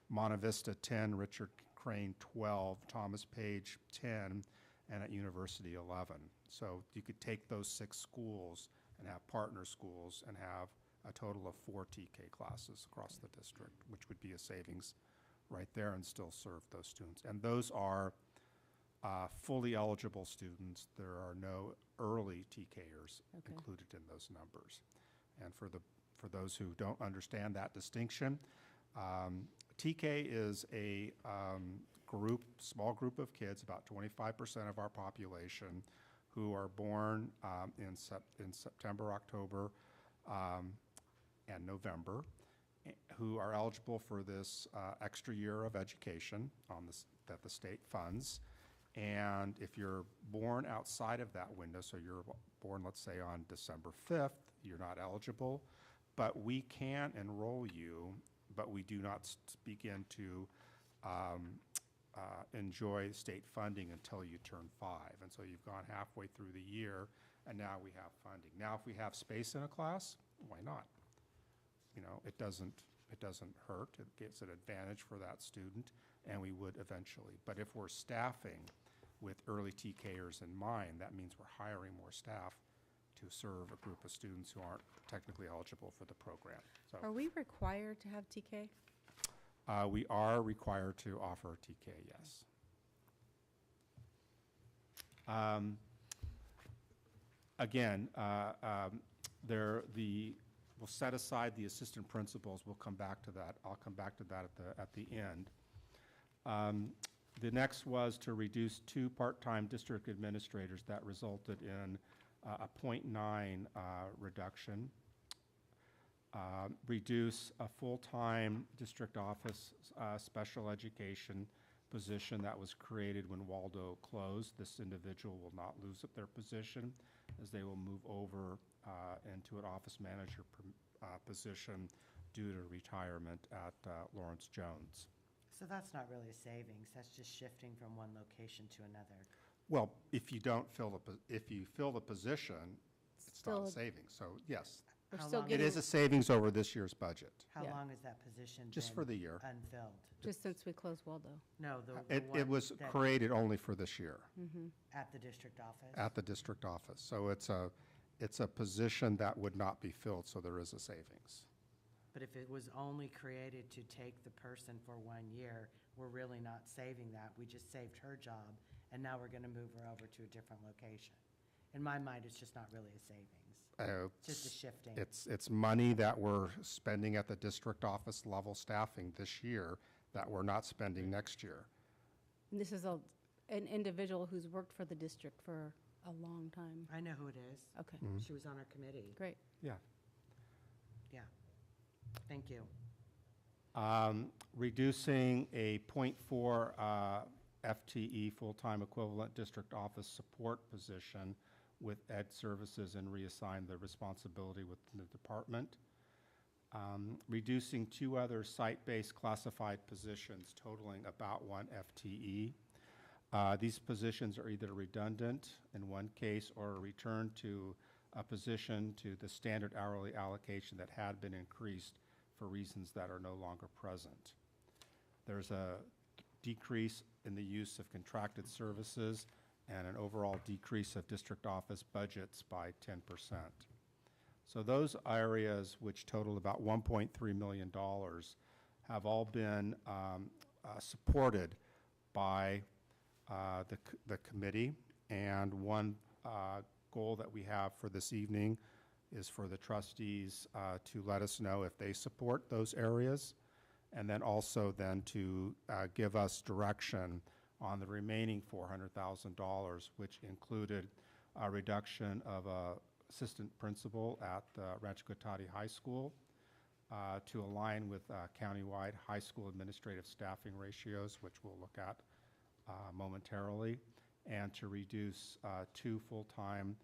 E: Monte Vista 10, Richard Crane 12, Thomas Page 10, and at University 11. So you could take those 6 schools and have partner schools and have a total of 4 TK classes across the district, which would be a savings right there and still serve those students. And those are fully eligible students. There are no early TKers included in those numbers. And for those who don't understand that distinction, TK is a small group of kids, about 25% of our population, who are born in September, October, and November, who are eligible for this extra year of education that the state funds. And if you're born outside of that window, so you're born, let's say, on December 5th, you're not eligible, but we can enroll you, but we do not begin to enjoy state funding until you turn 5. And so you've gone halfway through the year, and now we have funding. Now, if we have space in a class, why not? You know, it doesn't hurt. It gives an advantage for that student, and we would eventually. But if we're staffing with early TKers in mind, that means we're hiring more staff to serve a group of students who aren't technically eligible for the program. So,
D: Are we required to have TK?
E: we are required to offer TK, yes. Again, we'll set aside the assistant principals. We'll come back to that. I'll come back to that at the end. The next was to reduce 2 part-time district administrators. That resulted in a 0.9 reduction. Reduce a full-time district office special education position that was created when Waldo closed. This individual will not lose their position, as they will move over into an office manager position due to retirement at Lawrence Jones.
B: So that's not really a savings, that's just shifting from one location to another.
E: Well, if you don't if you fill the position, it's not a savings. So yes, it is a savings over this year's budget.
B: How long has that position
E: Just
B: been
E: for the year.
B: unfilled?
D: Just since we closed Waldo.
B: No,
E: It was created only for this year.
B: At the district office?
E: At the district office. So it's a position that would not be filled, so there is a savings.
B: But if it was only created to take the person for 1 year, we're really not saving that. We just saved her job, and now we're going to move her over to a different location. In my mind, it's just not really a savings. It's just a shifting.
E: It's money that we're spending at the district office level staffing this year that we're not spending next year.
D: And this is an individual who's worked for the district for a long time.
B: I know who it is.
D: Okay.
B: She was on our committee.
D: Great.
E: Yeah.
B: Yeah. Thank you.
E: Reducing a .4 FTE full-time equivalent district office support position with Ed Services and reassign the responsibility within the department. Reducing 2 other site-based classified positions totaling about 1 FTE. These positions are either redundant in one case or a return to a position to the standard hourly allocation that had been increased for reasons that are no longer present. There's a decrease in the use of contracted services and an overall decrease of district office budgets by 10%. So those areas, which total about $1.3 million, have all been supported by the committee. And one goal that we have for this evening is for the trustees to let us know if they support those areas, and then also then to give us direction on the remaining $400,000, which included a reduction of assistant principal at Rancho Cotati High School to align with countywide high school administrative staffing ratios, which we'll look at momentarily, and to reduce 2 full-time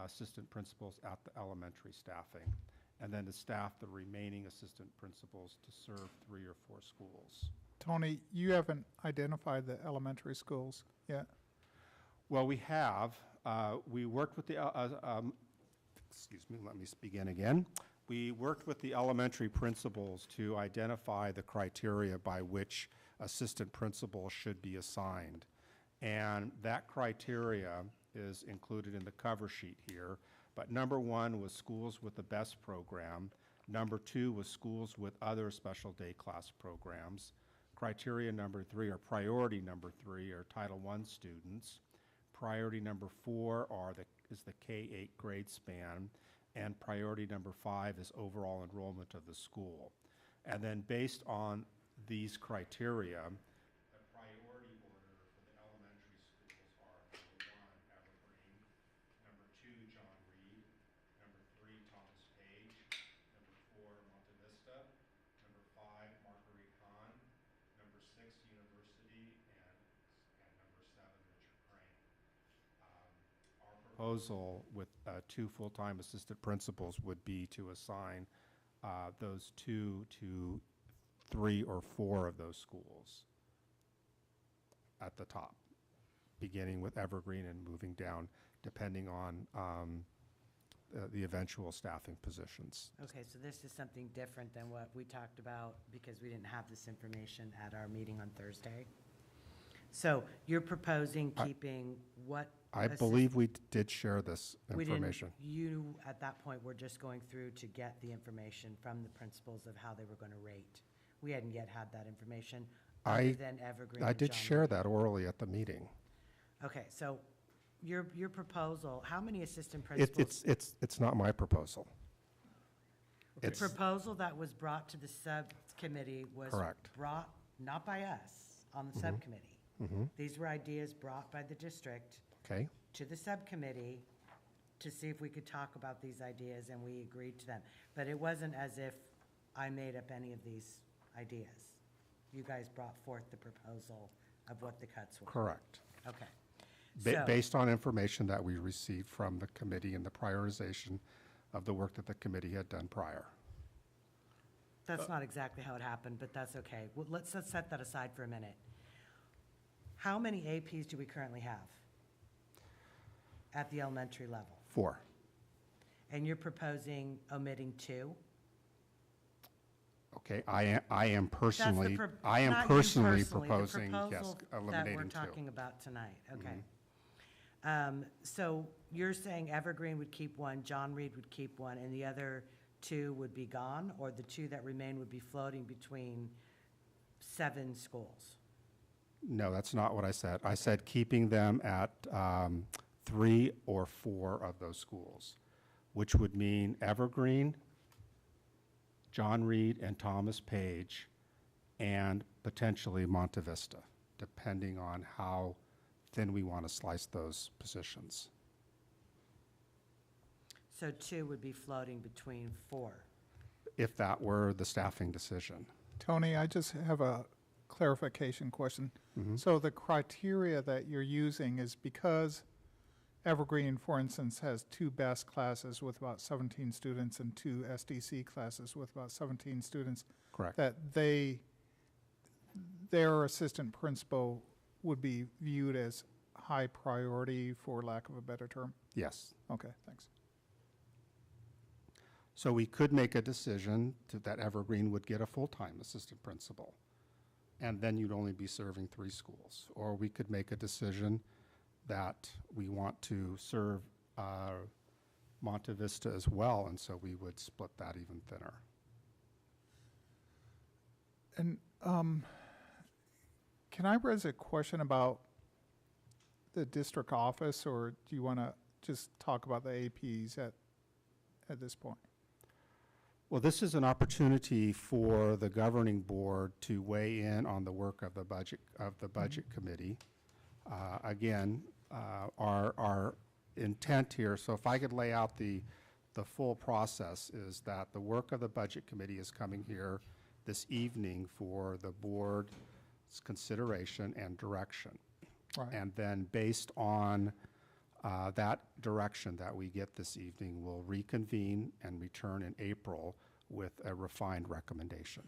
E: assistant principals at the elementary staffing, and then to staff the remaining assistant principals to serve 3 or 4 schools.
C: Tony, you haven't identified the elementary schools yet?
E: Well, we have. We worked with the, excuse me, let me begin again. We worked with the elementary principals to identify the criteria by which assistant principals should be assigned. And that criteria is included in the cover sheet here. But number 1 was schools with the BEST program. Number 2 was schools with other special day class programs. Criteria number 3, or priority number 3, are Title I students. Priority number 4 is the K-8 grade span. And priority number 5 is overall enrollment of the school. And then based on these criteria, the priority order for the elementary schools are number 1, Evergreen, number 2, John Reed, number 3, Thomas Page, number 4, Monte Vista, number 5, Marguerite Hahn, number 6, University, and number 7, Richard Crane. Our proposal with 2 full-time assistant principals would be to assign those 2 to 3 or 4 of those schools at the top, beginning with Evergreen and moving down depending on the eventual staffing positions.
B: Okay, so this is something different than what we talked about because we didn't have this information at our meeting on Thursday. So you're proposing keeping what?
E: I believe we did share this information.
B: You, at that point, were just going through to get the information from the principals of how they were going to rate. We hadn't yet had that information, other than Evergreen.
E: I
B: and
E: did
B: John
E: share
B: Reed.
E: that orally at the meeting.
B: Okay, so your proposal, how many assistant principals?
E: It's not my proposal.
B: The proposal that was brought to the subcommittee was
E: Correct.
B: brought, not by us, on the subcommittee. These were ideas brought by the district
E: Okay.
B: to the subcommittee to see if we could talk about these ideas, and we agreed to them. But it wasn't as if I made up any of these ideas. You guys brought forth the proposal of what the cuts were.
E: Correct.
B: Okay. So-
E: Based on information that we received from the committee and the prioritization of the work that the committee had done prior.
B: That's not exactly how it happened, but that's okay. Well, let's set that aside for a minute. How many APs do we currently have at the elementary level?
E: 4.
B: And you're proposing omitting 2?
E: Okay, I am personally,
B: Not you
E: personally
B: the
E: proposing, yes,
B: proposal
E: eliminating 2.
B: that we're talking about tonight, okay. So you're saying Evergreen would keep 1, John Reed would keep 1, and the other 2 would be gone? Or the 2 that remain would be floating between 7 schools?
E: No, that's not what I said. I said keeping them at 3 or 4 of those schools, which would mean Evergreen, John Reed, and Thomas Page, and potentially Monte Vista, depending on how thin we want to slice those positions.
B: So 2 would be floating between 4.
E: If that were the staffing decision.
C: Tony, I just have a clarification question. So the criteria that you're using is because Evergreen, for instance, has 2 BEST classes with about 17 students and 2 SDC classes with about 17 students.
E: Correct.
C: That their assistant principal would be viewed as high priority, for lack of a better term?
E: Yes.
C: Okay, thanks.
E: So we could make a decision that Evergreen would get a full-time assistant principal, and then you'd only be serving 3 schools. Or we could make a decision that we want to serve Monte Vista as well, and so we would split that even thinner.
C: And can I raise a question about the district office, or do you want to just talk about the APs at this point?
E: Well, this is an opportunity for the governing board to weigh in on the work of the budget committee. Again, our intent here, so if I could lay out the full process, is that the work of the budget committee is coming here this evening for the board's consideration and direction.
C: Right.
E: And then based on that direction that we get this evening, we'll reconvene and return in April with a refined recommendation.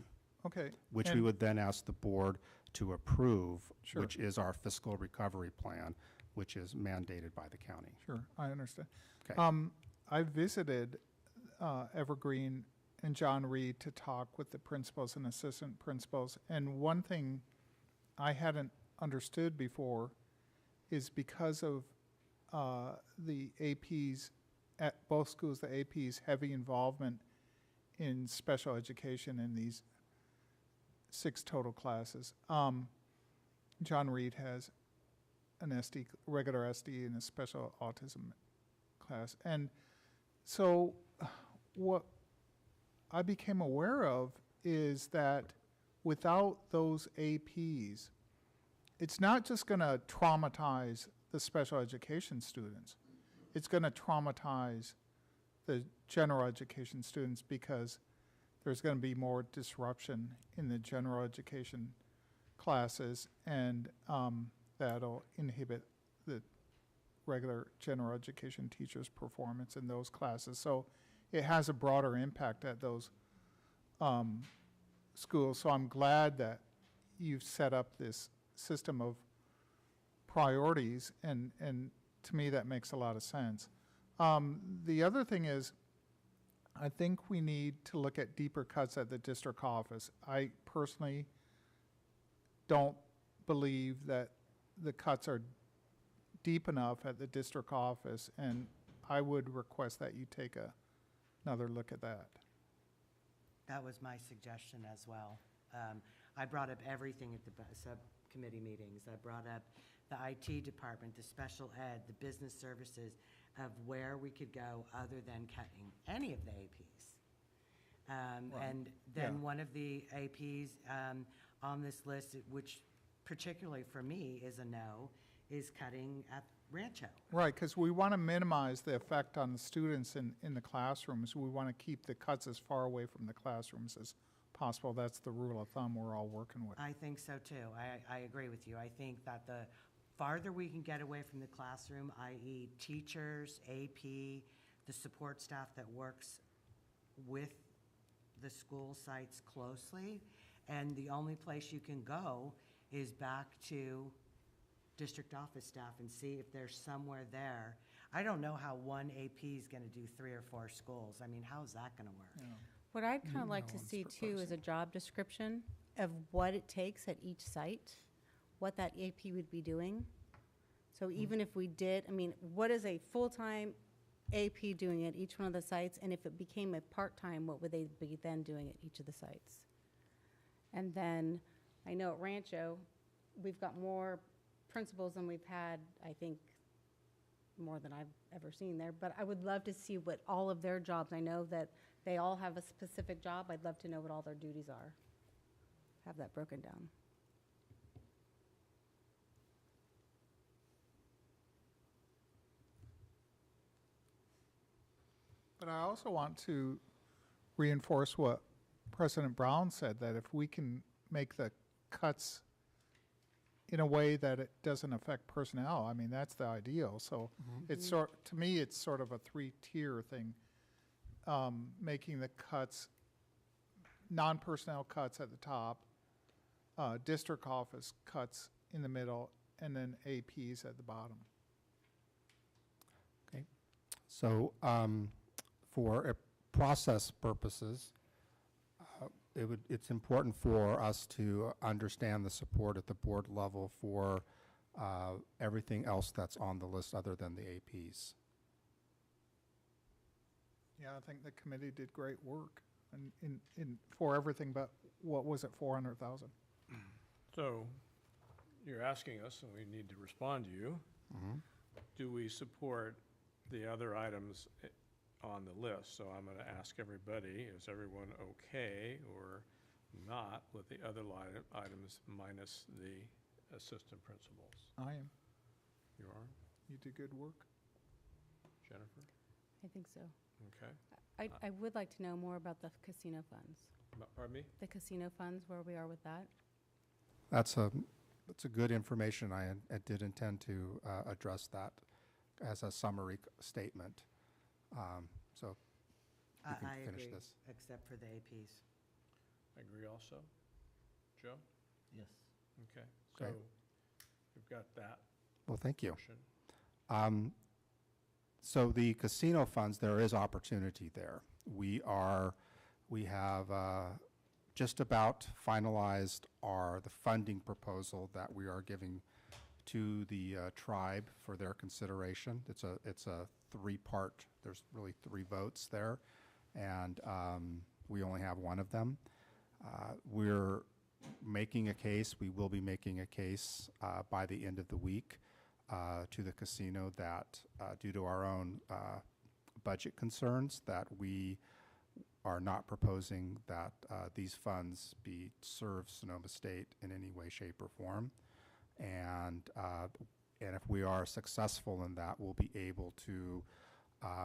C: Okay.
E: Which we
C: and-
E: would then ask the board to approve,
C: Sure.
E: which is our fiscal recovery plan, which is mandated by the county.
C: Sure, I understand.
E: Okay.
C: I visited Evergreen and John Reed to talk with the principals and assistant principals, and one thing I hadn't understood before is because of the APs at both schools, the APs' heavy involvement in special education in these 6 total classes. John Reed has an regular SD and a special autism class. And so what I became aware of is that without those APs, it's not just going to traumatize the special education students. It's going to traumatize the general education students because there's going to be more disruption in the general education classes, and that'll inhibit the regular general education teachers' performance in those classes. So it has a broader impact at those schools. So I'm glad that you've set up this system of priorities, and to me that makes a lot of sense. The other thing is, I think we need to look at deeper cuts at the district office. I personally don't believe that the cuts are deep enough at the district office, and I would request that you take another look at that.
B: That was my suggestion as well. I brought up everything at the subcommittee meetings. I brought up the IT department, the special ed, the business services, of where we could go other than cutting any of the APs. And then
C: yeah.
B: one of the APs on this list, which particularly for me is a no, is cutting at Rancho.
C: Right, because we want to minimize the effect on the students in the classrooms. We want to keep the cuts as far away from the classrooms as possible. That's the rule of thumb we're all working with.
B: I think so too. I agree with you. I think that the farther we can get away from the classroom, i.e. teachers, AP, the support staff that works with the school sites closely, and the only place you can go is back to district office staff and see if there's somewhere there. I don't know how one AP is going to do 3 or 4 schools. I mean, how's that going to work?
D: What I'd kind of like to see too is a job description of what it takes at each site, what that AP would be doing. So even if we did, I mean, what is a full-time AP doing at each one of the sites? And if it became a part-time, what would they be then doing at each of the sites? And then I know at Rancho, we've got more principals than we've had, I think, more than I've ever seen there. But I would love to see what all of their jobs, I know that they all have a specific job. I'd love to know what all their duties are. Have that broken down.
C: But I also want to reinforce what President Brown said, that if we can make the cuts in a way that it doesn't affect personnel, I mean, that's the ideal. So it's to me, it's sort of a three-tier thing, making the cuts, non-personnel cuts at the top, district office cuts in the middle, and then APs at the bottom.
E: Okay. So for process purposes, it's important for us to understand the support at the board level for everything else that's on the list other than the APs.
C: Yeah, I think the committee did great work in for everything, but what was it, 400,000?
A: So you're asking us, and we need to respond to you, do we support the other items on the list? So I'm going to ask everybody, is everyone okay or not with the other items minus the assistant principals?
C: I am.
A: You are?
C: You did good work.
A: Jennifer?
D: I think so.
A: Okay.
D: I would like to know more about the casino funds.
A: Pardon me?
D: The casino funds, where we are with that.
E: That's a good information. I did intend to address that as a summary statement. So you can
B: I
E: finish
B: agree,
E: this.
B: except for the APs.
A: I agree also. Joe?
L: Yes.
A: Okay. So
E: Okay.
A: we've got that.
E: Well, thank you.
A: motion.
E: So the casino funds, there is opportunity there. We have just about finalized the funding proposal that we are giving to the tribe for their consideration. It's a three-part, there's really three votes there, and we only have one of them. We're making a case, we will be making a case by the end of the week to the casino that due to our own budget concerns, that we are not proposing that these funds be served Sonoma State in any way, shape, or form. And if we are successful in that, we'll be able to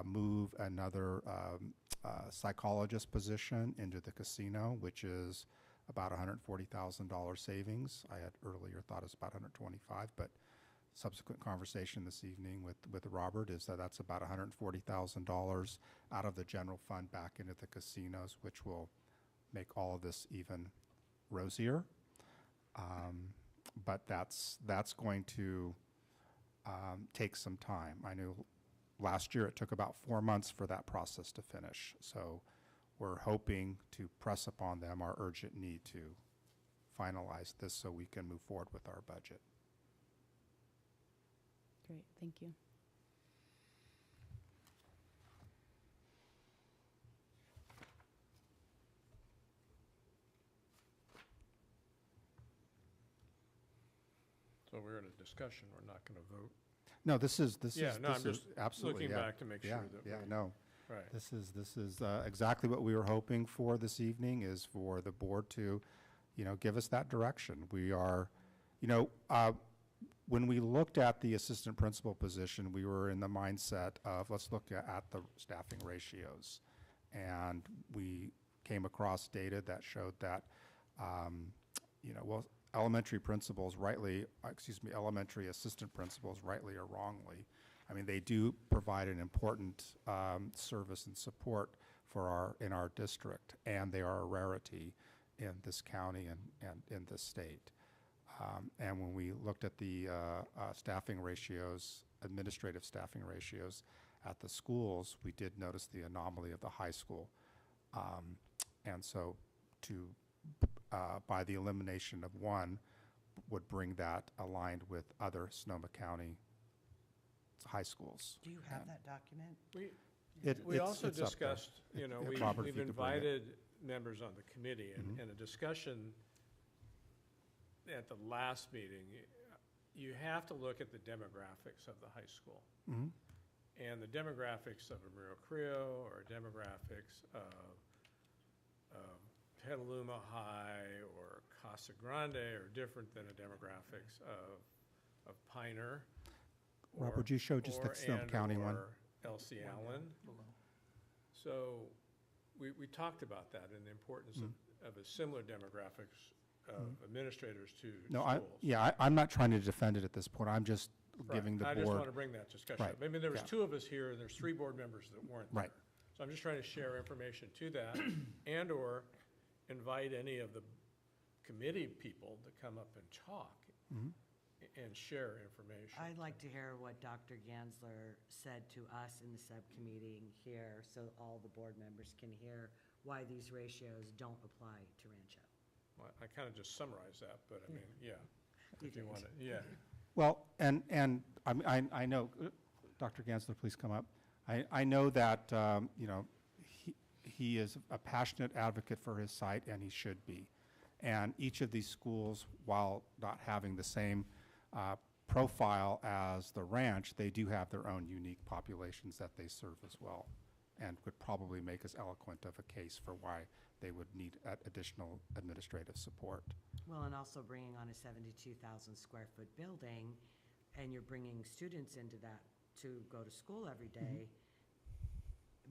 E: move another psychologist position into the casino, which is about $140,000 savings. I had earlier thought it was about 125, but subsequent conversation this evening with Robert is that that's about $140,000 out of the general fund back into the casinos, which will make all of this even rosier. But that's going to take some time. I knew last year it took about 4 months for that process to finish. So we're hoping to press upon them our urgent need to finalize this so we can move forward with our budget.
D: Great, thank you.
A: So we're in a discussion, we're not going to vote.
E: No, this is
A: I'm just
E: absolutely,
A: looking
E: yeah.
A: back to make
E: Yeah,
A: sure that
E: yeah,
A: we're-
E: no.
A: Right.
E: This is exactly what we were hoping for this evening, is for the board to, give us that direction. We are, when we looked at the assistant principal position, we were in the mindset of, let's look at the staffing ratios. And we came across data that showed that, elementary assistant principals, rightly or wrongly, I mean, they do provide an important service and support in our district, and they are a rarity in this county and in this state. And when we looked at the staffing ratios, administrative staffing ratios at the schools, we did notice the anomaly of the high school. And so by the elimination of one would bring that aligned with other Sonoma County high schools.
B: Do you have that document?
A: We also
E: it's up there.
A: discussed,
E: Robert, if
A: we've
E: you could bring it.
A: invited members on the committee, and a discussion at the last meeting, you have to look at the demographics of the high school.
E: Mhm.
A: And the demographics of Rio Creo or demographics of Petaluma High or Casa Grande are different than the demographics of Piner.
E: Rob, would you show just that Snow County one?
A: Or Elsie Allen. So we talked about that and the importance of a similar demographics of administrators to
E: No,
A: schools.
E: I'm not trying to defend it at this point. I'm just giving the board.
A: I just want to bring that discussion up.
E: Right,
A: I mean, there was
E: yeah.
A: 2 of us here, and there's 3 board members that weren't there.
E: Right.
A: So I'm just trying to share information to that, and/or invite any of the committee people to come up and talk and share information.
B: I'd like to hear what Dr. Gansler said to us in the subcommittee here, so all the board members can hear why these ratios don't apply to Rancho.
A: Well, I kind of just summarized that, but I mean, yeah,
B: You
A: if you
B: did.
A: want to, yeah.
E: Well, and I know, Dr. Gansler, please come up. I know that, you know, he is a passionate advocate for his site, and he should be. And each of these schools, while not having the same profile as the ranch, they do have their own unique populations that they serve as well, and would probably make as eloquent of a case for why they would need additional administrative support.
B: Well, and also bringing on a 72,000 square foot building, and you're bringing students into that to go to school every day,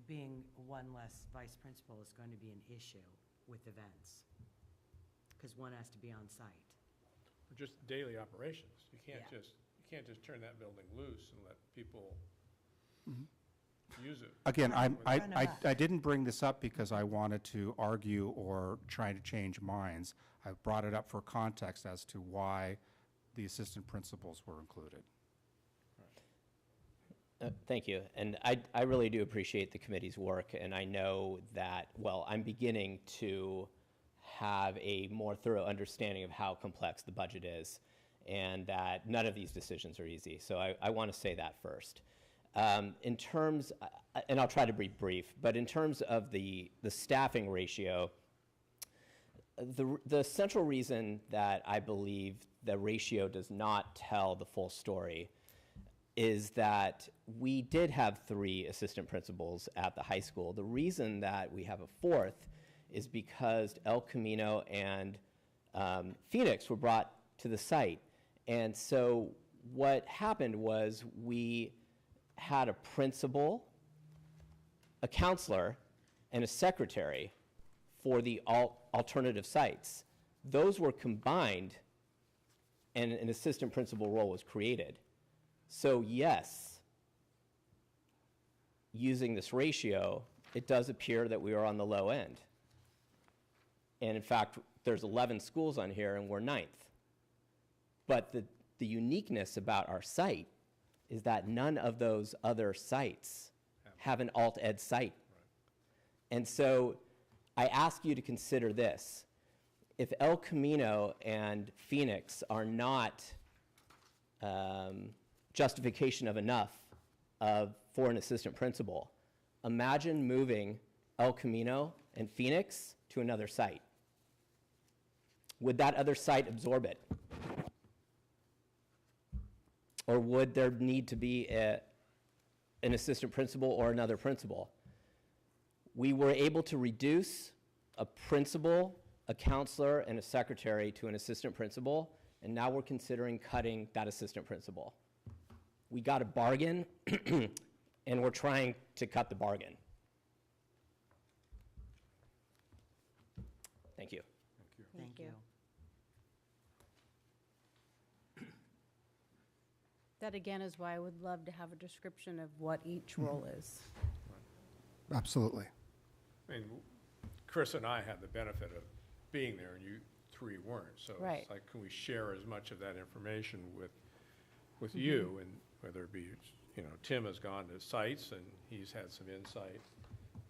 B: being one less vice principal is going to be an issue with events, because one has to be on site.
A: Or just daily operations. You can't
B: Yeah.
A: just turn that building loose and let people use it.
E: Again,
B: Fair enough.
E: I didn't bring this up because I wanted to argue or try to change minds. I brought it up for context as to why the assistant principals were included.
H: Thank you. And I really do appreciate the committee's work, and I know that, well, I'm beginning to have a more thorough understanding of how complex the budget is, and that none of these decisions are easy. So I want to say that first. In terms, and I'll try to be brief, but in terms of the staffing ratio, the central reason that I believe the ratio does not tell the full story is that we did have 3 assistant principals at the high school. The reason that we have a 4th is because El Camino and Phoenix were brought to the site. And so what happened was we had a principal, a counselor, and a secretary for the alternative sites. Those were combined, and an assistant principal role was created. So yes, using this ratio, it does appear that we are on the low end. And in fact, there's 11 schools on here, and we're 9th. But the uniqueness about our site is that none of those other sites have an alt-ed site. And so I ask you to consider this. If El Camino and Phoenix are not justification of enough for an assistant principal, imagine moving El Camino and Phoenix to another site. Would that other site absorb it? Or would there need to be an assistant principal or another principal? We were able to reduce a principal, a counselor, and a secretary to an assistant principal, and now we're considering cutting that assistant principal. We got a bargain, and we're trying to cut the bargain. Thank you.
B: Thank you.
D: That again is why I would love to have a description of what each role is.
E: Absolutely.
A: I mean, Chris and I had the benefit of being there, and you 3 weren't. So
D: Right.
A: it's like, can we share as much of that information with you? And whether it be, you know, Tim has gone to sites, and he's had some insight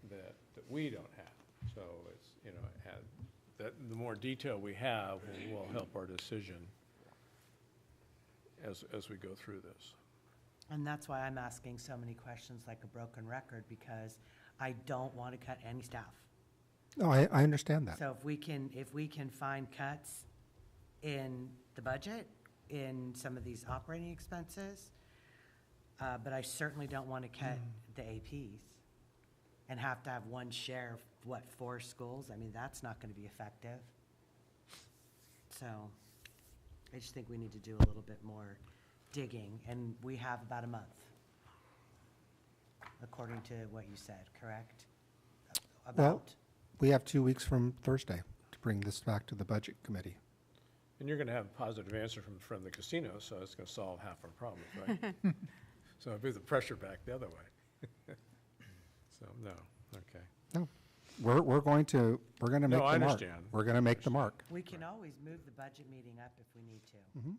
A: that we don't have. So it's, you know, the more detail we have will help our decision as we go through this.
B: And that's why I'm asking so many questions like a broken record, because I don't want to cut any staff.
E: No, I understand that.
B: So if we can find cuts in the budget, in some of these operating expenses, but I certainly don't want to cut the APs and have to have one share of, what, 4 schools? I mean, that's not going to be effective. So I just think we need to do a little bit more digging, and we have about a month, according to what you said, correct?
E: Well, we have 2 weeks from Thursday to bring this back to the Budget Committee.
A: And you're going to have a positive answer from the casino, so it's going to solve half our problems, right? So it'll move the pressure back the other way. So, no, okay.
E: No, we're going to make the
A: No,
E: mark.
A: I understand.
E: We're going to make the mark.
B: We can always move the budget meeting up if we need to.
E: Mhm.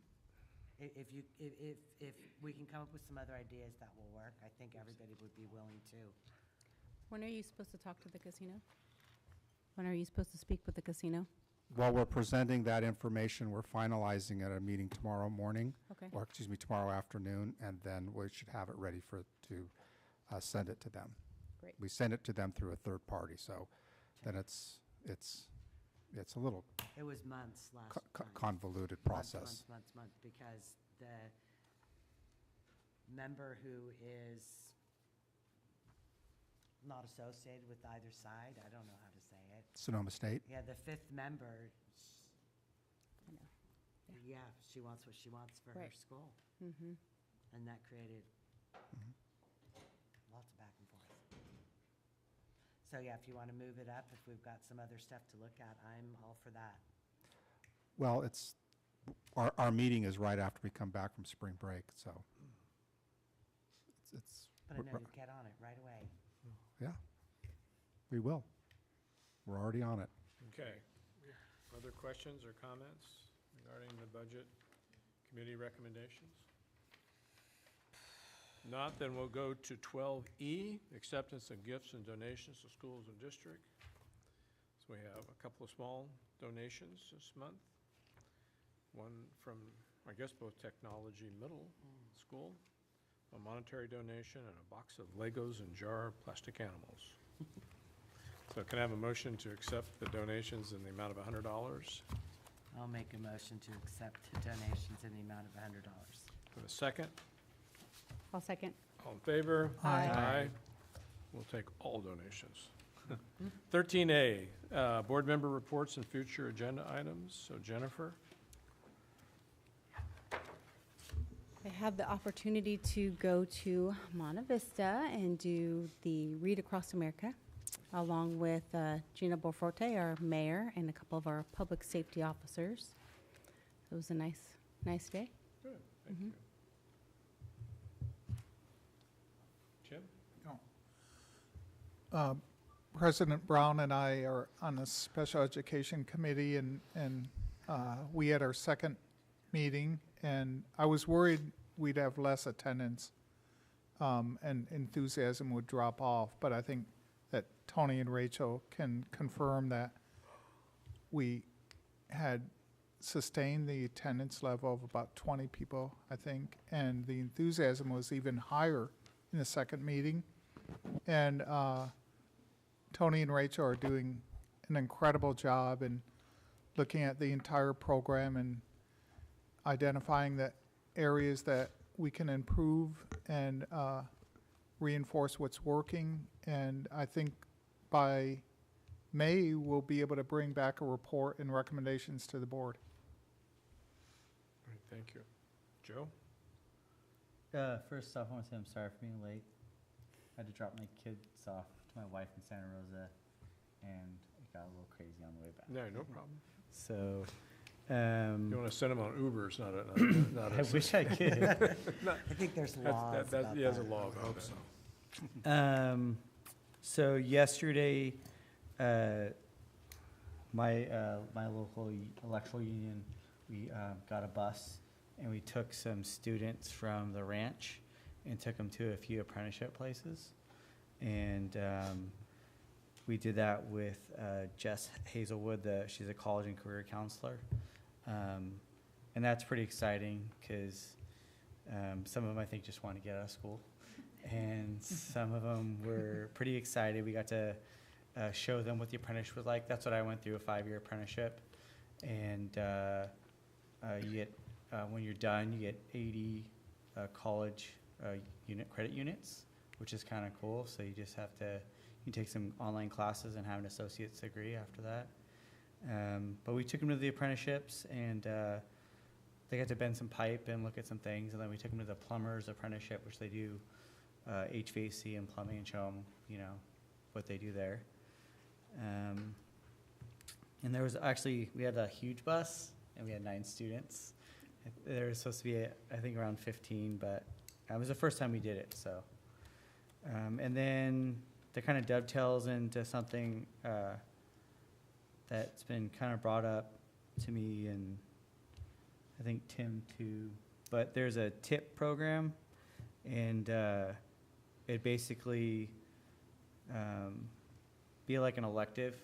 B: If we can come up with some other ideas that will work, I think everybody would be willing to.
D: When are you supposed to talk to the casino? When are you supposed to speak with the casino?
E: While we're presenting that information, we're finalizing at a meeting tomorrow morning.
D: Okay.
E: Or, excuse me, tomorrow afternoon, and then we should have it ready to send it to them.
D: Great.
E: We send it to them through a third party, so then it's a little
B: It was months last time.
E: convoluted
B: Months,
E: process.
B: months, because the member who is not associated with either side, I don't know how to say it.
E: Sonoma State?
B: Yeah, the 5th member,
D: I know.
B: yeah, she wants what she wants for her
D: Right.
B: school.
D: Mm-hmm.
B: And that created lots of back and forth. So yeah, if you want to move it up, if we've got some other stuff to look at, I'm all for that.
E: Well, our meeting is right after we come back from spring break, so it's.
B: But I know you'll get on it right away.
E: Yeah, we will. We're already on it.
A: Okay. Other questions or comments regarding the budget committee recommendations? Not, then we'll go to 12E, acceptance of gifts and donations to schools and district. So we have a couple of small donations this month. One from, I guess, both Technology Middle School, a monetary donation, and a box of Legos and jar of plastic animals. So can I have a motion to accept the donations in the amount of $100?
B: I'll make a motion to accept donations in the amount of $100.
A: With a second?
D: I'll second.
A: All in favor?
C: Aye.
A: We'll take all donations. 13A, board member reports and future agenda items. So Jennifer?
D: I had the opportunity to go to Monte Vista and do the Read Across America, along with Gina Borforte, our mayor, and a couple of our public safety officers. It was a nice day.
A: Good, thank you. Jim?
C: President Brown and I are on the Special Education Committee, and we had our second meeting, and I was worried we'd have less attendance and enthusiasm would drop off, but I think that Tony and Rachel can confirm that we had sustained the attendance level of about 20 people, I think, and the enthusiasm was even higher in the second meeting. And Tony and Rachel are doing an incredible job in looking at the entire program and identifying the areas that we can improve and reinforce what's working. And I think by May, we'll be able to bring back a report and recommendations to the board.
A: All right, thank you. Joe?
L: First off, I want to say I'm sorry for being late. I had to drop my kids off to my wife in Santa Rosa, and it got a little crazy on the way back.
A: No, no problem.
L: So,
A: You want to send them on Ubers, not a.
L: I wish I could.
B: I think there's laws about
A: There's a
B: that.
A: law about that.
L: So yesterday, my local electoral union, we got a bus and we took some students from the ranch and took them to a few apprenticeship places. And we did that with Jess Hazelwood, she's a college and career counselor. And that's pretty exciting because some of them I think just want to get out of school. And some of them were pretty excited. We got to show them what the apprenticeship was like. That's what I went through, a 5-year apprenticeship. And you get, when you're done, you get 80 college credit units, which is kind of cool. So you just have to, you take some online classes and have an associate's degree after that. But we took them to the apprenticeships, and they got to bend some pipe and look at some things. And then we took them to the plumber's apprenticeship, which they do HVAC and plumbing, and show them, you know, what they do there. And there was actually, we had a huge bus, and we had 9 students. There was supposed to be, I think, around 15, but it was the first time we did it, so. And then that kind of dovetails into something that's been kind of brought up to me, and I think Tim too, but there's a TIP program, and it basically be like an elective.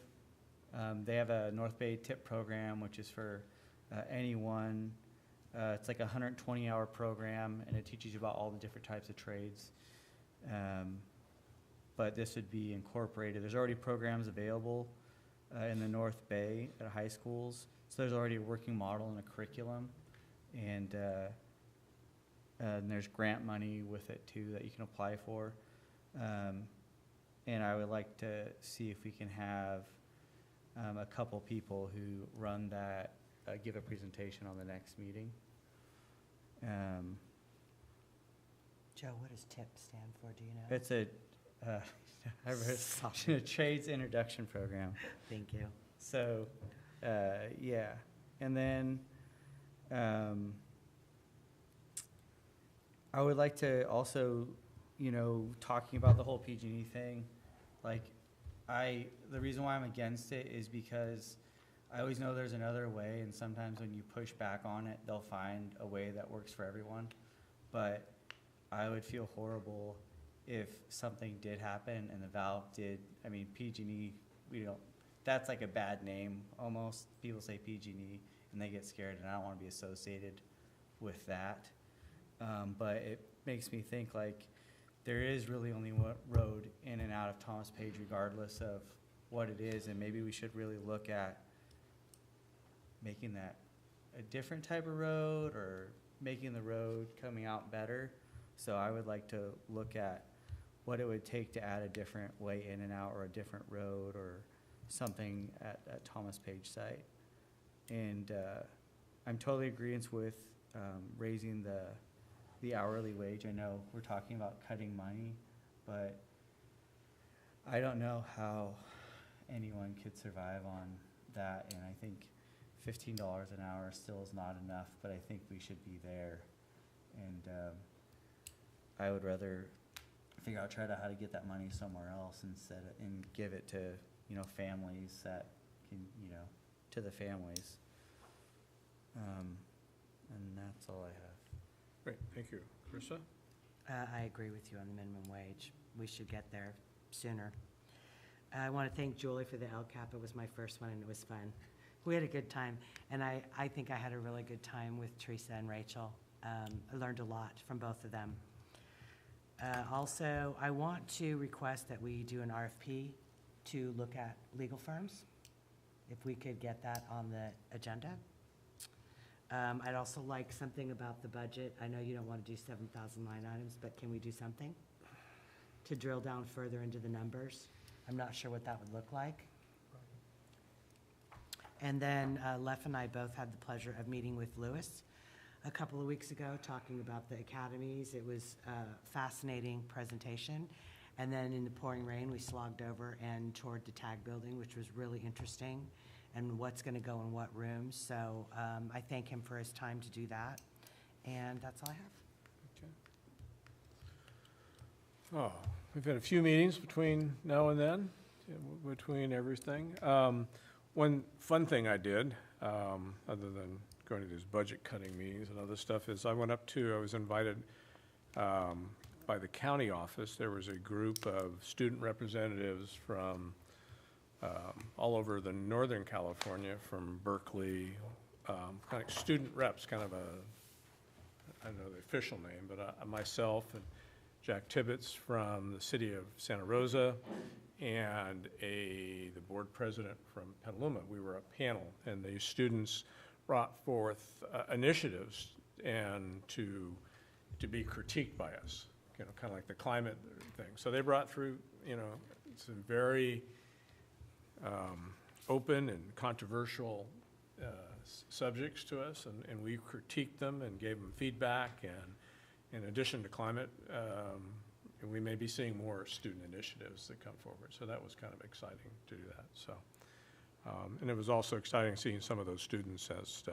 L: They have a North Bay TIP program, which is for anyone. It's like a 120-hour program, and it teaches you about all the different types of trades. But this would be incorporated. There's already programs available in the North Bay at high schools. So there's already a working model and a curriculum. And there's grant money with it too that you can apply for. And I would like to see if we can have a couple people who run that, give a presentation on the next meeting.
B: Joe, what does TIP stand for, do you know?
L: It's a trades introduction program.
B: Thank you.
L: So, yeah. And then I would like to also, you know, talking about the whole PG&E thing, like, the reason why I'm against it is because I always know there's another way, and sometimes when you push back on it, they'll find a way that works for everyone. But I would feel horrible if something did happen and the valve did, I mean, PG&E, that's like a bad name almost. People say PG&E and they get scared, and I don't want to be associated with that. But it makes me think, like, there is really only one road in and out of Thomas Page regardless of what it is, and maybe we should really look at making that a different type of road, or making the road coming out better. So I would like to look at what it would take to add a different way in and out, or a different road, or something at Thomas Page site. And I'm totally agreeant with raising the hourly wage. I know we're talking about cutting money, but I don't know how anyone could survive on that, and I think $15 an hour still is not enough, but I think we should be there. And I would rather figure out, try to how to get that money somewhere else and give it to, you know, families that can, you know, to the families. And that's all I have.
A: Great, thank you. Carissa?
B: I agree with you on the minimum wage. We should get there sooner. I want to thank Julie for the LCAP. It was my first one, and it was fun. We had a good time, and I think I had a really good time with Teresa and Rachel. I learned a lot from both of them. Also, I want to request that we do an RFP to look at legal firms, if we could get that on the agenda. I'd also like something about the budget. I know you don't want to do 7,000 line items, but can we do something to drill down further into the numbers? I'm not sure what that would look like. And then Leff and I both had the pleasure of meeting with Lewis a couple of weeks ago, talking about the academies. It was a fascinating presentation. And then in the pouring rain, we slogged over and toured the tag building, which was really interesting, and what's going to go in what rooms. So I thank him for his time to do that. And that's all I have.
A: Okay. Oh, we've had a few meetings between now and then, between everything. One fun thing I did, other than going to these budget cutting meetings and other stuff, is I was invited by the county office. There was a group of student representatives from all over the Northern California, from Berkeley, kind of student reps, kind of I don't know the official name, but myself and Jack Tibbetts from the city of Santa Rosa, and the board president from Petaluma. We were a panel, and the students brought forth initiatives and to be critiqued by us, you know, kind of like the climate thing. So they brought through, you know, some very open and controversial subjects to us, and we critiqued them and gave them feedback. And in addition to climate, we may be seeing more student initiatives that come forward. So that was kind of exciting to do that. So, and it was also exciting seeing some of those students as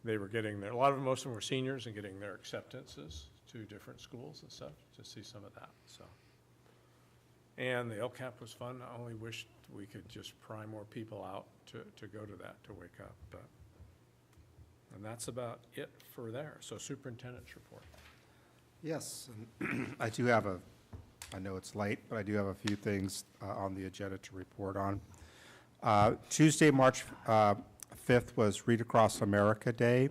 A: they were getting their, most of them were seniors and getting their acceptances to different schools and stuff, to see some of that. So, and the LCAP was fun. I only wish we could just pry more people out to go to that, to wake up. But, and that's about it for there. So superintendent's report.
E: Yes, and I do have I know it's late, but I do have a few things on the agenda to report on. Tuesday, March 5th was Read Across America Day,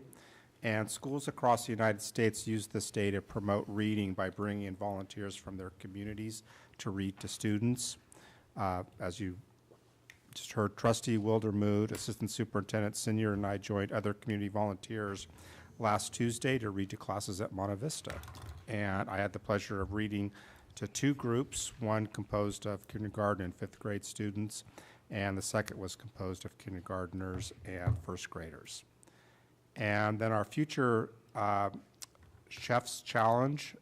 E: and schools across the United States used this day to promote reading by bringing in volunteers from their communities to read to students. As you just heard, Trustee Wildermuth, Assistant Superintendent Senior, and I joined other community volunteers last Tuesday to read to classes at Monte Vista. And I had the pleasure of reading to two groups, one composed of kindergarten and fifth grade students, and the second was composed of kindergartners and first graders. And then our future Chef's Challenge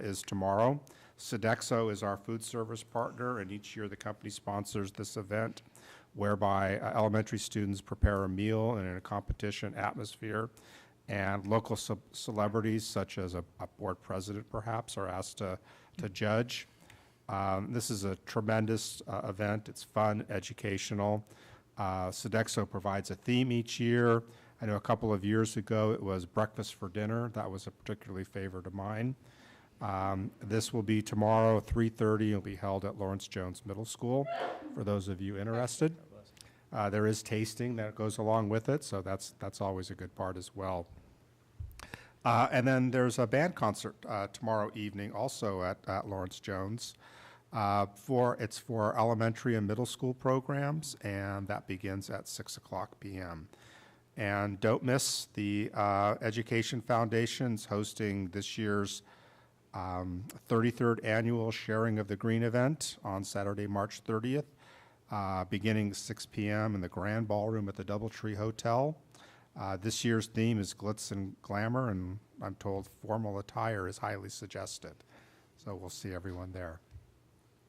E: is tomorrow. Sodexo is our food service partner, and each year the company sponsors this event whereby elementary students prepare a meal in a competition atmosphere, and local celebrities such as a board president perhaps are asked to judge. This is a tremendous event. It's fun, educational. Sodexo provides a theme each year. I know a couple of years ago it was breakfast for dinner. That was a particularly favorite of mine. This will be tomorrow, 3:30. It'll be held at Lawrence Jones Middle School for those of you interested. There is tasting that goes along with it, so that's always a good part as well. And then there's a band concert tomorrow evening also at Lawrence Jones. It's for elementary and middle school programs, and that begins at 6:00 p.m. And don't miss the Education Foundation's hosting this year's 33rd annual Sharing of the Green event on Saturday, March 30th, beginning 6 p.m. in the Grand Ballroom at the Doubletree Hotel. This year's theme is glitz and glamour, and I'm told formal attire is highly suggested. So we'll see everyone there.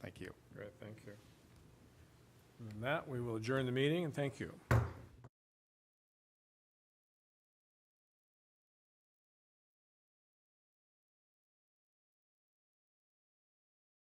E: Thank you.
A: Great, thank you. And with that, we will adjourn the meeting, and thank you.